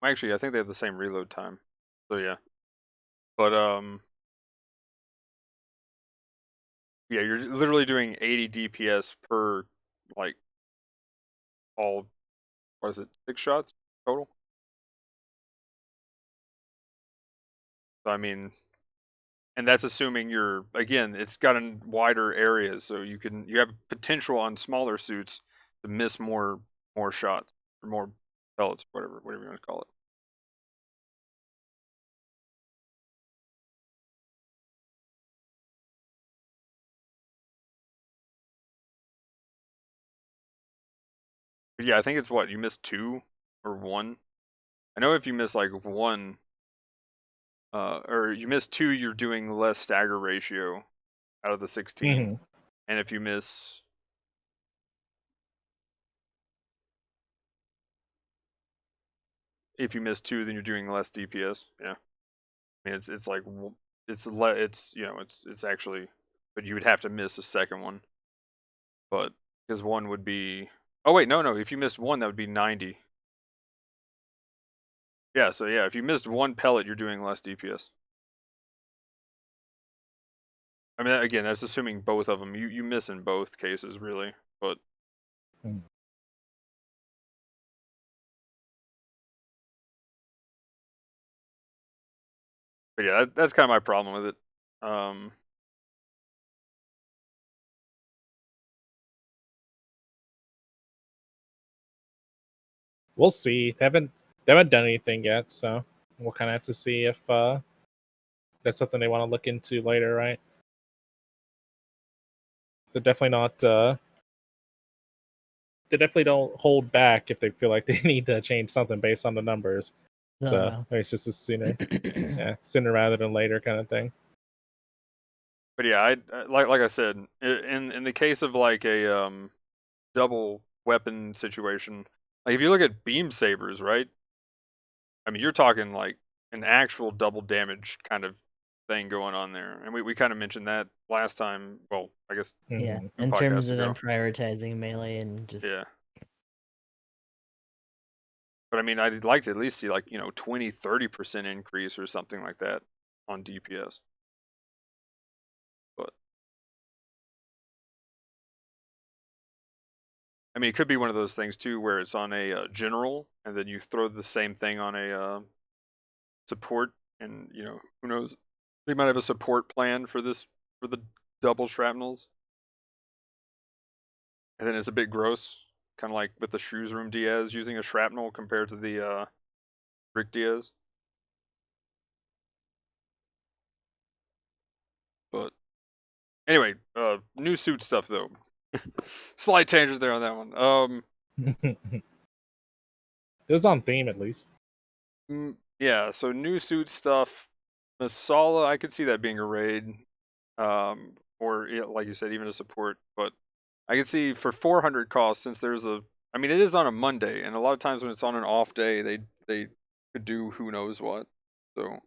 C: Actually, I think they have the same reload time. So yeah, but yeah, you're literally doing 80 DPS per like all. What is it? 6 shots total. So I mean, and that's assuming you're, again, it's got in wider areas, so you have potential on smaller suits to miss more shots or more pellets, whatever you want to call it. But yeah, I think it's what you missed 2 or 1. I know if you miss like 1, or you miss 2, you're doing less stagger ratio out of the 16, and if you miss. If you miss 2, then you're doing less DPS. Yeah, I mean it's like it's actually, but you would have to miss a second one. But because 1 would be, oh wait, no, if you missed 1, that would be 90. Yeah, so yeah, if you missed 1 pellet, you're doing less DPS. I mean, again, that's assuming both of them. You miss in both cases, really, but. But yeah, that's kind of my problem with it.
A: We'll see. They haven't done anything yet, so we'll kind of have to see if that's something they want to look into later, right? So definitely not. They definitely don't hold back if they feel like they need to change something based on the numbers.
D: No.
A: It's just a sooner, sooner rather than later kind of thing.
C: But yeah, I like I said, in the case of like a double weapon situation, like if you look at beam sabers, right? I mean, you're talking like an actual double damage kind of thing going on there, and we kind of mentioned that last time. Well, I guess
D: Yeah,
C: a
D: in terms
C: podcast
D: of them
C: ago.
D: prioritizing melee and just
C: Yeah. But I mean, I'd like to at least see like 20-30% increase or something like that on DPS. But mean, it could be one of those things too, where it's on a general, and then you throw the same thing on a support, and who knows, they might have a support plan for the double shrapnels, and then it's a bit gross, kind of like with the Shrewsroom Diaz using a shrapnel compared to the Rick Diaz. But anyway, new suit stuff though. Slight tangent there on that one.
A: It was on theme at least.
C: Yeah, so new suit stuff. Masala, I could see that being a raid, or like you said, even a support. But I could see for 400 cost, since there's I mean, it is on a Monday, and a lot of times when it's on an off day, they could do who knows what. So,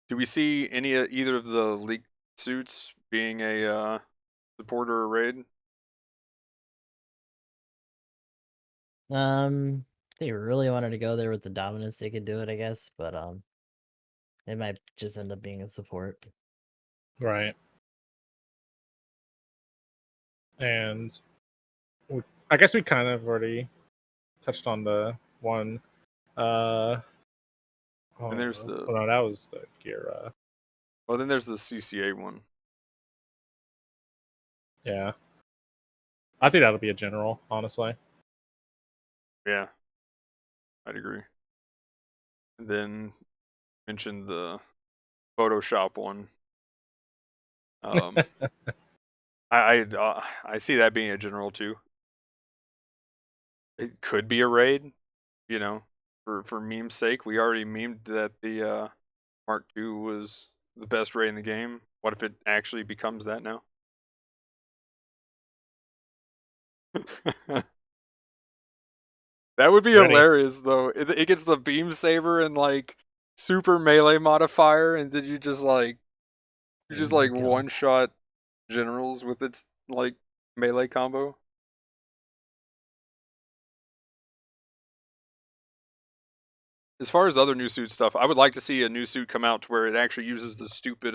C: do we see either of the leaked suits being a support or a raid?
D: They really wanted to go there with the dominance, they could do it, I guess, but it might just end up being a support.
A: Right. And I guess we kind of already touched on the one.
C: And there's
A: oh, no, that was the gear.
C: Well, then there's the CCA one.
A: Yeah. I think that'll be a general, honestly.
C: Yeah, I'd agree. And then mentioned the Photoshop one. I see that being a general too. It could be a raid, for meme's sake. We already memed that the Mark II was the best raid in the game. What if it actually becomes that now? That would be
A: Ready.
C: hilarious though. It gets the beam saber and like super melee modifier, and then you just like one shot generals with its like melee combo. As far as other new suit stuff, I would like to see a new suit come out to where it actually uses the stupid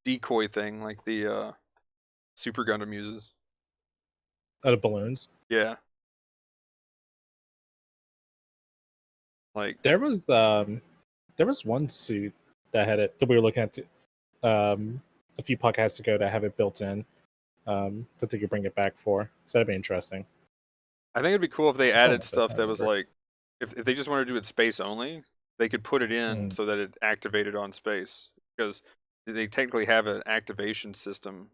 C: decoy thing like the Super Gundam uses.
A: Out of balloons.
C: Yeah. Like
A: there was one suit that had it that we were looking at a few podcasts ago that have it built in that they could bring it back for. So that'd be interesting.
C: I think it'd be cool if they added stuff that was
A: remember.
C: like, if they just wanted to do it space only, they could put it in so that it activated on space, because they technically have an activation system.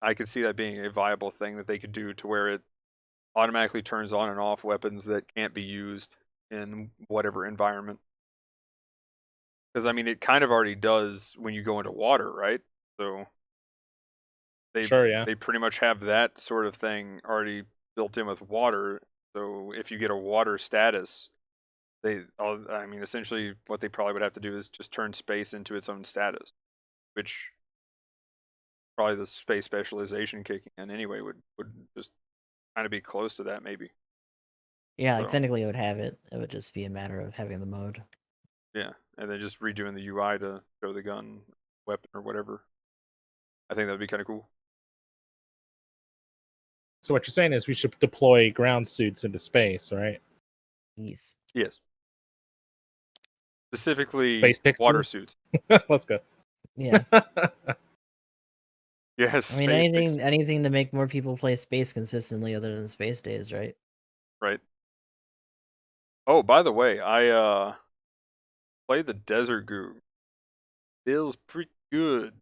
C: I could see that being a viable thing that they could do to where it automatically turns on and off weapons that can't be used in whatever environment. Because I mean, it kind of already does when you go into water, right? So they pretty much have that sort of thing already built in with water. So if you get a water status, essentially what they probably would have to do is just turn space into its own status, which probably the space specialization kicking in anyway would just kind of be close to that, maybe.
D: Yeah, like technically it would have it. It would just be a matter of having the mode.
C: Yeah, and then just redoing the UI to show the gun, weapon, or whatever. I think that would be kind of cool.
A: So what you're saying is we should deploy ground suits into space, right?
D: Yes.
C: Yes. Specifically,
A: Space
C: water suits.
A: Let's go.
D: Yeah.
C: Yes.
D: I mean, anything to make more people play space consistently, other than space days, right?
C: Right. Oh, by the way, I played the Desert Goo. Feels pretty good.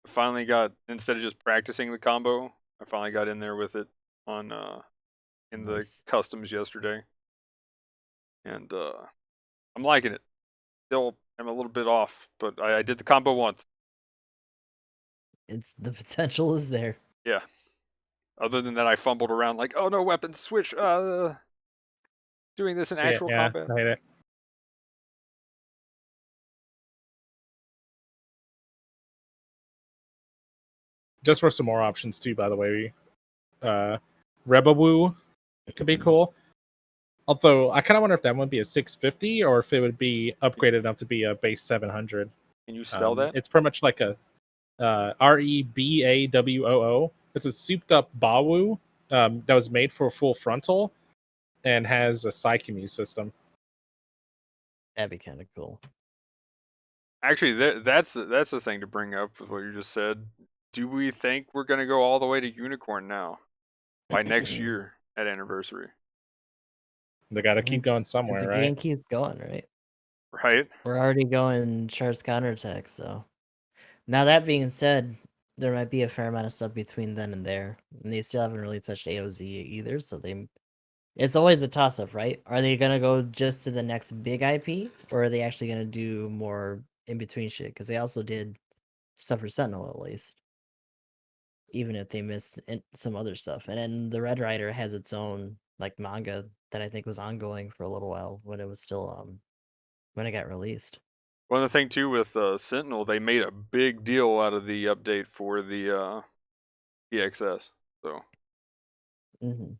C: I finally got, instead of just practicing the combo, I finally got in there with it on in the customs yesterday, and I'm liking it. Still, I'm a little bit off, but I did the combo once.
D: It's the potential is there.
C: Yeah. Other than that, I fumbled around like, oh no, weapons switch. Doing this in actual combat.
A: I hate it. Just for some more options too, by the way. Rebawoo, it could be cool. Although I kind of wonder if that would be a 650 or if it would be upgraded enough to be a base 700.
C: Can you spell that?
A: It's pretty much like a REBAWOO. It's a souped up Bawu that was made for full frontal and has a Psychemu system.
D: That'd be kind of cool.
C: Actually, that's the thing to bring up with what you just said. Do we think we're going to go all the way to unicorn now by next year at anniversary?
A: They got to keep going somewhere,
D: The
A: right?
D: game keeps going, right?
C: Right?
D: We're already going Char's counterattack, so. Now that being said, there might be a fair amount of stuff between then and there. And they still haven't really touched AOZ either, so it's always a toss-up, right? Are they gonna go just to the next big IP, or are they actually gonna do more in-between shit? Because they also did stuff for Sentinel, at least. Even if they missed some other stuff. And then the Red Rider has its own, like, manga that I think was ongoing for a little while when it was still, when it got released.
C: One of the thing too with Sentinel, they made a big deal out of the update for the EXS. So
D: Mm-hmm.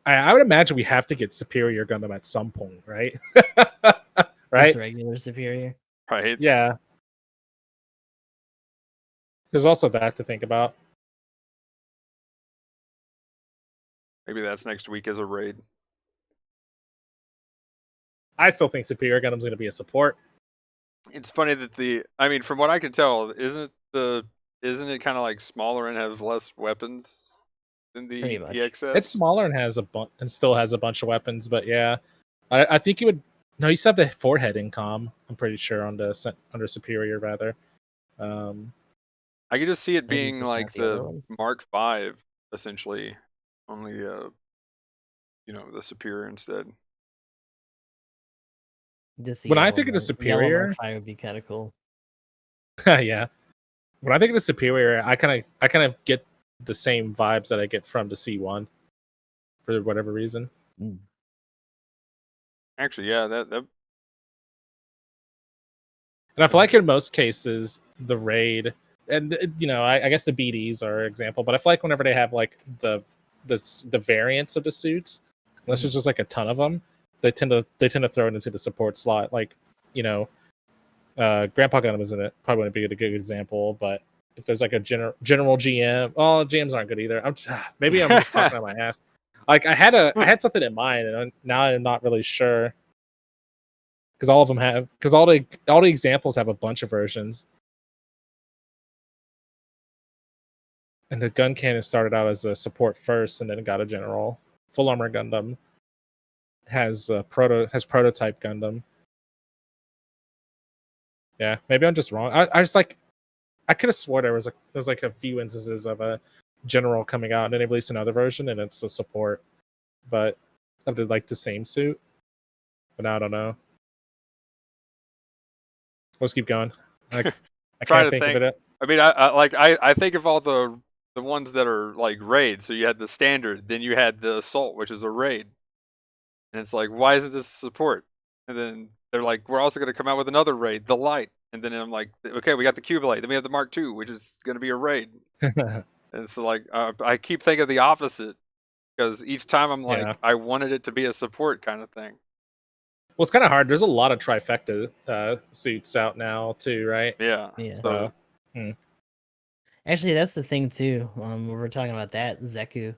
A: I would imagine we have to get Superior Gundam at some point, right? Right?
D: Just regular Superior.
C: right,
A: Yeah. There's also that to think about.
C: maybe that's next week as a raid.
A: I still think Superior Gundam's going to be a support.
C: It's funny that I mean, from what I can tell, isn't it kind of like smaller and has less weapons than the
D: Pretty much.
C: EXS?
A: It's smaller and has and still has a bunch of weapons, but yeah, I think you would. No, you still have the forehead incom. I'm pretty sure under Superior rather.
C: I could just see it
D: Maybe
C: being
D: just not
C: like
D: the other
C: the
D: ones.
C: Mark V, essentially, only the Superior instead.
D: Just
A: When I
D: yellow
A: think of the
D: Yellow
A: Superior,
D: Mark 5 would be kind of cool.
A: yeah. When I think of the Superior, I kind of get the same vibes that I get from the C1 for whatever reason.
C: Actually, yeah, that
A: And I feel like in most cases, the raid, and I guess the BDs are an example, but I feel like whenever they have like the variants of the suits, unless there's just like a ton of them, they tend to throw it into the support slot. Like, Grandpa Gundam isn't it? Probably wouldn't be a good example, but if there's like a general GM, GMs aren't good either. Maybe I'm just talking out my ass. Like I had something in mind, and now I'm not really sure. Because all of them have, because all the examples have a bunch of versions, and the gun cannon started out as a support first, and then it got a general. Full Armor Gundam has prototype Gundam. Yeah, maybe I'm just wrong. I just like, I could have swore there was like a few instances of a general coming out, and then they released another version, and it's a support, but of the same suit. But now I don't know. Let's keep going. I can't think of it.
C: I mean, I think of all the ones that are like raid. So you had the standard, then you had the assault, which is a raid, and it's like, why isn't this support? And then they're like, we're also going to come out with another raid, the light. And then I'm like, okay, we got the Qubeley, then we have the Mark II, which is going to be a raid. And so like, I keep thinking the opposite, because each time I'm like, I wanted it to be a support kind of thing.
A: Well, it's kind of hard. There's a lot of trifecta suits out now too, right?
C: Yeah.
A: So,
D: Actually, that's the thing too. When we're talking about that Zeku,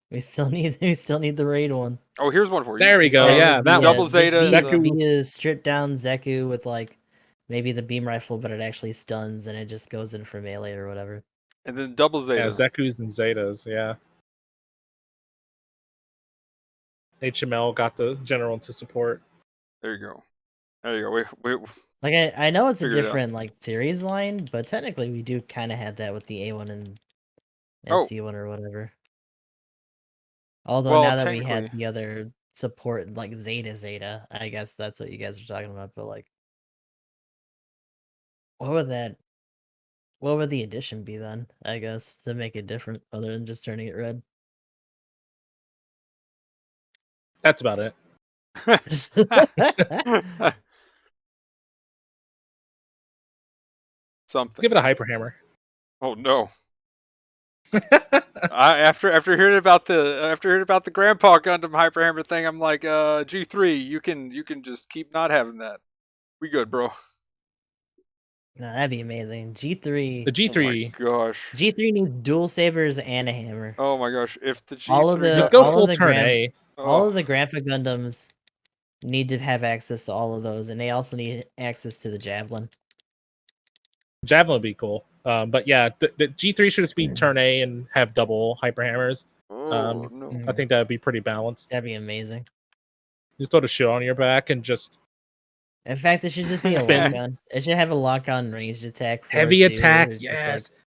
D: we still need the raid one.
C: Oh, here's one for you.
A: There we go. Yeah, that
C: double Zeta.
D: Be a stripped down Zeku with like maybe the beam rifle, but it actually stuns and it just goes in for melee or whatever.
C: And then double Zeta.
A: Yeah, Zekus and Zetas. Yeah. HML got the general to support.
C: There you go. There you go. We
D: like I know it's a different like series line, but technically we do kind of have that with the A1 and C1 or whatever. Although now that we had the other support like Zeta, I guess that's what you guys are talking about. But like, what would the addition be then? I guess to make it different, other than just turning it red.
A: That's about it.
C: Something.
A: Give it a hyper hammer.
C: Oh no. After hearing about the Grandpa Gundam Hyper Hammer thing, I'm like, G3, you can just keep not having that. We good, bro.
D: No, that'd be amazing. G3.
A: The G3.
C: Oh my gosh.
D: G3 needs dual sabers and a hammer.
C: Oh my gosh. If the G3
D: All of the
A: Just go
D: all
A: full
D: of the
A: turn
D: grand
A: A.
D: all
C: oh,
D: of the Grandpa Gundams need to have access to all of those, and they also need access to the Javelin.
A: Javelin would be cool. But yeah, the G3 should just be turn A and have double hyper hammers.
C: oh no.
A: I think that would be pretty balanced.
D: That'd be amazing.
A: Just throw the shit on your back and just
D: In fact, it should just be a
A: Spin.
D: lock on. It should have a lock on ranged attack. For
A: heavy
D: it too.
A: attack.
D: It's
A: Yes.
D: like,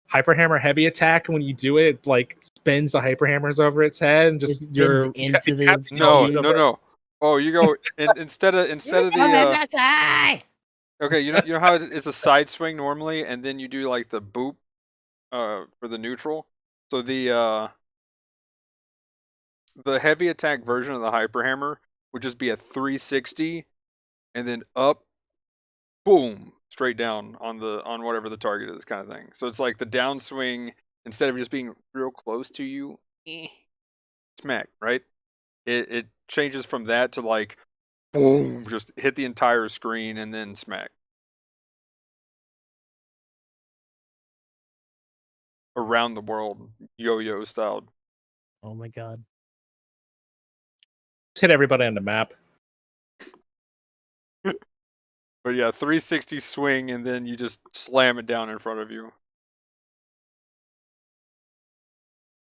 A: Hyper hammer heavy attack. And when you do it, it like spins the hyper hammers over its head and just
D: It
A: you're
D: spins into
A: you
D: the
A: have
C: No,
A: universe.
C: no. Oh, you go instead of the okay, you know how it's a side swing normally, and then you do like the boop for the neutral. So the heavy attack version of the hyper hammer would just be a 360 and then up, boom, straight down on whatever the target is, kind of thing. So it's like the downswing, instead of just being real close to you, smack, right? It changes from that to like boom, just hit the entire screen and then smack. Around the world, yo-yo style.
D: oh my god.
A: Just hit everybody on the map.
C: But yeah, 360 swing and then you just slam it down in front of you.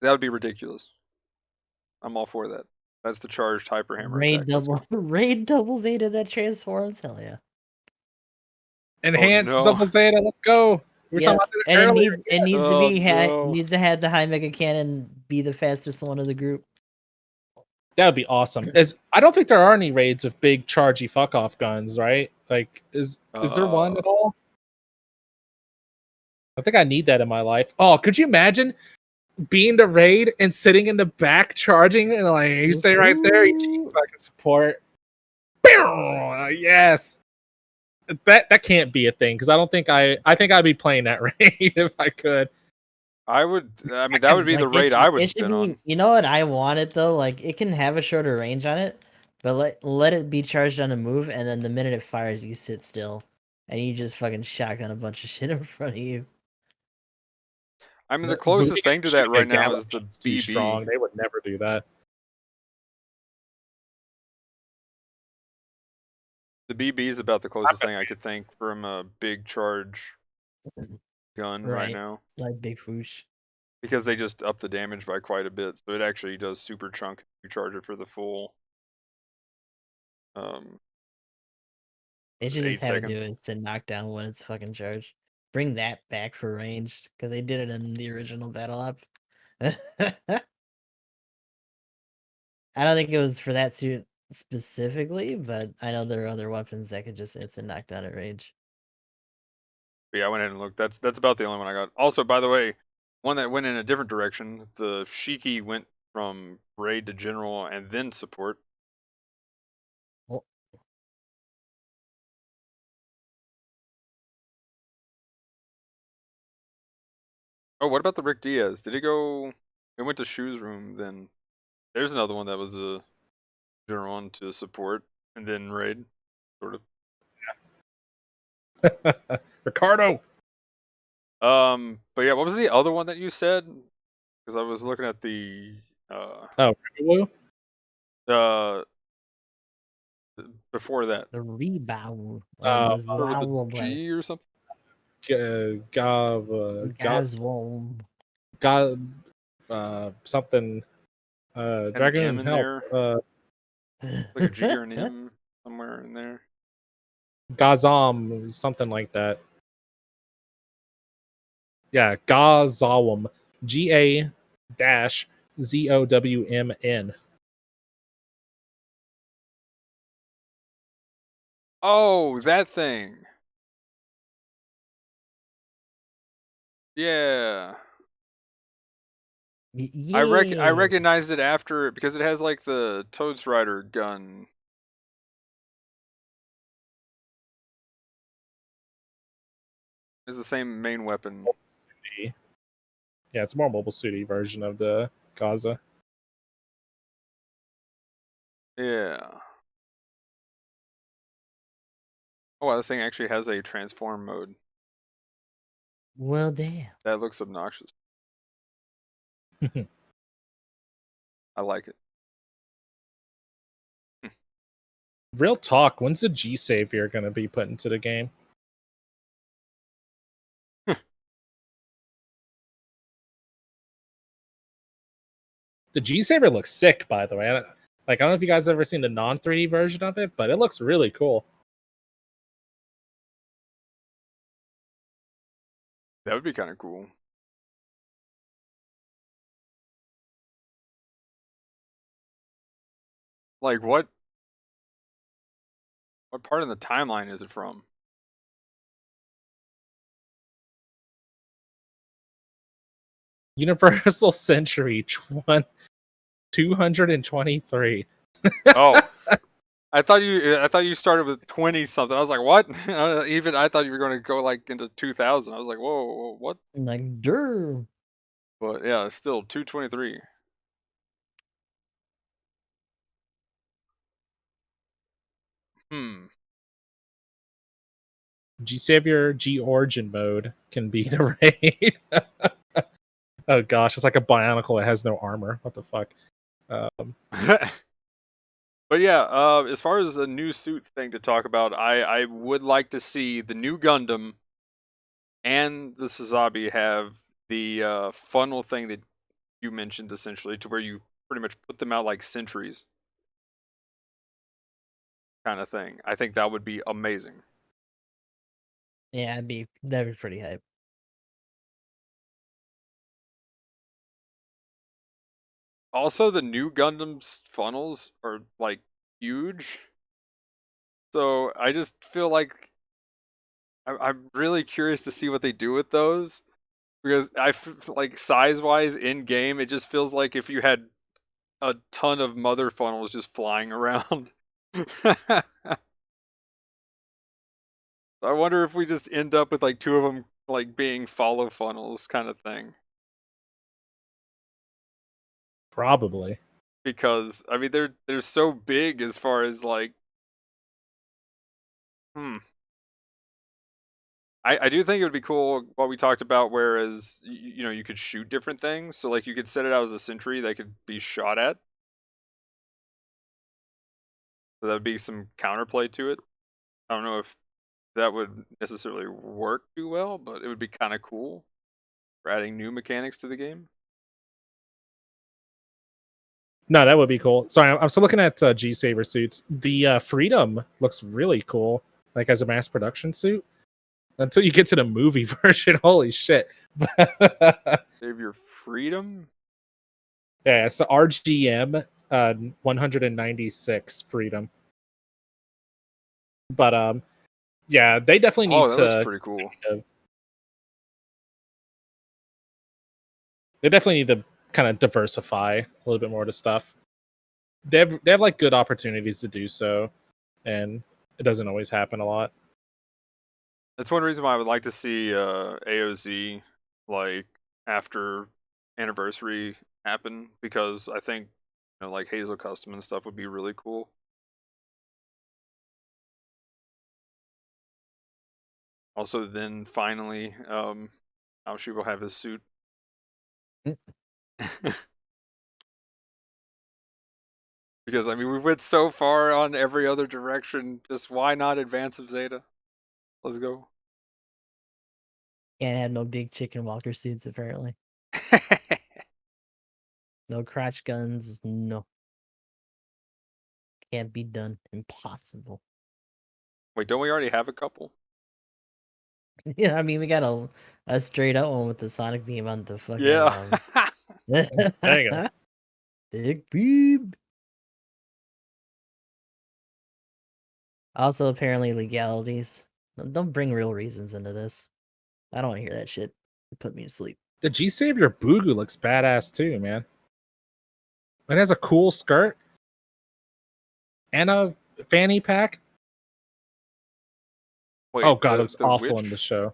C: That would be ridiculous. I'm all for that. That's the charged hyper hammer attack. Let's go.
D: Raid double Zeta that transforms. Hell yeah.
A: Enhanced
C: no.
A: double Zeta. Let's go. We were
D: Yeah,
A: talking about that
D: and
A: earlier.
D: it needs to
C: Oh,
D: be
C: no.
D: needs to have the high mega cannon be the fastest one of the group.
A: That would be awesome. I don't think there are any raids with big chargy fuck off guns, right? Like, is there one at all? I think I need that in my life. Oh, could you imagine being the raid and sitting in the back charging and like you stay right there, you fucking support. Yes. That can't be a thing because I think I'd be playing that raid if I could.
C: I mean, that would be the raid I would spin on.
D: You know what I want it though? Like it can have a shorter range on it, but let it be charged on a move, and then the minute it fires, you sit still, and you just fucking shotgun a bunch of shit in front of you.
C: I mean, the closest thing to that right now is the
A: too strong.
C: BB.
A: They would never do that.
C: The BB is about the closest thing I could think from a big charge gun right now.
D: Like Big Foosh.
C: Because they just up the damage by quite a bit, so it actually does super chunk if you charge it for the full.
D: They should
C: 8
D: just have it do
C: seconds.
D: it to knock down when it's fucking charged. Bring that back for ranged because they did it in the original battle app. I don't think it was for that suit specifically, but I know there are other weapons that could just instant knock down at range.
C: But yeah, I went ahead and looked. That's about the only one I got. Also, by the way, one that went in a different direction. The Shiki went from raid to general and then support.
D: Well,
C: Oh, what about the Rick Diaz? Did it go? It went to Shoe's room. Then there's another one that was a general on to support and then raid, sort of.
A: Ricardo.
C: But yeah, what was the other one that you said? Because I was looking at the
A: Blue?
C: before that.
D: the rebound.
C: Start with the G or something.
D: Gazwolm.
A: Something.
C: An
A: Dragoon
C: M in
A: help.
C: there. Like a G or an M somewhere in there.
A: Gazam, something like that. Yeah, Gazawm. GA-ZOWMN.
C: Oh, that thing. Yeah.
D: Yeah.
C: I recognized it after because it has like the Toads Rider gun. It's the same main weapon.
A: Yeah, it's a more mobile suity version of the Gaza.
C: Yeah. Oh, wow, this thing actually has a transform mode.
D: Well, damn.
C: That looks obnoxious. I like it.
A: Real talk, when's the G Savior gonna be put into the game? The G Savior looks sick, by the way. I don't know if you guys ever seen the non 3D version of it, but it looks really cool.
C: That would be kind of cool. Like what part of the timeline is it from?
A: Universal Century 223.
C: Oh. I thought you started with 20 something. I was like, what? Even I thought you were going to go like into 2000. I was like, whoa, what?
D: Like, durr.
C: But yeah, still 223.
A: G Savior G Origin mode can be the raid. Oh gosh, it's like a Bionicle that has no armor. What the fuck?
C: But yeah, as far as a new suit thing to talk about, I would like to see the new Gundam and the Sazabi have the funnel thing that you mentioned, essentially, to where you pretty much put them out like sentries kind of thing. I think that would be amazing.
D: Yeah, that'd be pretty hype.
C: Also, the new Gundam's funnels are like huge. So I just feel like I'm really curious to see what they do with those, because like size-wise in game, it just feels like if you had a ton of mother funnels just flying around. I wonder if we just end up with like two of them like being follow funnels kind of thing.
A: Probably.
C: Because I mean they're so big as far as like I do think it would be cool what we talked about, whereas you know you could shoot different things, so like you could set it out as a sentry that could be shot at. So that would be some counterplay to it. I don't know if that would necessarily work too well, but it would be kind of cool for adding new mechanics to the game.
A: No, that would be cool. Sorry, I'm still looking at G Saver suits. The Freedom looks really cool, like as a mass production suit. Until you get to the movie version, holy shit!
C: Save your freedom.
A: Yeah, it's the RGM 196 Freedom. But yeah, they definitely need
C: Oh, that looks
A: to.
C: pretty cool.
A: They definitely need to kind of diversify a little bit more to stuff. They have like good opportunities to do so, and it doesn't always happen a lot.
C: That's one reason why I would like to see AOZ like after anniversary happen, because I think like Hazel Custom and stuff would be really cool. Also, then finally, Aoshi will have his suit. Because I mean, we went so far on every other direction. Just why not Advance of Zeta? Let's go.
D: Can't have no big chicken walker suits, apparently. No crotch guns, no. Can't be done. Impossible.
C: Wait, don't we already have a couple?
D: Yeah, I mean, we got a straight up one with the sonic beam on the fucking.
C: Yeah.
A: There you go.
D: Big beam. Also, apparently, legalities. Don't bring real reasons into this. I don't want to hear that shit. It put me to sleep.
A: The G Savior Bugu looks badass too, man. It has a cool skirt and a fanny pack.
C: Wait,
A: Oh god, it looks awful
C: which?
A: in the show.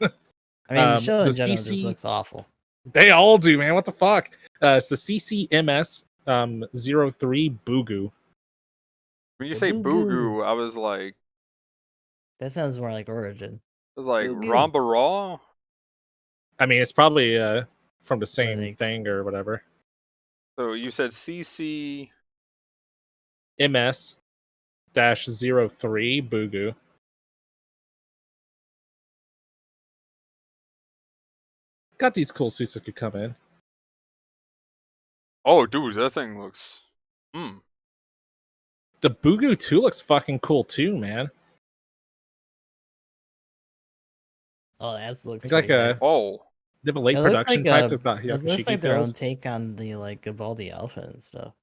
D: I mean, the show in
A: the
D: general
A: CC
D: just looks awful.
A: They all do, man. What the fuck? It's the CCMS 03 Bugu.
C: When you
D: The
C: say
D: Bugu.
C: Bugu, I was like
D: That sounds more like Origin. Bugu.
C: Ramba Raw.
A: I mean, it's probably from the
D: What are
A: same
D: they?
A: thing or whatever.
C: So you said CC.
A: MS -03 Bugu. Got these cool suits that could come in.
C: Oh, dude, that thing looks.
A: The Bugu 2 looks fucking cool too, man.
D: Oh, that looks
A: It's like
D: pretty
A: a
D: good.
C: Oh,
A: they have a late
D: It looks
A: production
D: like
A: type
D: a-
A: with that
D: It looks
A: Yakushiki
D: like their own
A: tails.
D: take on the like Gabaldi outfit and stuff.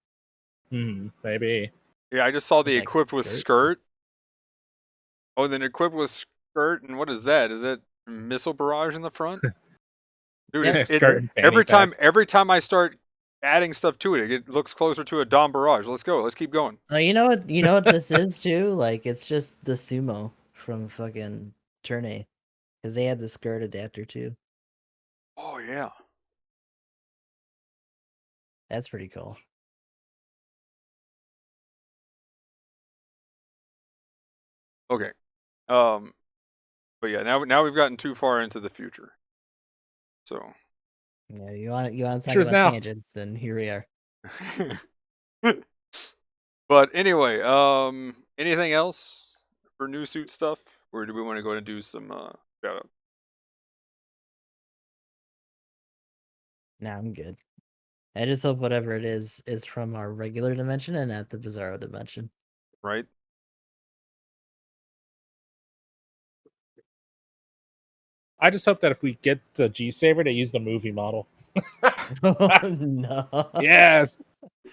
A: Maybe.
C: yeah. I just saw the
D: Like
C: equipped with
D: skirts.
C: skirt. Oh, then equipped with skirt, and what is that? Is that missile barrage in the front? Dude,
D: Yes.
A: Skirt and fanny
C: every
A: pack.
C: time I start adding stuff to it, it looks closer to a Dom barrage. Let's go. Let's keep going.
D: Oh, you know what? You know what this is too? Like, it's just the sumo from fucking Tourney, because they had the skirt adapter too.
C: Oh yeah.
D: That's pretty cool.
C: Okay. But yeah, now we've gotten too far into the future. So.
D: Yeah, you want to talk
A: Future's
D: about
A: now.
D: tangents? Then here we are.
C: But anyway, anything else for new suit stuff, or do we want to go and do some shout out?
D: Nah, I'm good. I just hope whatever it is from our regular dimension and not the Bizarro dimension.
C: Right?
A: I just hope that if we get the G Saver, they use the movie model.
D: Oh no!
A: Yes.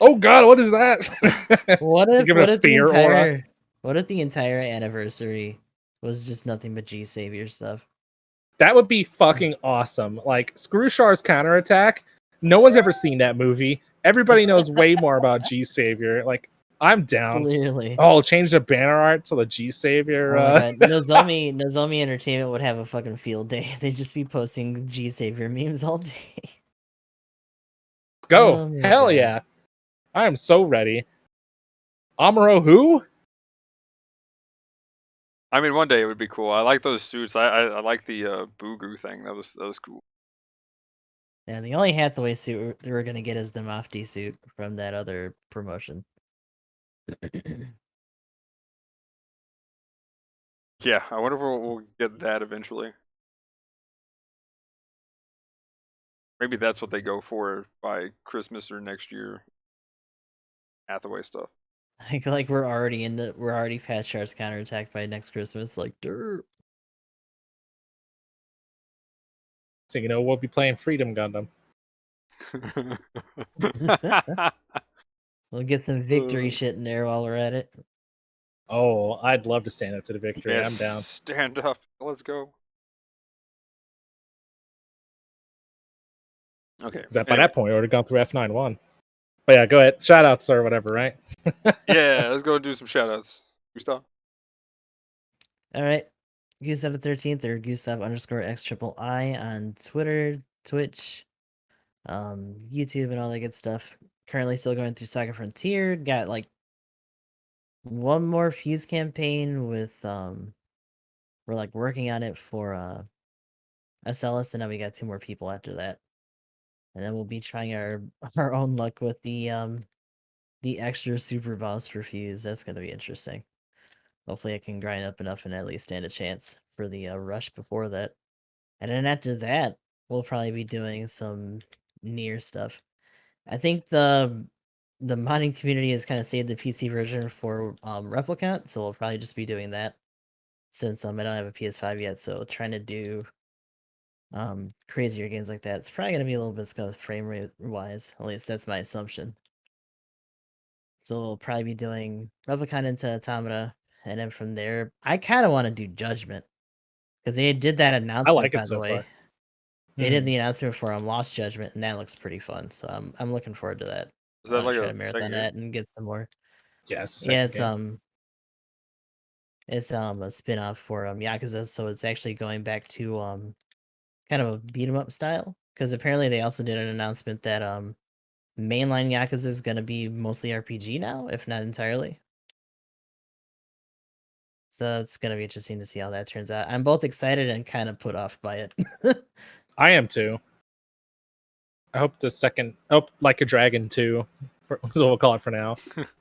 A: Oh god, what is that?
D: What
A: To
D: if
A: give it a fear aura.
D: what if the entire anniversary was just nothing but G Savior stuff?
A: That would be fucking awesome. Like Screwshar's counterattack. No one's ever seen that movie. Everybody knows way more about G Savior. Like, I'm down.
D: Clearly.
A: Oh, change the banner art to the G Savior.
D: Oh my god, Nozomi Entertainment would have a fucking field day. They'd just be posting G Savior memes all day.
A: Go.
D: Oh my
A: Hell
D: God.
A: yeah. I am so ready. Amuro who?
C: I mean, one day it would be cool. I like those suits. I like the Bugu thing. That was cool.
D: Yeah, the only Hathaway suit we're gonna get is the Mafti suit from that other promotion.
C: Yeah, I wonder if we'll get that eventually. Maybe that's what they go for by Christmas or next year. Hathaway stuff.
D: like we're already past Char's counterattack by next Christmas. Like, dirt.
A: So you know we'll be playing Freedom Gundam.
D: We'll get some victory shit in there while we're at it.
A: Oh, I'd love to stand up to the victory.
C: Yes,
A: I'm down.
C: stand up. Let's go. Okay.
A: By that point, we already gone through F91. But yeah, go ahead. Shout outs or whatever, right?
C: Yeah, let's go do some shout outs. Gustav?
D: All right. Gustav the 13th or Gustav_X_I on Twitter, Twitch, YouTube, and all that good stuff. Currently still going through Saga Frontier. Got like one more Fuse campaign with we're like working on it for SLS, and then we got 2 more people after that. And then we'll be trying our own luck with the extra super boss for Fuse. That's gonna be interesting. Hopefully I can grind up enough and at least stand a chance for the rush before that. And then after that, we'll probably be doing some near stuff. I think the modding community has kind of saved the PC version for Replicant, so we'll probably just be doing that since I don't have a PS5 yet. So trying to do crazier games like that, it's probably gonna be a little bit scuffed frame rate wise. At least that's my assumption. So we'll probably be doing Replicant into Automata, and then from there, I kind of want to do Judgment because they did that announcement.
A: I like
D: by
A: it
D: the
A: so
D: way.
A: far.
D: They did the announcement for Lost Judgment, and that looks pretty fun. So I'm looking forward to that.
C: Is that like
D: try
C: a
D: to marathon that and get some more.
A: Yeah, it's
D: Yeah, it's a spin-off for Yakuza, so it's actually going back to kind of a beat 'em up style because apparently they also did an announcement that mainline Yakuza is going to be mostly RPG now, if not entirely. So it's going to be interesting to see how that turns out. I'm both excited and kind of put off by it.
A: I am too. I hope the second, Like a Dragon 2, is what we'll call it for now,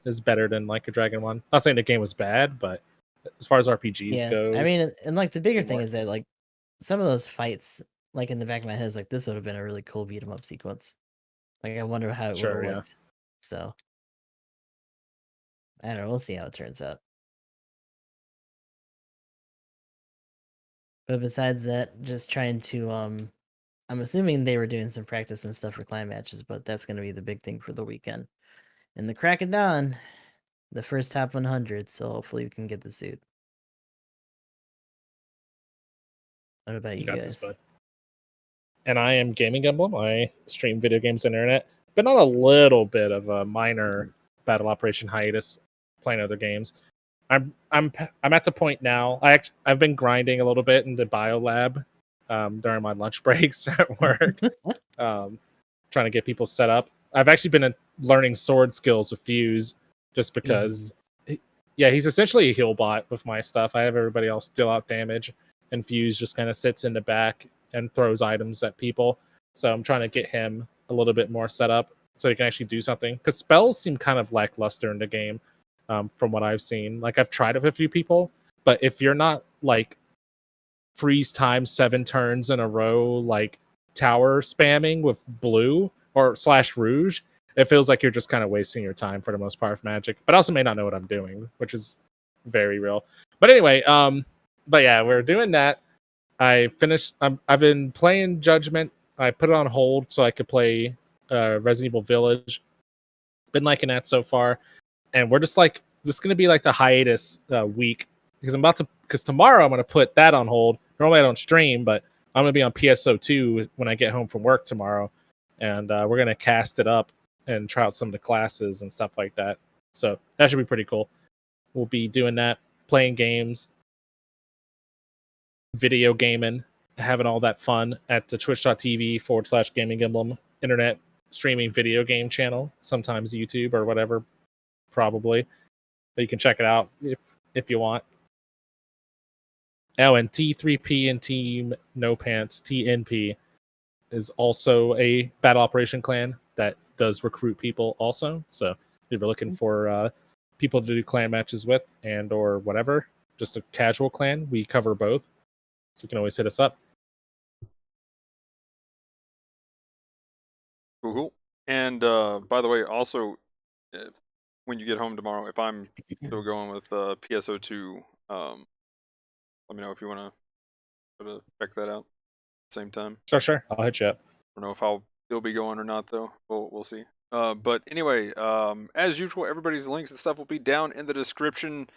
A: is better than Like a Dragon 1. Not saying the game was bad, but as far as RPGs
D: Yeah,
A: goes,
D: I mean, and like the bigger
A: seem
D: thing
A: more
D: is that like some of those fights, like in the back of my head, is like this would have been a really cool beat 'em up sequence. Like I wonder how it would have
A: sure, yeah.
D: looked. So I don't know. We'll see how it turns out. But besides that, just trying to I'm assuming they were doing some practice and stuff for clan matches, but that's going to be the big thing for the weekend. And the crack of dawn, the first top 100. So hopefully we can get the suit. What about you
A: You got this,
D: guys?
A: bud. And I am Gaming Emblem. I stream video games on the internet. Been on a little bit of a minor battle operation hiatus, playing other games. I'm at the point now. I've been grinding a little bit in the bio lab during my lunch breaks at work, trying to get people set up. I've actually been learning sword skills with Fuse just because. Yeah, he's essentially a heal bot with my stuff. I have everybody else deal out damage, and Fuse just kind of sits in the back and throws items at people. So I'm trying to get him a little bit more set up so he can actually do something. Because spells seem kind of lackluster in the game, from what I've seen. Like I've tried it with a few people, but if you're not like freeze time 7 turns in a row, like tower spamming with blue or / rouge, it feels like you're just kind of wasting your time for the most part of Magic. But I also may not know what I'm doing, which is very real. But anyway, but yeah, we're doing that. I finished. I've been playing Judgment. I put it on hold so I could play Resident Evil Village. Been liking that so far, and we're just like this is gonna be like the hiatus week because because tomorrow I'm gonna put that on hold. Normally I don't stream, but I'm gonna be on PSO2 when I get home from work tomorrow, and we're gonna cast it up and try out some of the classes and stuff like that. So that should be pretty cool. We'll be doing that, playing games, video gaming, having all that fun at the twitch.tv/GamingEmblem internet streaming video game channel, sometimes YouTube or whatever, probably. But you can check it out if you want. Oh, and T3P and Team No Pants, TNP, is also a battle operation clan that does recruit people also. So if you're looking for people to do clan matches with and or whatever, just a casual clan, we cover both. So you can always hit us up.
C: Cool. And by the way, also, when you get home tomorrow, if I'm still going with PSO2, let me know if you want to check that out at the same time.
A: Sure. I'll hit you up.
C: I don't know if I'll still be going or not, though. We'll see. But anyway, as usual, everybody's links and stuff will be down in the description.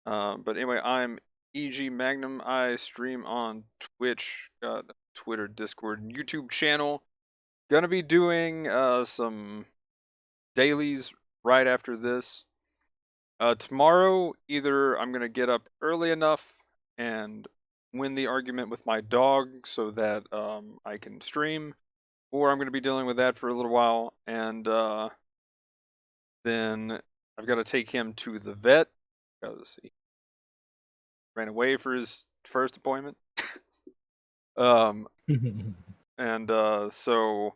C: But anyway, I'm EG Magnum. I stream on Twitch, Twitter, Discord, and YouTube channel. Gonna be doing some dailies right after this. Tomorrow, either I'm gonna get up early enough and win the argument with my dog so that I can stream, or I'm gonna be dealing with that for a little while, and then I've got to take him to the vet because he ran away for his first appointment. And so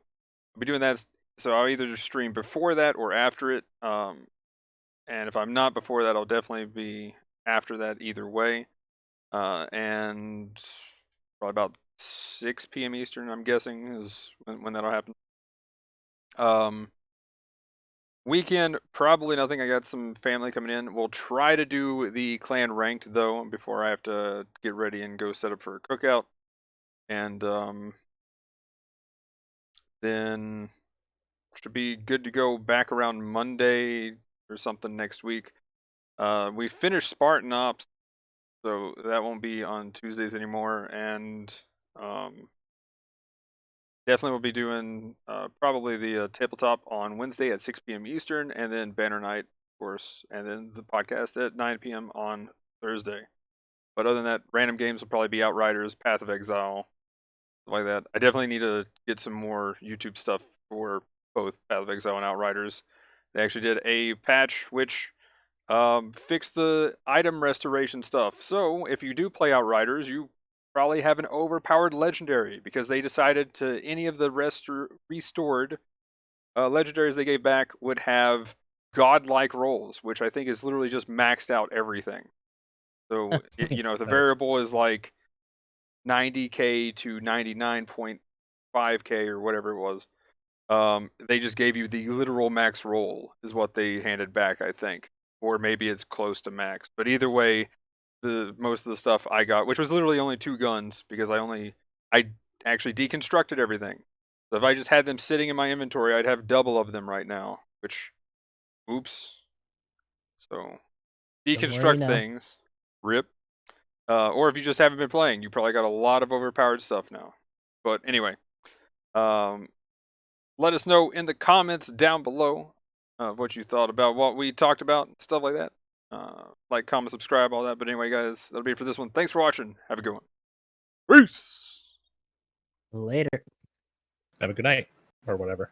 C: I'll be doing that. So I'll either just stream before that or after it. And if I'm not before that, I'll definitely be after that either way. And probably about 6 p.m. Eastern, I'm guessing, is when that'll happen. Weekend, probably nothing. I got some family coming in. We'll try to do the clan ranked, though, before I have to get ready and go set up for a cookout. And then should be good to go back around Monday or something next week. We finished Spartan Ops, so that won't be on Tuesdays anymore. And definitely will be doing probably the tabletop on Wednesday at 6 p.m. Eastern, and then Banner Night, of course, and then the podcast at 9 p.m. on Thursday. But other than that, random games will probably be Outriders, Path of Exile, like that. I definitely need to get some more YouTube stuff for both Path of Exile and Outriders. They actually did a patch which fixed the item restoration stuff. So if you do play Outriders, you probably have an overpowered legendary because they decided to any of the restored legendaries they gave back would have godlike rolls, which I think is literally just maxed out everything. So you know, the
A: Nice.
C: variable is like 90k to 99.5k or whatever it was. They just gave you the literal max roll is what they handed back, I think, or maybe it's close to max. But either way, the most of the stuff I got, which was literally only 2 guns, because I actually deconstructed everything. So if I just had them sitting in my inventory, I'd have double of them right now. Which, oops. So deconstruct things, rip. Or if you just haven't been playing, you probably got a lot of overpowered stuff now. But anyway, let us know in the comments down below what you thought about what we talked about, stuff like that. Like, comment, subscribe, all that. But anyway, guys, that'll be it for this one. Thanks for watching. Have a good one. Peace!
D: Later.
A: Have a good night or whatever.